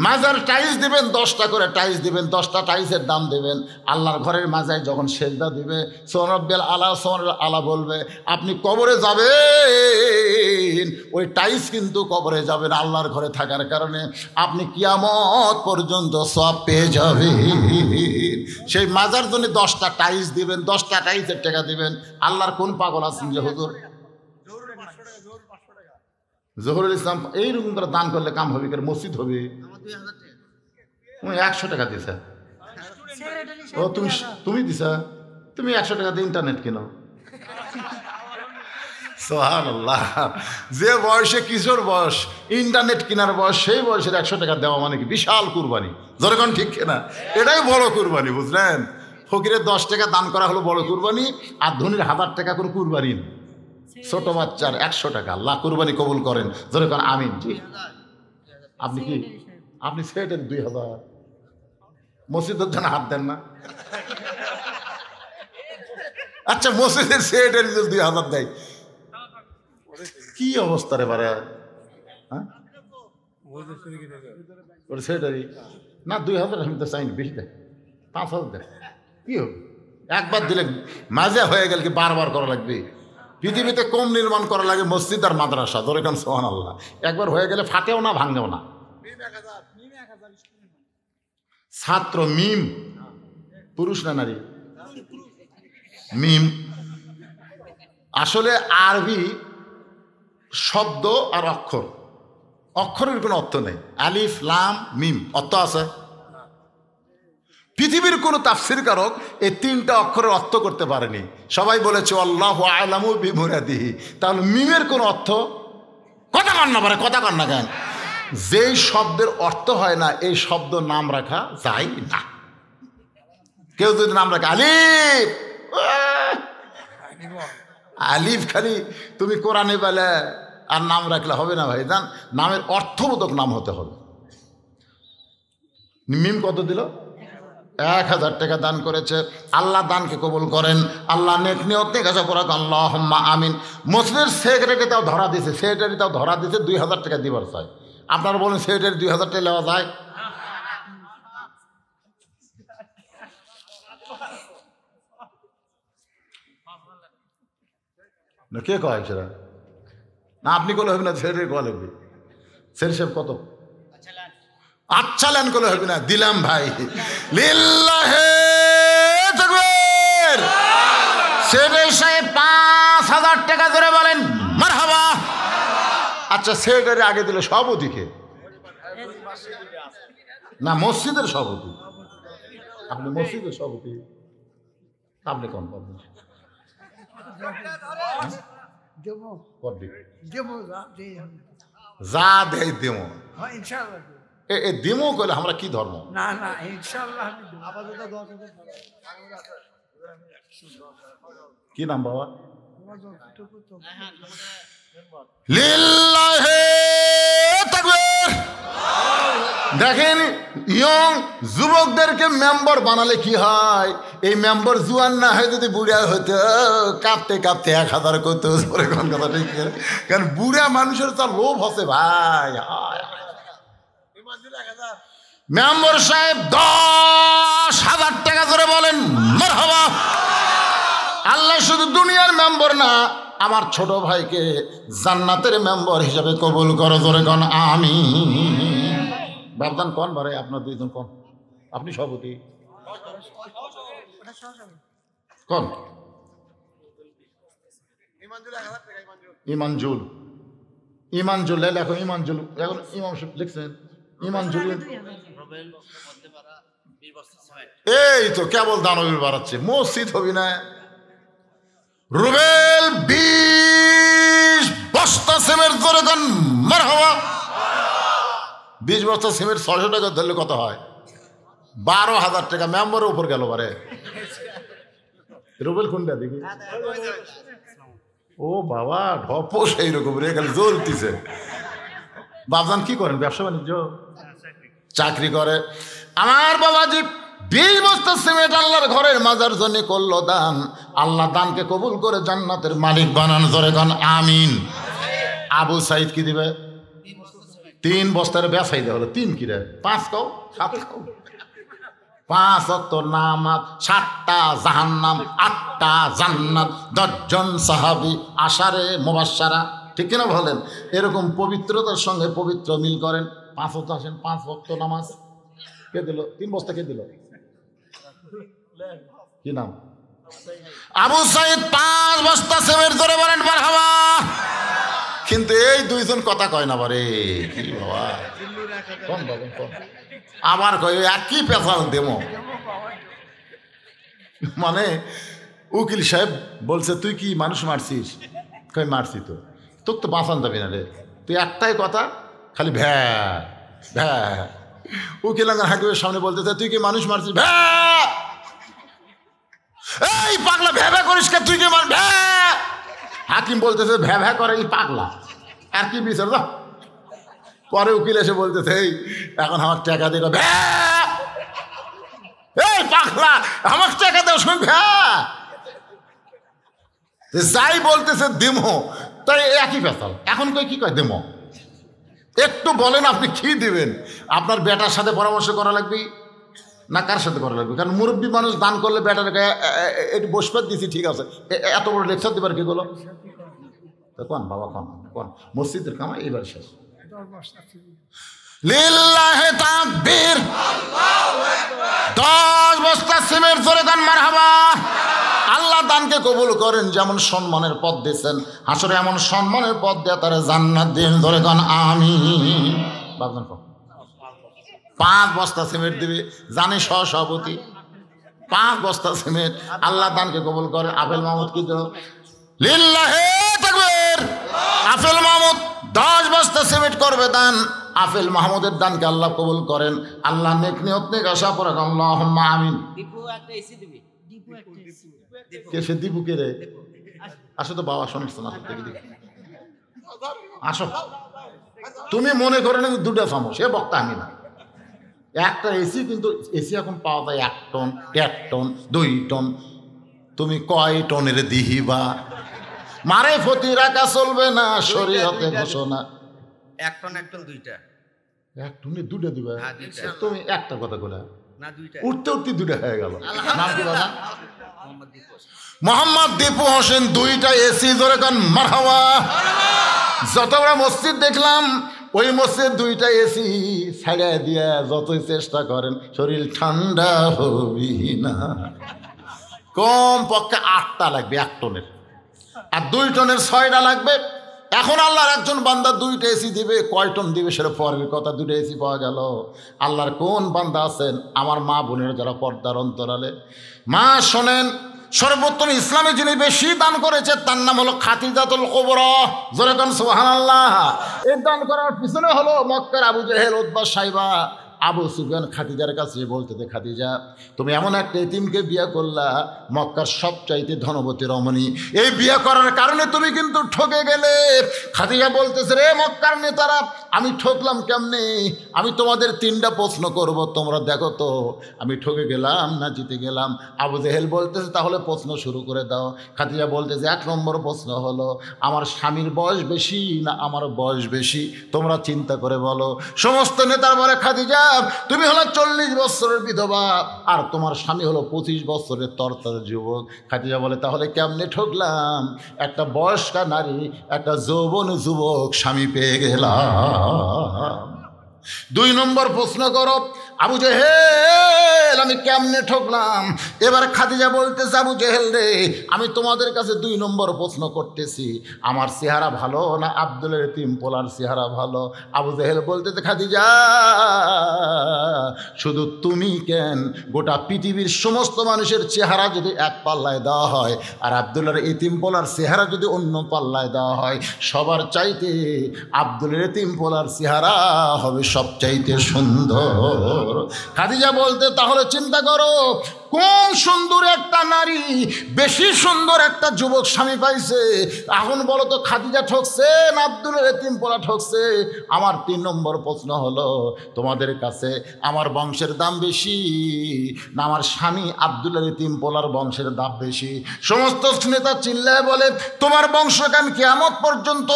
মাজার টাইলস দিবেন, 10টা করে টাইলস দিবেন, 10টা টাইলসের দাম দেবেন। আল্লাহর ঘরের মাজায় যখন সেজদা দিবে, সোনব্বেল আলা সোনর আলা বলবে, আপনি কবরে যাবেন, ওই টাইলস কিন্তু কবরে যাবেন আল্লাহর ঘরে থাকার কারণে। আপনি কিয়ামত পর্যন্ত সব পেয়ে যাবেন। সেই মাজার জন্য 10টা টাইলস দিবেন, 10টা টাইলসের টাকা দিবেন। আল্লাহর কোন পাগল আছেন যে হুজুর জহুরুল ইসলাম এইরকম করে দান করলে কাম হবে, মসজিদ হবে? 100 টাকা দিছা? ও তুমি দিছা? তুমি 100 টাকা দিয়ে ইন্টারনেট কিনো। সুবহানাল্লাহ। যে বয়সে কিশোর বয়স, ইন্টারনেট কেনার বয়স, সেই বয়সের 100 টাকা দেওয়া মানে কি বিশাল কুরবানি। যখন ঠিক কিনা? এটাই বড় কুরবানি, বুঝলেন? ফকিরের 10 টাকা দান করা হলো বড় কুরবানি, আর ধনীর 1000 টাকা করে কুরবানি। ছোট বাচ্চার 100 টাকা। আল্লাহ কুরবানি কবুল করেন। যখন আমিন। জি, আপনি কি আপনি সেটের 2000 মসজিদের জন্য হাত দেন না? আচ্ছা, মসজিদের সেটের 2000 দেয়, কি অবস্থা রে বারে? হ্যাঁ, সেটারই না 2000 আমি তো চাইনি, বেশি দেয়, 5000 দেয়। কি হবে? একবার দিলে মাজা হয়ে গেল, কি বারবার করা লাগবে? পৃথিবীতে কম নির্মাণ করা লাগে মসজিদ আর মাদ্রাসা। ধরে কেন? সুবহানাল্লাহ। একবার হয়ে গেলে ফাটেও না, ভাঙেও না। ছাত্র মিম, পুরুষ না নারী? মিম আসলে আরবি শব্দ আর অক্ষর, অক্ষরের কোনো অর্থ নেই। আলিফ লাম মিম অর্থ আছে? পৃথিবীর কোনো তাফসীরকারক এই তিনটা অক্ষরের অর্থ করতে পারেনি। সবাই বলেছে আল্লাহু আ'লামু বিমুরাদিহি। তাহলে মিমের কোনো অর্থ কথা কন না পারে, কথা কন না কেন? যেই শব্দের অর্থ হয় না এই শব্দ নাম রাখা যায় না। কেউ যদি নাম রাখে আলিফ, আলিফ খালি তুমি কোরআনে বলে আর নাম রাখলে হবে না ভাই জান, নামের অর্থবোধক নাম হতে হবে। মিম কত দিল? 1000 টাকা দান করেছে। আল্লাহ দানকে কবুল করেন, আল্লাহ নেক নিয়ত নিয়ে কাছে করা আল্লাহুম্মা আমিন। মসজিদের সেক্রেটারি তাও ধরা দিয়েছে, সেক্রেটারি তাও ধরা দিয়েছে 2000 টাকা দিবার চাই। আপনারা বলেন সেক্রেটারি 2000 টাকা নেওয়া যায়? না কে কয় সেটা? না আপনি করলে হবে না, সেক্রেটারি কল হবে। সেক্রেটারি কত? আচ্ছা লেন করলে হবে না, দিলাম ভাই। লিল্লাহে তাকবীর। সেক্রেটারি সাহেব 5000 টাকা ধরে বলেন মারহাবা। আচ্ছা সেক্রেটারি আগে দিল, সভাপতিকে না মসজিদের সভাপতি? আপনি মসজিদের সভাপতি, আপনি কোন পাবেন? যা দেয় দেমো এ দেমো করলে আমরা কি ধর্ম? না না ইনশাআল্লাহ। কি নাম বাবা? লিল্লাহে তাকবীর। দেখেন ইয়ং যুবকদেরকে মেম্বার বানালে কি হয়? এই মেম্বার জুয়ান না হয় যদি বুড়া হতো কাঁপতে কাঁপতে 1000 করতো। কোন কথা ঠিক? কারণ বুড়া মানুষের তো লোভ হচ্ছে ভাই। মেম্বার সাহেব 10,000 টাকা ধরে বলেন মারহাবা। আল্লাহ শুধু দুনিয়ার মেম্বার না, আমার ছোট ভাইকে জান্নাতের মেম্বার হিসাবে কবুল করো, জোরে কোন আমিন। বাবদান কোন বারে? আপনার দুইজন কোন? আপনি সভাপতি কোন? ইমানজুল। ইমানজুল লেখো, ইমানজুল। এখন ইমাম লিখছেন ইমানজুল। এই তো কেবল দানবীর বাড়াচ্ছে, মসজিদ হবি না। রুবেল 20 বস্তা সিমেন্ট করে দেন মারহাবা। 20 বস্তা সিমেন্ট 600 টাকা ধরলে কত হয়? 12,000 টাকা মেম্বারের উপর গেল বারে। রুবেল কোনটা দেখি? ও বাবা ঢপ সেই রকম রে, খালি জ্বলতিছে। বাবজান কি করেন? ব্যবসা বাণিজ্য? চাকরি করে। আমার বাবাজি 20 বস্তা সিমেন্ট আল্লাহর ঘরের মাজার জন্য করলো দান। আল্লাহ দানকে কবুল করে জান্নাতের মালিক বানান, জোরে কোন আমিন। আবু সাইদ কি দিবে? 3 বস্তার ব্যবসায়ী দেওয়া হলো। 3 কি রে? 5 কও 7 কও। 5 ওয়াক্ত নামাজ, 7টা জাহান্নাম, 8টা জান্নাত, 10 জন সাহাবী, আশারে মুবাশশারা, ঠিক কিনা বলেন? এরকম পবিত্রতার সঙ্গে পবিত্র মিল করেন। 5 ওয়াক্ত আসেন, 5 ওয়াক্ত নামাজ কে দিল? 3 বস্তা কে দিল? কি নাম? আবু সাইদ 5 বস্তা সিমেন্ট ধরে বলেন মারহাবা। কিন্তু এই দুইজন কথা কয় না বারে। কি বাবা কোন বাবা কোন? আবার কয় একই পেশাল দেমো। মানে উকিল সাহেব বলছে তুই কি মানুষ মারছিস? কই মারছি তো। তোকে তো বাঁচান যাবি না রে, তুই একটাই কথা খালি ভ্যা ভ্যা। উকিল হাকিমের সামনে বলতেছে তুই কি মানুষ মারছিস? ভ্যা। এই পাগলা ভ্যা ভ্যা করিস কে? তুই কি মার ভ্যা? হাকিম বলতেছে ভ্যা ভ্যা করে এই পাগলা, আর কি বিচার দাও। পরে উকিল এসে বলতেছে এই এখন আমার টাকা দিল ভ্যা। এই পাগলা আমার টাকা দাও, শুন ভ্যা। যাই বলতেছে দেমো, তাই একই পেশাল। এখন কই কি কয় দেমো? একটু বলেন আপনি কি দিবেন? আপনার বেটার সাথে পরামর্শ করা লাগবে না কার সাথে করা লাগবে? কারণ মুরব্বী মানুষ দান করলে বেটার একটু বসপাত দিছি, ঠিক আছে, এত বড় লেকচার দিবার কি বলো? কোন বাবা কোন কোন? মসজিদের কামাই এবার শেষ। লিল্লাহে তাকবীর। 10 বস্তা সিমেন্ট জোরে দেন মারহাবা। আল্লাহ দানকে কবুল করেন। যেমন সম্মানের পথ দিয়েছেন, হাসরে এমন সম্মানের পথ দিয়ে তারা জান্নাত দিন, জোরে দেন আমিন। বাবজান 5 বস্তা সিমেন্ট দিবে, জানে সভাপতি 5 বস্তা সিমেন্ট। আল্লাহ দানকে কবুল করে। আফেল মাহমুদ কি দিল? লিল্লাহে তাকবীর। আফেল মাহমুদ 10 বস্তা সিমেন্ট করবে দান। আফেল মাহমুদের দানকে আল্লাহ কবুল করেন। আল্লাহ নেক নিয়ত নেক আশা করে আল্লাহুম্মা আমিন। দীপু একটা এসি দিবি। দীপু একটা এসি। কে সে দীপু কে রে? আসো তো বাবা, শোনাচ্ছ না দেখি আসো। তুমি মনে করে না দুটো চামচ, সে বক্তা আমি না। একটা এসি, কিন্তু এসি এখন পাওয়া যায় 1 টন, 1.5 টন, 2 টন। তুমি কয় টনের দিহিবা? মারে ফতি রাখা চলবে না, শরীয়তে ঘোষণা। 1 টন 1 টন 2টা। 1 টনে 2টা দিবা? হ্যাঁ, 2টা। তুমি একটা কথা বলে না 2টা। উঠতে উঠতে 2টা হয়ে গেল। নাম কি বাবা? মোহাম্মদ দীপু। মোহাম্মদ দীপু হোসেন। 2টা এসি ধরে কান মারহাবা। যত বড় মসজিদ দেখলাম, ওই মসজিদ 2টা এসি ছাড়া দিয়া যতই চেষ্টা করেন শরীর ঠান্ডা হবি না। কম পক্ষে 8টা লাগবে 1 টনের, আর 2 টনের 6টা লাগবে। এখন আল্লাহর একজন বান্দা 2টা এসি দিবে, কয় টন দিবে সেটা পরের কথা। 2টা এসি পাওয়া গেল। আল্লাহর কোন বান্দা আছেন আমার মা বোনের যারা পর্দার অন্তরালে? মা শোনেন, সর্বোত্তম ইসলামে যিনি বেশি দান করেছে তার নাম হলো খাদিজাতুল কুবরা। জোরে কোন সুবহানাল্লাহ। এই দান করার পিছনে হলো মক্কার আবু জেহেল, উতবা, সাইবা, আবু সুফিয়ান খাদিজার কাছে বলতে দে, খাদিজা তুমি এমন একটা এতিমকে বিয়ে করলা, মক্কার সবচাইতে ধনবতী রমণী, এই বিয়ে করার কারণে তুমি কিন্তু ঠকে গেলে। খাদিজা বলতেছে, রে মক্কার নেতারা, আমি ঠকলাম কেমনে? আমি তোমাদের 3টা প্রশ্ন করব, তোমরা দেখো তো আমি ঠকে গেলাম না জিতে গেলাম। আবু জেহেল বলতেছে, তাহলে প্রশ্ন শুরু করে দাও। খাদিজা বলতেছে, 1 নম্বর প্রশ্ন হলো, আমার স্বামীর বয়স বেশি না আমার বয়স বেশি? তোমরা চিন্তা করে বলো। সমস্ত নেতার বলে, খাদিজা তুমি হলো 40 বছরের বিধবা, আর তোমার স্বামী হলো 25 বছরের তরতাজা যুবক। খাদিজা বলে, তাহলে কেমনে ঠকলাম? একটা বয়স্কা নারী, একটা যৌবন যুবক স্বামী পেয়ে গেলাম। 2 নম্বর প্রশ্ন করো, আবু জেহেল আমি কেমনে ঠকলাম? এবার খাদিজা বলতেছে, আবু জেহেল রে, আমি তোমাদের কাছে 2 নম্বর প্রশ্ন করতেছি, আমার চেহারা ভালো না আব্দুলের এতিম পোলার চেহারা ভালো? আবু জেহেল বলতেছে, খাদিজা শুধু তুমি কেন, গোটা পৃথিবীর সমস্ত মানুষের চেহারা যদি এক পাল্লায় দেওয়া হয়, আর আব্দুলের এতিম পোলার চেহারা যদি অন্য পাল্লায় দেওয়া হয়, সবার চাইতে আব্দুলের এতিম পোলার চেহারা হবে সবচাইতে সুন্দর। খাদিজা বলতে, তাহলে চিন্তা করো, কোন সুন্দর একটা নারী বেশি সুন্দর একটা যুবক স্বামী পাইছে? এখন বলো তো, খাদিজা ঠকছে না আব্দুলের এতিম পোলা ঠকছে? আমার 3 নম্বর প্রশ্ন হলো, তোমাদের কাছে আমার বংশের দাম বেশি না আমার স্বামী আব্দুলের এতিম পোলার বংশের দাম বেশি? সমস্ত নেতা চিল্লায় বলে, তোমার বংশগান কিয়ামত পর্যন্ত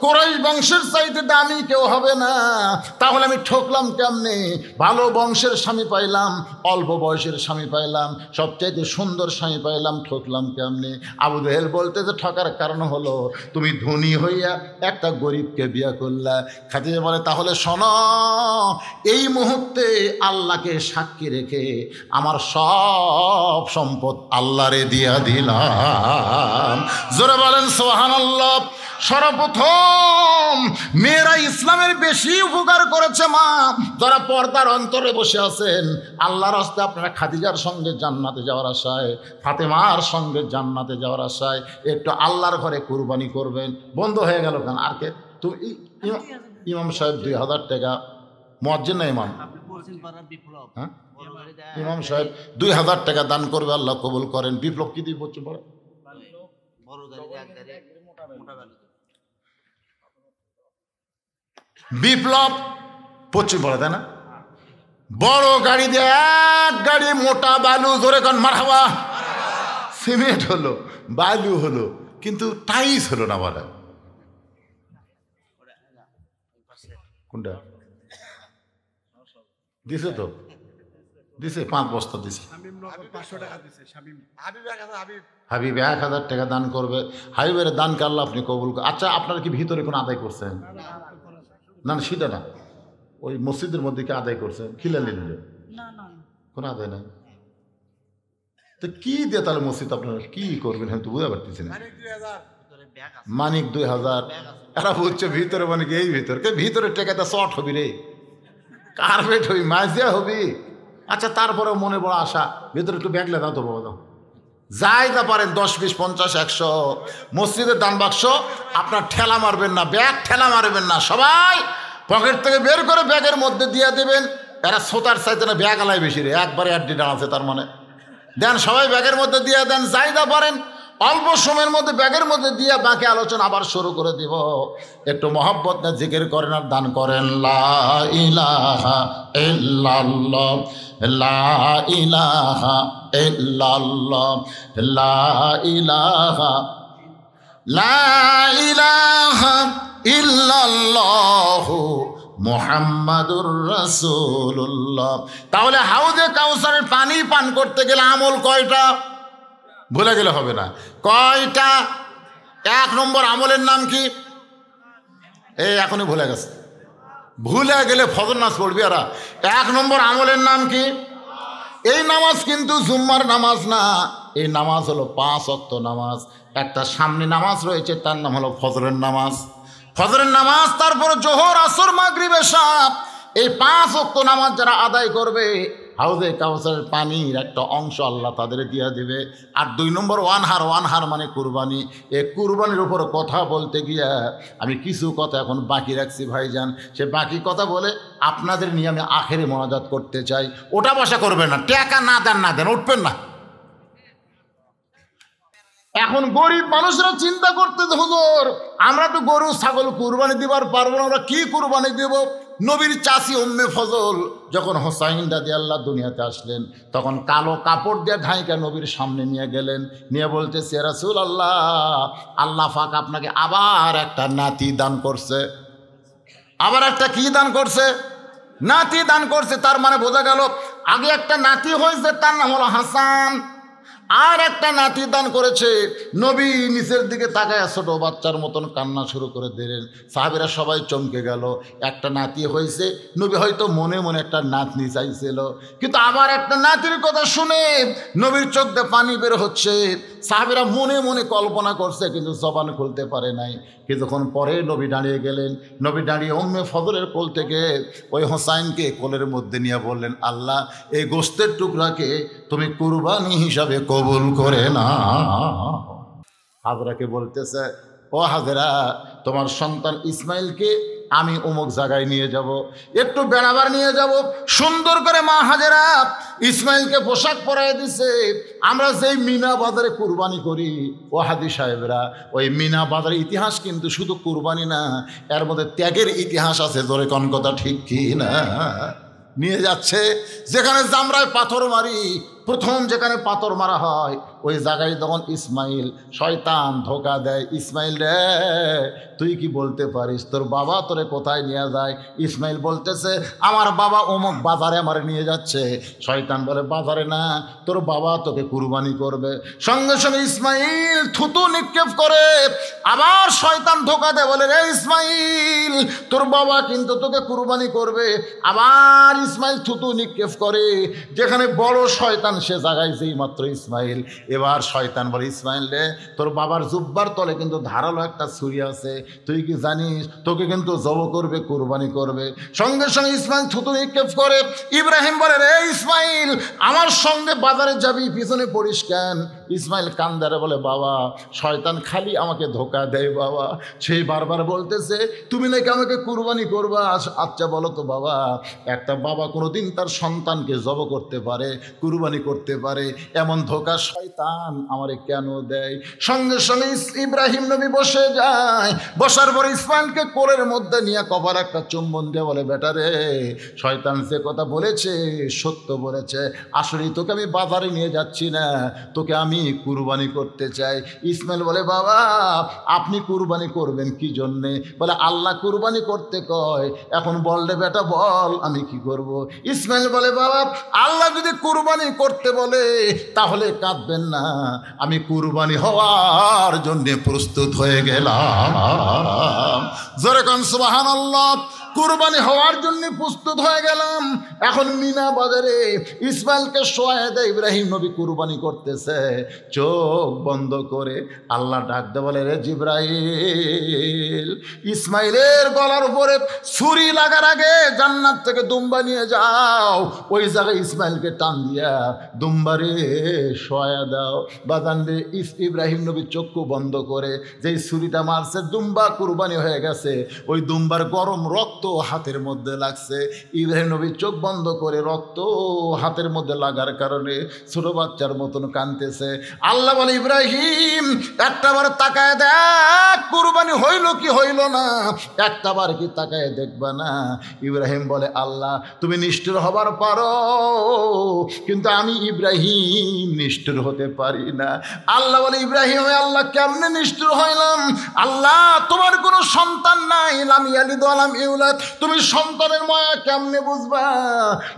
কুরাইশ বংশের চাইতে দামি কেউ হবে না। তাহলে আমি ঠকলাম কেমনে? ভালো বংশের স্বামী পাইলাম, অল্প বয়সের স্বামী পাইলাম, সবচাইতে সুন্দর স্বামী পাইলাম, ঠকলাম কেমনে? আবু জেহেল বলতে যে, ঠকার কারণ হলো তুমি ধনী হইয়া একটা গরিবকে বিয়ে করলা। খাদিজা বলে, তাহলে শোনো, এই মুহূর্তে আল্লাহকে সাক্ষী রেখে আমার সব সম্পদ আল্লাহরে দিয়া দিলাম। জোরে বলেন সুবহানাল্লাহ। সর্বপ্রথম মেয়েরা ইসলামের বেশি উপকার করেছে মা, যারা পর্দার অন্তরে বসে আছেন। আল্লাহর রাস্তায় আপনারা খাদিজার সঙ্গে জান্নাতে যাওয়ার আশায়, ফাতেমার সঙ্গে জান্নাতে যাওয়ার আশায় একটু আল্লাহর ঘরে কুরবানি করবেন। বন্ধ হয়ে গেল কেন? আর কে? তুমি ইমাম সাহেব 2000 টাকা, মুয়াজ্জিন না ইমাম? হ্যাঁ, ইমাম সাহেব 2000 টাকা দান করবে, আল্লাহ কবুল করেন। বিপ্লব কি দিয়ে বলছে? বিপ্লব পশ্চিম পড়ে, তাই না? বড় গাড়ি দিয়ে 1 গাড়ি মোটা বালু, ধরে কোন মারহাবা। সিমেন্ট হলো, বালু হলো, কিন্তু টাইস হলো না। বলে কোনটা দিছে? তো দিছে, 5 বস্তা দিছে। হাবিব 1000 টাকা দান করবে। হাবিবের দানকে আল্লাহ আপনি কবুল। আচ্ছা, আপনারা কি ভিতরে কোনো আদায় করছেন? না না, সেটা না, ওই মসজিদের মধ্যে কি আদায় করছেন? খিলালি নিলে কোনো আদায় নাই। তো কি দিয়ে তাহলে মসজিদ আপনারা কি করবেন? হয়তো বুঝতে পারতেছি না। মানিক 2000, এরা বলছে ভিতরে, মানে কি এই ভিতরে? ভিতরে টেকাতে শর্ট হবি রে, কার্পেট হবি, মাঝিয়া হবি। আচ্ছা, তারপরে মনে বড় আশা, ভেতরে একটু ব্যাগলে দাও তো বাবা, দাও। যাই তা পারেন 10, 20, 50, 100 মসজিদের দান বাক্স আপনার ঠেলা মারবেন না, ব্যাগ ঠেলা মারবেন না, সবাই পকেট থেকে বের করে ব্যাগের মধ্যে দিয়ে দেবেন। এরা সোতার চাইতে না ব্যাগ আলাই বেশি রে, একবারে অ্যাড্ডি আছে, তার মানে দেন সবাই ব্যাগের মধ্যে দিয়ে দেন। যাই তা পারেন অল্প সময়ের মধ্যে ব্যাগের মধ্যে দিয়ে বাকি আলোচনা আবার শুরু করে দিব। একটু মহব্বত না জিকির করেন আর দান করেন। লা ইলাহা ইল্লাল্লাহ, লা ইলাহা ইল্লাল্লাহ, লা ইলাহা, লা ইলাহা ইল্লাল্লাহু মুহাম্মাদুর রাসূলুল্লাহ। তাহলে হাউজে কাউসারের পানি পান করতে গেলে আমল কয়টা? ভুলে গেলে হবে না, কয়টা? 1 নম্বর আমলের নাম কি? এই এখনই ভুলে গেছে, ভুলে গেলে ফজর নামাজ পড়বি। আর 1 নম্বর আমলের নাম কি? এই নামাজ কিন্তু জুম্মার নামাজ না, এই নামাজ হলো 5 ওয়াক্ত নামাজ। একটা সামনে নামাজ রয়েছে, তার নাম হলো ফজরের নামাজ। ফজরের নামাজ, তারপর জোহর, আসর, মাগরিব, এশা, এই 5 ওয়াক্ত নামাজ যারা আদায় করবে, হাউজে কাউসারের পানির একটা অংশ আল্লাহ তাদের দিয়ে দেবে। আর 2 নম্বর ওয়ানহার, ওয়ানহার মানে কুরবানি। এই কুরবানির উপর কথা বলতে গিয়া আমি কিছু কথা এখন বাকি রাখছি ভাইজান, সে বাকি কথা বলে আপনাদের নিয়ে আমি আখেরে মোনাজাত করতে চাই। ওটা বসা করবেন না, টাকা না দেন, না দেন, উঠবেন না। এখন গরিব মানুষরা চিন্তা করতে, হুজুর আমরা তো গরু ছাগল কুরবানি দিবার পারবো না, আমরা কি কুরবানি দেব? নবীর চাচি উম্মে ফজল যখন হোসাইন রাদিয়াল্লাহু দুনিয়াতে আসলেন, তখন কালো কাপড় দিয়ে ঢাইকা নবীর সামনে নিয়ে গেলেন, নিয়ে বলতেছে, ইয়া রাসূলুল্লাহ, আল্লাহ পাক আপনাকে আবার একটা নাতি দান করছে। আবার একটা কি দান করছে? নাতি দান করছে। তার মানে বোঝা গেল আগে একটা নাতি হয়েছে, তার নাম হলো হাসান, আর একটা নাতি দান করেছে। নবী নিচের দিকে তাকায় ছোট বাচ্চার মতন কান্না শুরু করে দিলেন। সাহাবীরা সবাই চমকে গেল, একটা নাতি হয়েছে। নবী হয়তো মনে মনে একটা নাতনি চাইছিল, কিন্তু আবার একটা নাতির কথা শুনে নবীর চোখ দিয়ে পানি বের হচ্ছে। সাহাবীরা মনে মনে কল্পনা করছে, কিন্তু জবান খুলতে পারে নাই। কিছুক্ষণ পরে নবী দাঁড়িয়ে গেলেন। নবী দাঁড়িয়ে উম্মে ফজলের কোল থেকে ওই হোসাইনকে কোলের মধ্যে নিয়ে বললেন, আল্লাহ এই গোশতের টুকরাকে তুমি কুরবানি হিসাবে কবুল করে না। হাজরাকে বলতেছে, ও হাজরা, তোমার সন্তান ইসমাইলকে আমি অমুক জায়গায় নিয়ে যাব, একটু বেড়াবার নিয়ে যাব। সুন্দর করে মা হাজেরা ইসমাইলকে পোশাক পরাই দিছে। আমরা যেই মিনা বাজারে কুরবানি করি, ও হাদি সাহেবরা, ওই মিনা বাজারের ইতিহাস কিন্তু শুধু কুরবানি না, এর মধ্যে ত্যাগের ইতিহাস আছে। জোরে কোন কথা ঠিক কি না? নিয়ে যাচ্ছে যেখানে জামরায় পাথর মারি, প্রথম যেখানে পাথর মারা হয় ওই জায়গায় তখন ইসমাইল, শয়তান ধোকা দেয়, ইসমাইল রে তুই কি বলতে পারিস তোর বাবা তোরে কোথায় নিয়ে যায়? ইসমাইল বলতেছে, আমার বাবা অমুক বাজারে আমার নিয়ে যাচ্ছে। শয়তান বলে, বাজারে না, তোর বাবা তোকে কুরবানি করবে। সঙ্গে সঙ্গে ইসমাইল থুতু নিক্ষেপ করে। আবার শয়তান ধোকা দেয়, বলে, রে ইসমাইল, তোর বাবা কিন্তু তোকে কুরবানি করবে। আবার ইসমাইল থুতু নিক্ষেপ করে। যেখানে বড় শয়তান সে জায়গায় যেই মাত্র ইসমাইল, এবার শয়তান বলে, ইসমাইল রে, তোর বাবার জুব্বার তলে কিন্তু ধারালো একটা ছুরি আছে, তুই কি জানিস তোকে কিন্তু জব করবে, কুরবানি করবে। সঙ্গে সঙ্গে ইসমাইল থুতু নিক্ষেপ করে। ইব্রাহিম বলে, রে ইসমাইল, আমার সঙ্গে বাজারে যাবি, পিছনে পড়িস কেন? ইসমাইল কান্দারে বলে, বাবা শয়তান খালি আমাকে ধোকা দেয় বাবা। সেই বারবার বলতেছে, তুমি নাকি আমাকে কুরবানি করবা। আচ্ছা বলো তো বাবা, একটা বাবা কোনোদিন তার সন্তানকে জব করতে পারে, কুরবানি করতে পারে, এমন ধোকা শয়তান আমারে কেন দেয়? সঙ্গে সঙ্গে ইব্রাহিম নবী বসে যায়। বসার পর ইসমাইলকে কোলের মধ্যে নিয়ে কপালে একটা চুম্বন দিয়ে বলে, বেটা রে, শয়তান যে কথা বলেছে সত্য বলেছে। আসলে তোকে আমি বাজারে নিয়ে যাচ্ছি না, তোকে আমি কুরবানি করতে চাই। ইসমাইল বলে, বাবা আপনি কুরবানি করবেন কি জন্যে? বলে, আল্লাহ কুরবানি করতে কয়। এখন বল রে বেটা, বল আমি কি করব? ইসমাইল বলে, বাবা আল্লাহ যদি কুরবানি করতে বলে তাহলে কাঁদবেন না, আমি কুরবানি হওয়ার জন্য প্রস্তুত হয়ে গেলাম। জোরে কোন সুবহানাল্লাহ। কুরবানি হওয়ার জন্য প্রস্তুত হয়ে গেলাম। এখন মিনা বাজারে ইসমাইলকে শোয়ায় দেয়, ইব্রাহিম নবী কুরবানি করতেছে। চোখ বন্ধ করে আল্লাহ ডাকতে বলে, রে জিবরাইল, ইসমাইলের গলার উপরে ছুরি লাগার আগে জান্নাত থেকে দুম্বা নিয়ে যাও, ওই জায়গায় ইসমাইলকে টান দিয়া দুম্বারে শোয়া দাও। বাজান রে, ইব্রাহিম নবী চক্ষু বন্ধ করে যেই ছুরিটা মারছে, দুম্বা কুরবানি হয়ে গেছে। ওই দুম্বার গরম রক্ত হাতের মধ্যে লাগছে। ইব্রাহিম নবী চোখ বন্ধ করে রক্ত হাতের মধ্যে লাগার কারণে ছোট বাচ্চার মতন কাঁদতেছে। আল্লাহ বলে, ইব্রাহিম একটাবার তাকায় দেখ কুরবানি হইল কি হইল না, একটাবার কি তাকায় দেখবা না? ইব্রাহিম বলে, আল্লাহ তুমি নিষ্ঠুর হবার পারো, কিন্তু আমি ইব্রাহিম নিষ্ঠুর হতে পারি না। আল্লাহ বলে, ইব্রাহিম আল্লাহ কেমনে নিষ্ঠুর হইলাম? আল্লাহ তোমার কোনো সন্তান নাই, লাম ইয়ালিদ ওয়া লাম ইউলাদ, তুমি সন্তানের মায়া কেমনে বুঝবা?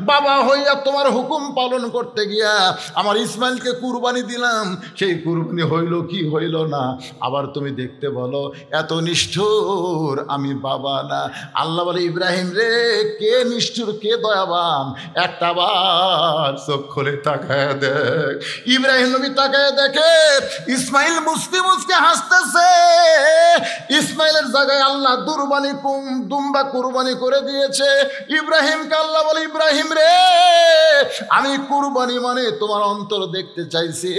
বাবা হইয়া তোমার হুকুম পালন করতে গিয়া আমার ইসমাইলকে কুরবানি দিলাম, সেই কুরবানি হইল কি হইল না, আবার তুমি দেখতে বলো এত নিষ্ঠুর আমি বাবা না। আল্লাহ বলে, ইব্রাহিম রে, কে নিষ্ঠুর কে দয়াবান, একটা বার চোখ খুলে তাকায় দেখ। ইব্রাহিম নবী তাকায় দেখে ইসমাইল মুসকি মুসকি হাসতেছে। ইসমাইলের জায়গায় আল্লাহ দুম্বা কুরবানি করে দিয়েছে। ইব্রাহিমকে আল্লাহ বলে, ইব্রাহিম রে, আমি কুরবানি মানে তোমার অন্তর দেখতে চাইছি,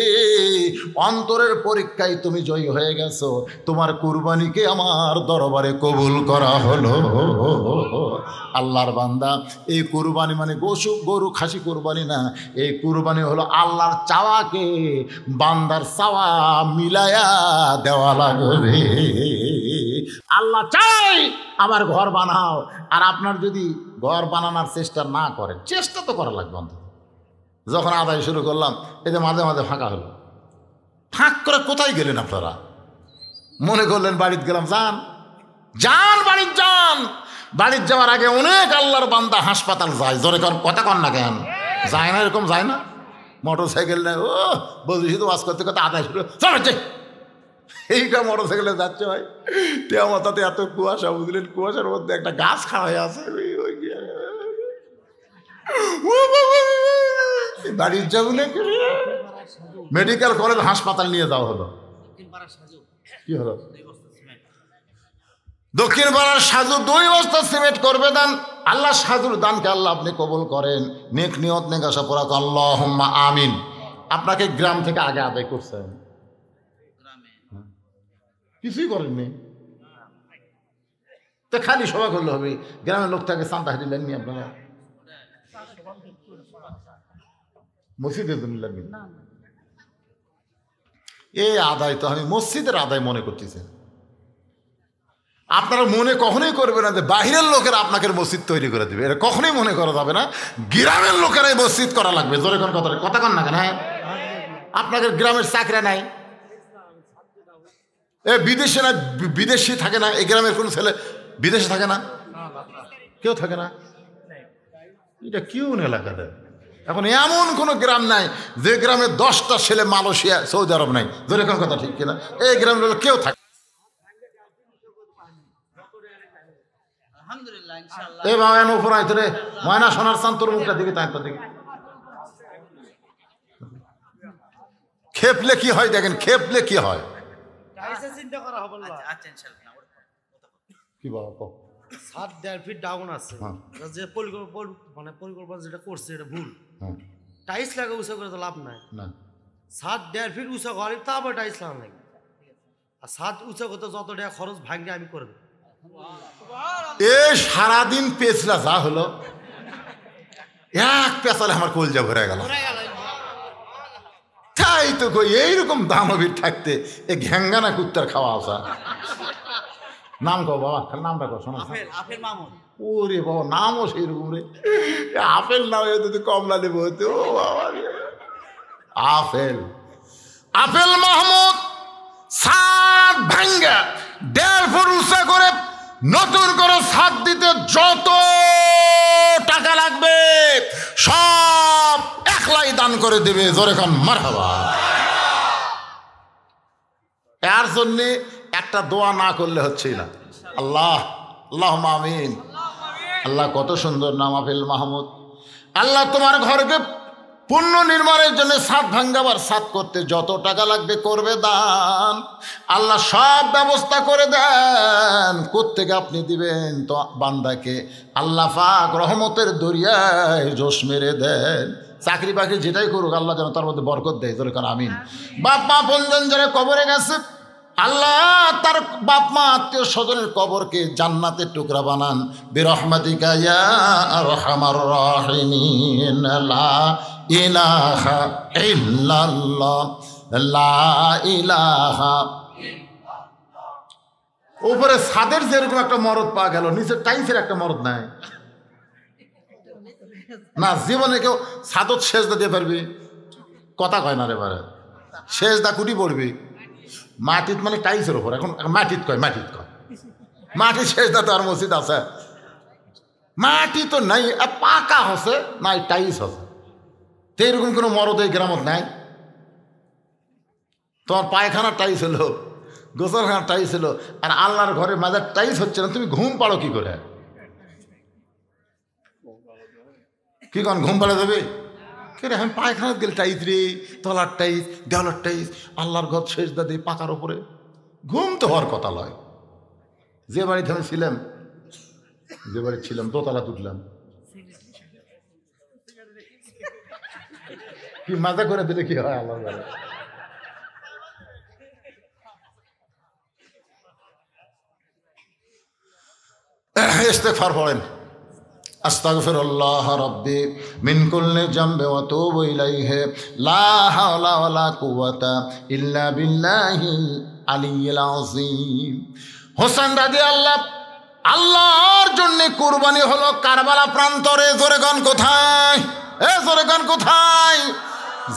অন্তরের পরীক্ষায় তুমি জয়ী হয়ে গেছো, তোমার কুরবানিকে আমার দরবারে কবুল করা হলো। আল্লাহর বান্দা, এই কুরবানি মানে গরু খাসি কুরবানি না, এই কুরবানি হলো আল্লাহর চাওয়াকে বান্দার চাওয়া মিলায়া দেওয়া লাগবে। আল্লাহ চাই আমার ঘর বানাও, আর আপনার যদি ঘর বানানোর চেষ্টা না করেন, চেষ্টা তো করা লাগবে অন্তত। যখন আদায় শুরু করলাম, এতে মাঝে মাঝে ফাঁকা হলো, ফাঁক করে কোথায় গেলেন আপনারা? মনে করলেন বাড়িতে গেলাম, যান যান বাড়ির যান। বাড়ির যাওয়ার আগে অনেক আল্লাহর বান্দা হাসপাতাল যায়, জোরে কথা কন না কেন? যায় না, এরকম যায় না? মোটর সাইকেল নেয়, ও বলছি শুধু ওয়াজ করতে করতে আদায় শুরু চলেছে, এইটা মোটর সাইকেলে যাচ্ছে ভাই, আমার তাতে এত কুয়াশা, বুঝলেন, কুয়াশার মধ্যে একটা গাছ খাওয়া হয়ে আছে, বাড়ির যাবো না, মেডিকেল কলেজ হাসপাতাল নিয়ে যাওয়া হলো। কি হলো? দক্ষিণ পাড়ার সাজু 2 বস্তা সিমেন্ট করবে দান। আল্লাহ সাজুর দানকে আল্লাহ আপনি কবুল করেন, নেক নিয়ত নেক আশা পড়া আল্লাহুম্মা আমিন। আপনাকে গ্রাম থেকে আগে আদায় করছেন, কিছুই করেননি তো, খালি সভা করলে হবে? গ্রামের লোক থেকে চান্দা হারিয়ে নি আপনারা? মসজিদের জন্য লাগবে এই আদায়, তো আমি মসজিদের আদায় মনে করতেছি। আপনারা মনে কখনোই করবে না যে বাহিরের লোকেরা আপনাকে মসজিদ তৈরি করে দেবে, এটা কখনোই মনে করা যাবে না। গ্রামের লোকেরাই মসজিদ করা লাগবে। জোরে কোন কথা কন না কেন? হ্যাঁ, আপনাদের গ্রামের চাকরি নাই, এ বিদেশে না, বিদেশি থাকে না, এই গ্রামের কোনো ছেলে বিদেশে থাকে না, কেউ থাকে না, এটা কেউ এলাকাতে। এখন এমন কোনো গ্রাম নাই যে গ্রামে 10টা ছেলে মালয়েশিয়া সৌদি আরব নাই। জোরে কোন কথা ঠিক কিনা? এই গ্রামের কেউ থাকে। এই বাবা উপর আইতে রে, ময়না সোনার চান, তোর মুখটা দিকে তাই, তোর দিকে খেপলে কি হয় দেখেন, খেপলে কি হয় কি বাবা? 7.5 ফিট ডাউন আছে, যে পরিকল্পনা যেটা করছে এটা ভুল। টাইলস লাগা উঁচা করে তো লাভ নাই না। 7.5 ফিট উঁচা ঘরে তারপর টাইলস লাগানো লাগে, আর 7 উঁচা করতে যত টাকা খরচ ভাঙলে আমি করবো। এ সারাদিন পেছলা যা হলো, এক পেছালে আমার কলজা ভরে গেল। তাই তো কই, এইরকম দানবীর থাকতে এ ঘ্যাঙ্গানা কুত্তার খাওয়া আসা। নাম কো বাবা, নামটা কো শোনা। ওরে বাবা, নামও সেইরকম রে, আপেল নাম যদি কমলা নেবো হতে। ও বাবা, আপেল আপেল মাহমুদ 7 ভাঙ্গা 1.5 ফুট উঁচা করে নতুন করে ছাদ দিতে যত টাকা লাগবে সব একলাই দান করে দেবে। জোরে কান মারহাবা। এর জন্যে একটা দোয়া না করলে হচ্ছেই না। আল্লাহ আল্লাহুম্মা আমিন। আল্লাহ কত সুন্দর নাম আফিল মাহমুদ। আল্লাহ তোমার ঘরকে পুণ্য নির্মাণের জন্য ছাদ ভাঙ্গাবার ছাদ করতে যত টাকা লাগবে করবে দান। আল্লাহ সব ব্যবস্থা করে দেন। কোত্থেকে আপনি দিবেন? তো বান্দাকে আল্লাহ পাক রহমতের দরিয়ায় জোশ মেরে দেন। চাকরি বাকরি যেটাই করুক আল্লাহ যেন তার মধ্যে বরকত দেয়। তোর কারণ আমিন। বাপ মা বন্ধন যারা কবরে গেছে আল্লাহ তার বাপ মা আত্মীয় স্বজনের কবরকে জান্নাতের টুকরা বানান। বিরহমাতিকা ইয়া আরহামার রাহিমিন। লা ইলাহা ইল্লাল্লাহ লা ইলাহা। উপরে ছাদের যেরকম একটা মরদ পাওয়া গেল, নিচে টাইসের একটা মরদ নাই না। জীবনে কেউ ছাদত সেজদা দিয়ে পারবি? কথা কয় না রে বারে। সেজদা কুটি পড়বি মাটিত, মানে টাইসের ওপর। এখন মাটিত কয়, মাটিত কয়, মাটি সেজদা তো আর মসজিদ আছে? মাটি তো নাই, পাকা হচ্ছে নাই, টাইস হচ্ছে। তো এরকম কোনো মরদ এই গ্রামত নাই। তোমার পায়খানা টাইস হলো, গোসলখানা টাইস হলো, আর আল্লাহর ঘরে মাজার টাইস হচ্ছে না। তুমি ঘুম পাড়ো কি করে? কি কন ঘুম পাড়া যাবে? কে রে, আমি পায়খানাত গেলে টাইস রে, তলার টাইস, দেওয়ালার টাইস, আল্লাহর ঘর সেজদা দিয়ে পাকার ওপরে। ঘুম তো হওয়ার কথা লয়। যে বাড়িতে আমি ছিলাম, যে বাড়ি ছিলাম দোতলা তুললাম, কি মাজা করে দিলে কি হয় আল্লাহর ঘরে? ইস্তেগফার পড়েন। আস্তাগফিরুল্লাহ রাব্বি মিন কুল্লি জামবি ওয়া আতুবু ইলাইহি লা হাওলা ওয়ালা কুওয়াতা ইল্লা বিল্লাহিল আলিয়্যিল আযীম। হোসেন রাদিয়াল্লাহু আল্লাহর জন্য কুরবানি হলো কারবালা প্রান্তরে। জোরে গান কোথায়? জোরে গান কোথায়?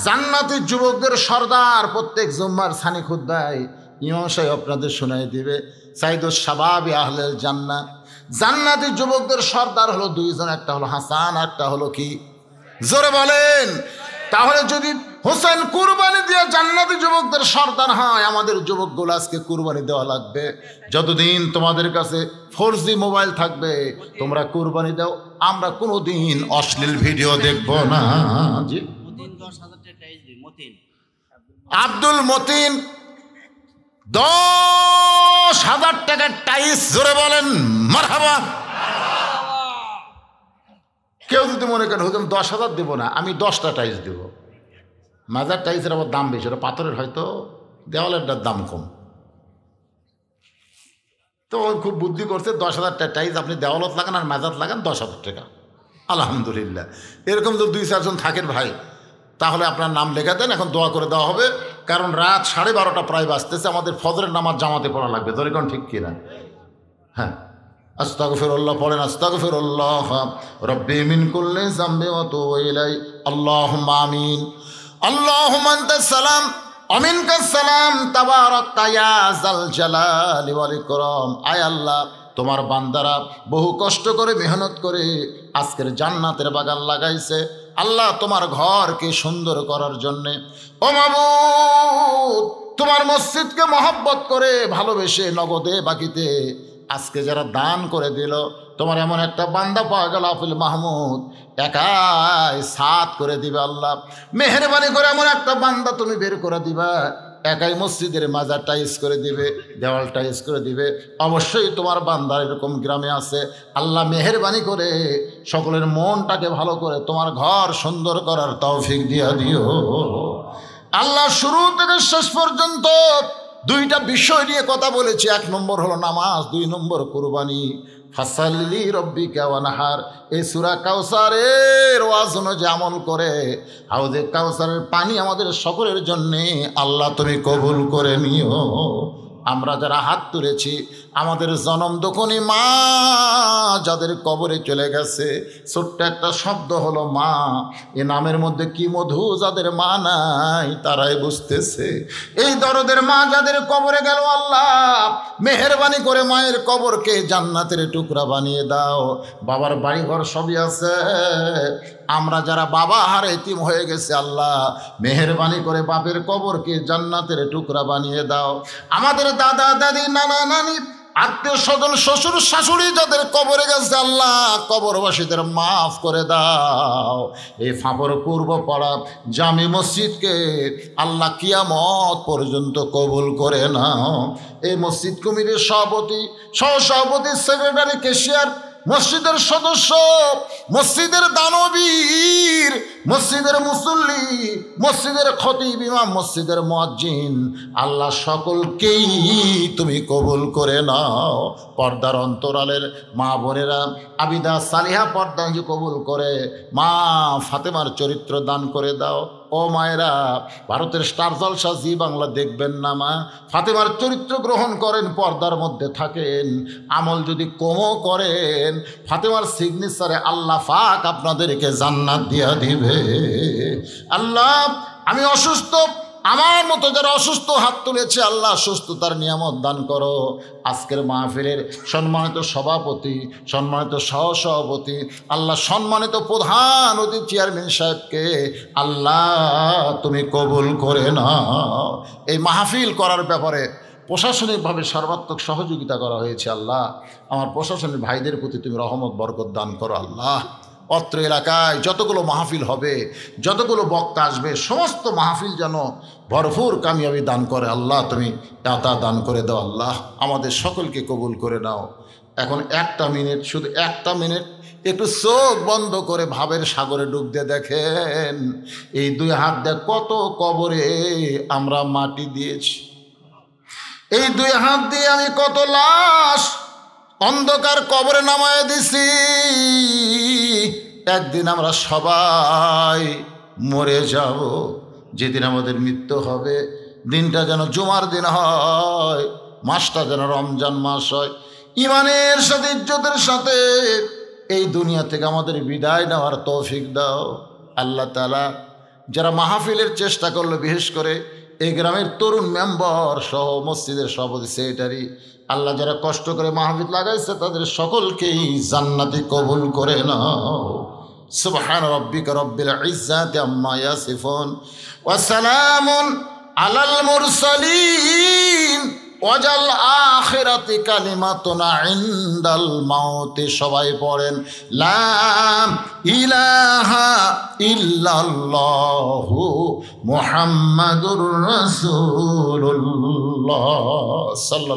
জান্নাতি যুবকদের সর্দার প্রত্যেক জুম্মার সানি খুতবায় ইমাম সাহেব আপনাদের শোনাই দিবে। সাইদুস শাবাবি আহলেল জান্নাহ। জান্নাতি যুবকদের সর্দার হলো দুইজন, একটা হলো হাসান, একটা হলো কি? জোরে বলেন। তাহলে যদি হোসেন কুরবানি দিয়ে জান্নাতি যুবকদের সর্দার হয়, আমাদের যুবকগুলো আজকে কুরবানি দেওয়া লাগবে। যতদিন তোমাদের কাছে 4G মোবাইল থাকবে তোমরা কুরবানি দাও, আমরা কোনোদিন অশ্লীল ভিডিও দেখব না। জি, আব্দুল মতিন 10,000 টাকার টাইস। জোরে বলেন মারহাবা। কেউ যদি মনে করেন হুজুর 10,000 দেবো না, আমি 10টা টাইস দেব। মাজার টাইসের আবার দাম বেশি, ওটা পাথরের, হয়তো দেওয়ালেরটার দাম কম। তো খুব বুদ্ধি করছে, 10,000 টাইস আপনি দেওয়ালত লাগান আর মাজার লাগান 10,000 টাকা। আলহামদুলিল্লাহ। এরকম যদি 2-4 জন থাকেন ভাই, তাহলে আপনার নাম লেখা দেন। এখন দোয়া করে দেওয়া হবে, কারণ রাত 12:30 প্রায় বাজতেছে। আমাদের ফজরের নামাজ জামাতে পড়া লাগবে। ধরে কোন ঠিক কিনা? হ্যাঁ, আস্তাগফিরুল্লাহ পড়েন। আস্তাগফিরুল্লাহ রাব্বি মিন কুল্লি যামবি ওয়া আতুবু ইলাই। আল্লাহুম্মা আমিন। আল্লাহুম্মা আনতাস সালাম ওয়া মিনকাস সালাম তাবারাকতা ইয়া যাল জালালি ওয়াল ইকরাম। আয় আল্লাহ, তোমার বান্দারা বহু কষ্ট করে মেহনত করে আজকের জান্নাতের বাগান লাগাইছে। আল্লাহ তোমার ঘরকে সুন্দর করার জন্যে, ও মাবুদ তোমার মসজিদকে মহব্বত করে ভালোবেসে নগদে বাকিতে আজকে যারা দান করে দিল, তোমার এমন একটা বান্দা পাওয়া গেল আফিল মাহমুদ, একাই সাত করে দিবে। আল্লাহ মেহেরবানি করে এমন একটা বান্দা তুমি বের করে দিবা, একাই মসজিদের মাজার টাইস করে দিবে, দেওয়াল টাইস করে দিবে। অবশ্যই তোমার বান্দা এরকম গ্রামে আছে। আল্লাহ মেহেরবানি করে সকলের মনটাকে ভালো করে তোমার ঘর সুন্দর করার তৌফিক দিয়া দিও। আল্লাহ শুরু থেকে শেষ পর্যন্ত 2টা বিষয় নিয়ে কথা বলেছি। 1 নম্বর হলো নামাজ, 2 নম্বর কুরবানি। ফাসাল্লি রব্বিকা ওয়ানহার। এই সূরা কাউসারের ওয়াজ অনুযায়ী আমল করে হাউজে কাউসারের পানি আমাদের সকলের জন্যে আল্লাহ তুমি কবুল করে নিও। আমরা যারা হাত তুলেছি, আমাদের জনম দখনি মা যাদের কবরে চলে গেছে, ছোট্ট একটা শব্দ হলো মা। এ নামের মধ্যে কি মধু যাদের মা নাই তারাই বুঝতেছে। এই দরদের মা যাদের কবরে গেল, আল্লাহ মেহেরবানি করে মায়ের কবরকে জান্নাতের টুকরা বানিয়ে দাও। বাবার বাড়িঘর সবই আছে, আমরা যারা বাবা হারে এতিম হয়ে গেছে, আল্লাহ মেহেরবানি করে বাপের কবরকে জান্নাতের টুকরা বানিয়ে দাও। আমাদের দাদা দাদি নানা নানি আত্মীয় স্বজন শ্বশুর শাশুড়ি যাদের কবরে গেছে আল্লাহ কবরবাসীদের মাফ করে দাও। এই ফাঁপরপূর্ব পাড়া জামি মসজিদকে আল্লাহ কিয়ামত পর্যন্ত কবুল করে নাও। এই মসজিদ কমিটির সভাপতি, সহসভাপতি, সেক্রেটারি, ক্যাশিয়ার, মসজিদের সদস্য, মসজিদের দানবীর, মসজিদের মুসল্লি, মসজিদের খতিব, ইমাম, মসজিদের মুয়াজ্জিন, আল্লাহ সকলকেই তুমি কবুল করে নাও। পর্দার অন্তরালের মা বোনেরা আবিদা সালিহা পর্দা কবুল করে মা ফাতেমার চরিত্র দান করে দাও। ও মায়েরা, ভারতের স্টার জলসা জি বাংলা দেখবেন না মা, ফাতেমার চরিত্র গ্রহণ করেন, পর্দার মধ্যে থাকেন, আমল যদি কমও করেন ফাতেমার সিগনেচারে আল্লাহ পাক আপনাদেরকে জান্নাত দিয়া দিবে। আল্লাহ আমি অসুস্থ, আমার মতো যারা অসুস্থ হাত তুলেছে আল্লাহ সুস্থতার নিয়ামত দান করো। আজকের মাহফিলের সম্মানিত সভাপতি, সম্মানিত সহসভাপতি, আল্লাহ সম্মানিত প্রধান অতিথি চেয়ারম্যান সাহেবকে আল্লাহ তুমি কবুল করে নাও। এই মাহফিল করার ব্যাপারে প্রশাসনিকভাবে সর্বাত্মক সহযোগিতা করা হয়েছে আল্লাহ। আমার প্রশাসনিক ভাইদের প্রতি তুমি রহমত বরকত দান করো আল্লাহ। অত্র এলাকায় যতগুলো মাহফিল হবে, যতগুলো বক্তা আসবে, সমস্ত মাহফিল যেন ভরপুর কামিয়াবি দান করে আল্লাহ। তুমি দাতা দান করে দাও আল্লাহ, আমাদের সকলকে কবুল করে নাও। এখন একটা মিনিট, শুধু একটা মিনিট একটু চোখ বন্ধ করে ভাবের সাগরে ডুব দিয়ে দেখেন এই দুই হাত দিয়ে কত কবরে আমরা মাটি দিয়েছি। এই দুই হাত দিয়ে আমি কত লাশ অন্ধকার কবরে নামায় দিছি। একদিন আমরা সবাই মরে যাব, যেদিন আমাদের মৃত্যু হবে দিনটা যেন জুমার দিন হয়, মাসটা যেন রমজান মাস হয়। ইমানের সাথে ইজ্জতের সাথে এই দুনিয়া থেকে আমাদের বিদায় নেওয়ার তৌফিক দাও আল্লাহ তাআলা। যারা মাহফিলের চেষ্টা করলো, বিশেষ করে এই গ্রামের তরুণ মেম্বার সহ মসজিদের সভাপতি, সেক্রেটারি, আল্লাহ যারা কষ্ট করে মাহফিল লাগাইছে তাদের সকলকেই জান্নাতি কবুল করে নাও। সুবহান রাব্বিকা রাব্বিল ইজ্জাতি আম্মা ইয়াসিফুন ওয়া সালামুন আলাল মুরসালিন ওয়াজাল আখিরাতি কালিমাতুনা ইনদাল মাউতি। সবাই পড়েন লা ইলাহা ইল্লাল্লাহু মুহাম্মাদুর রাসূলুল্লাহ।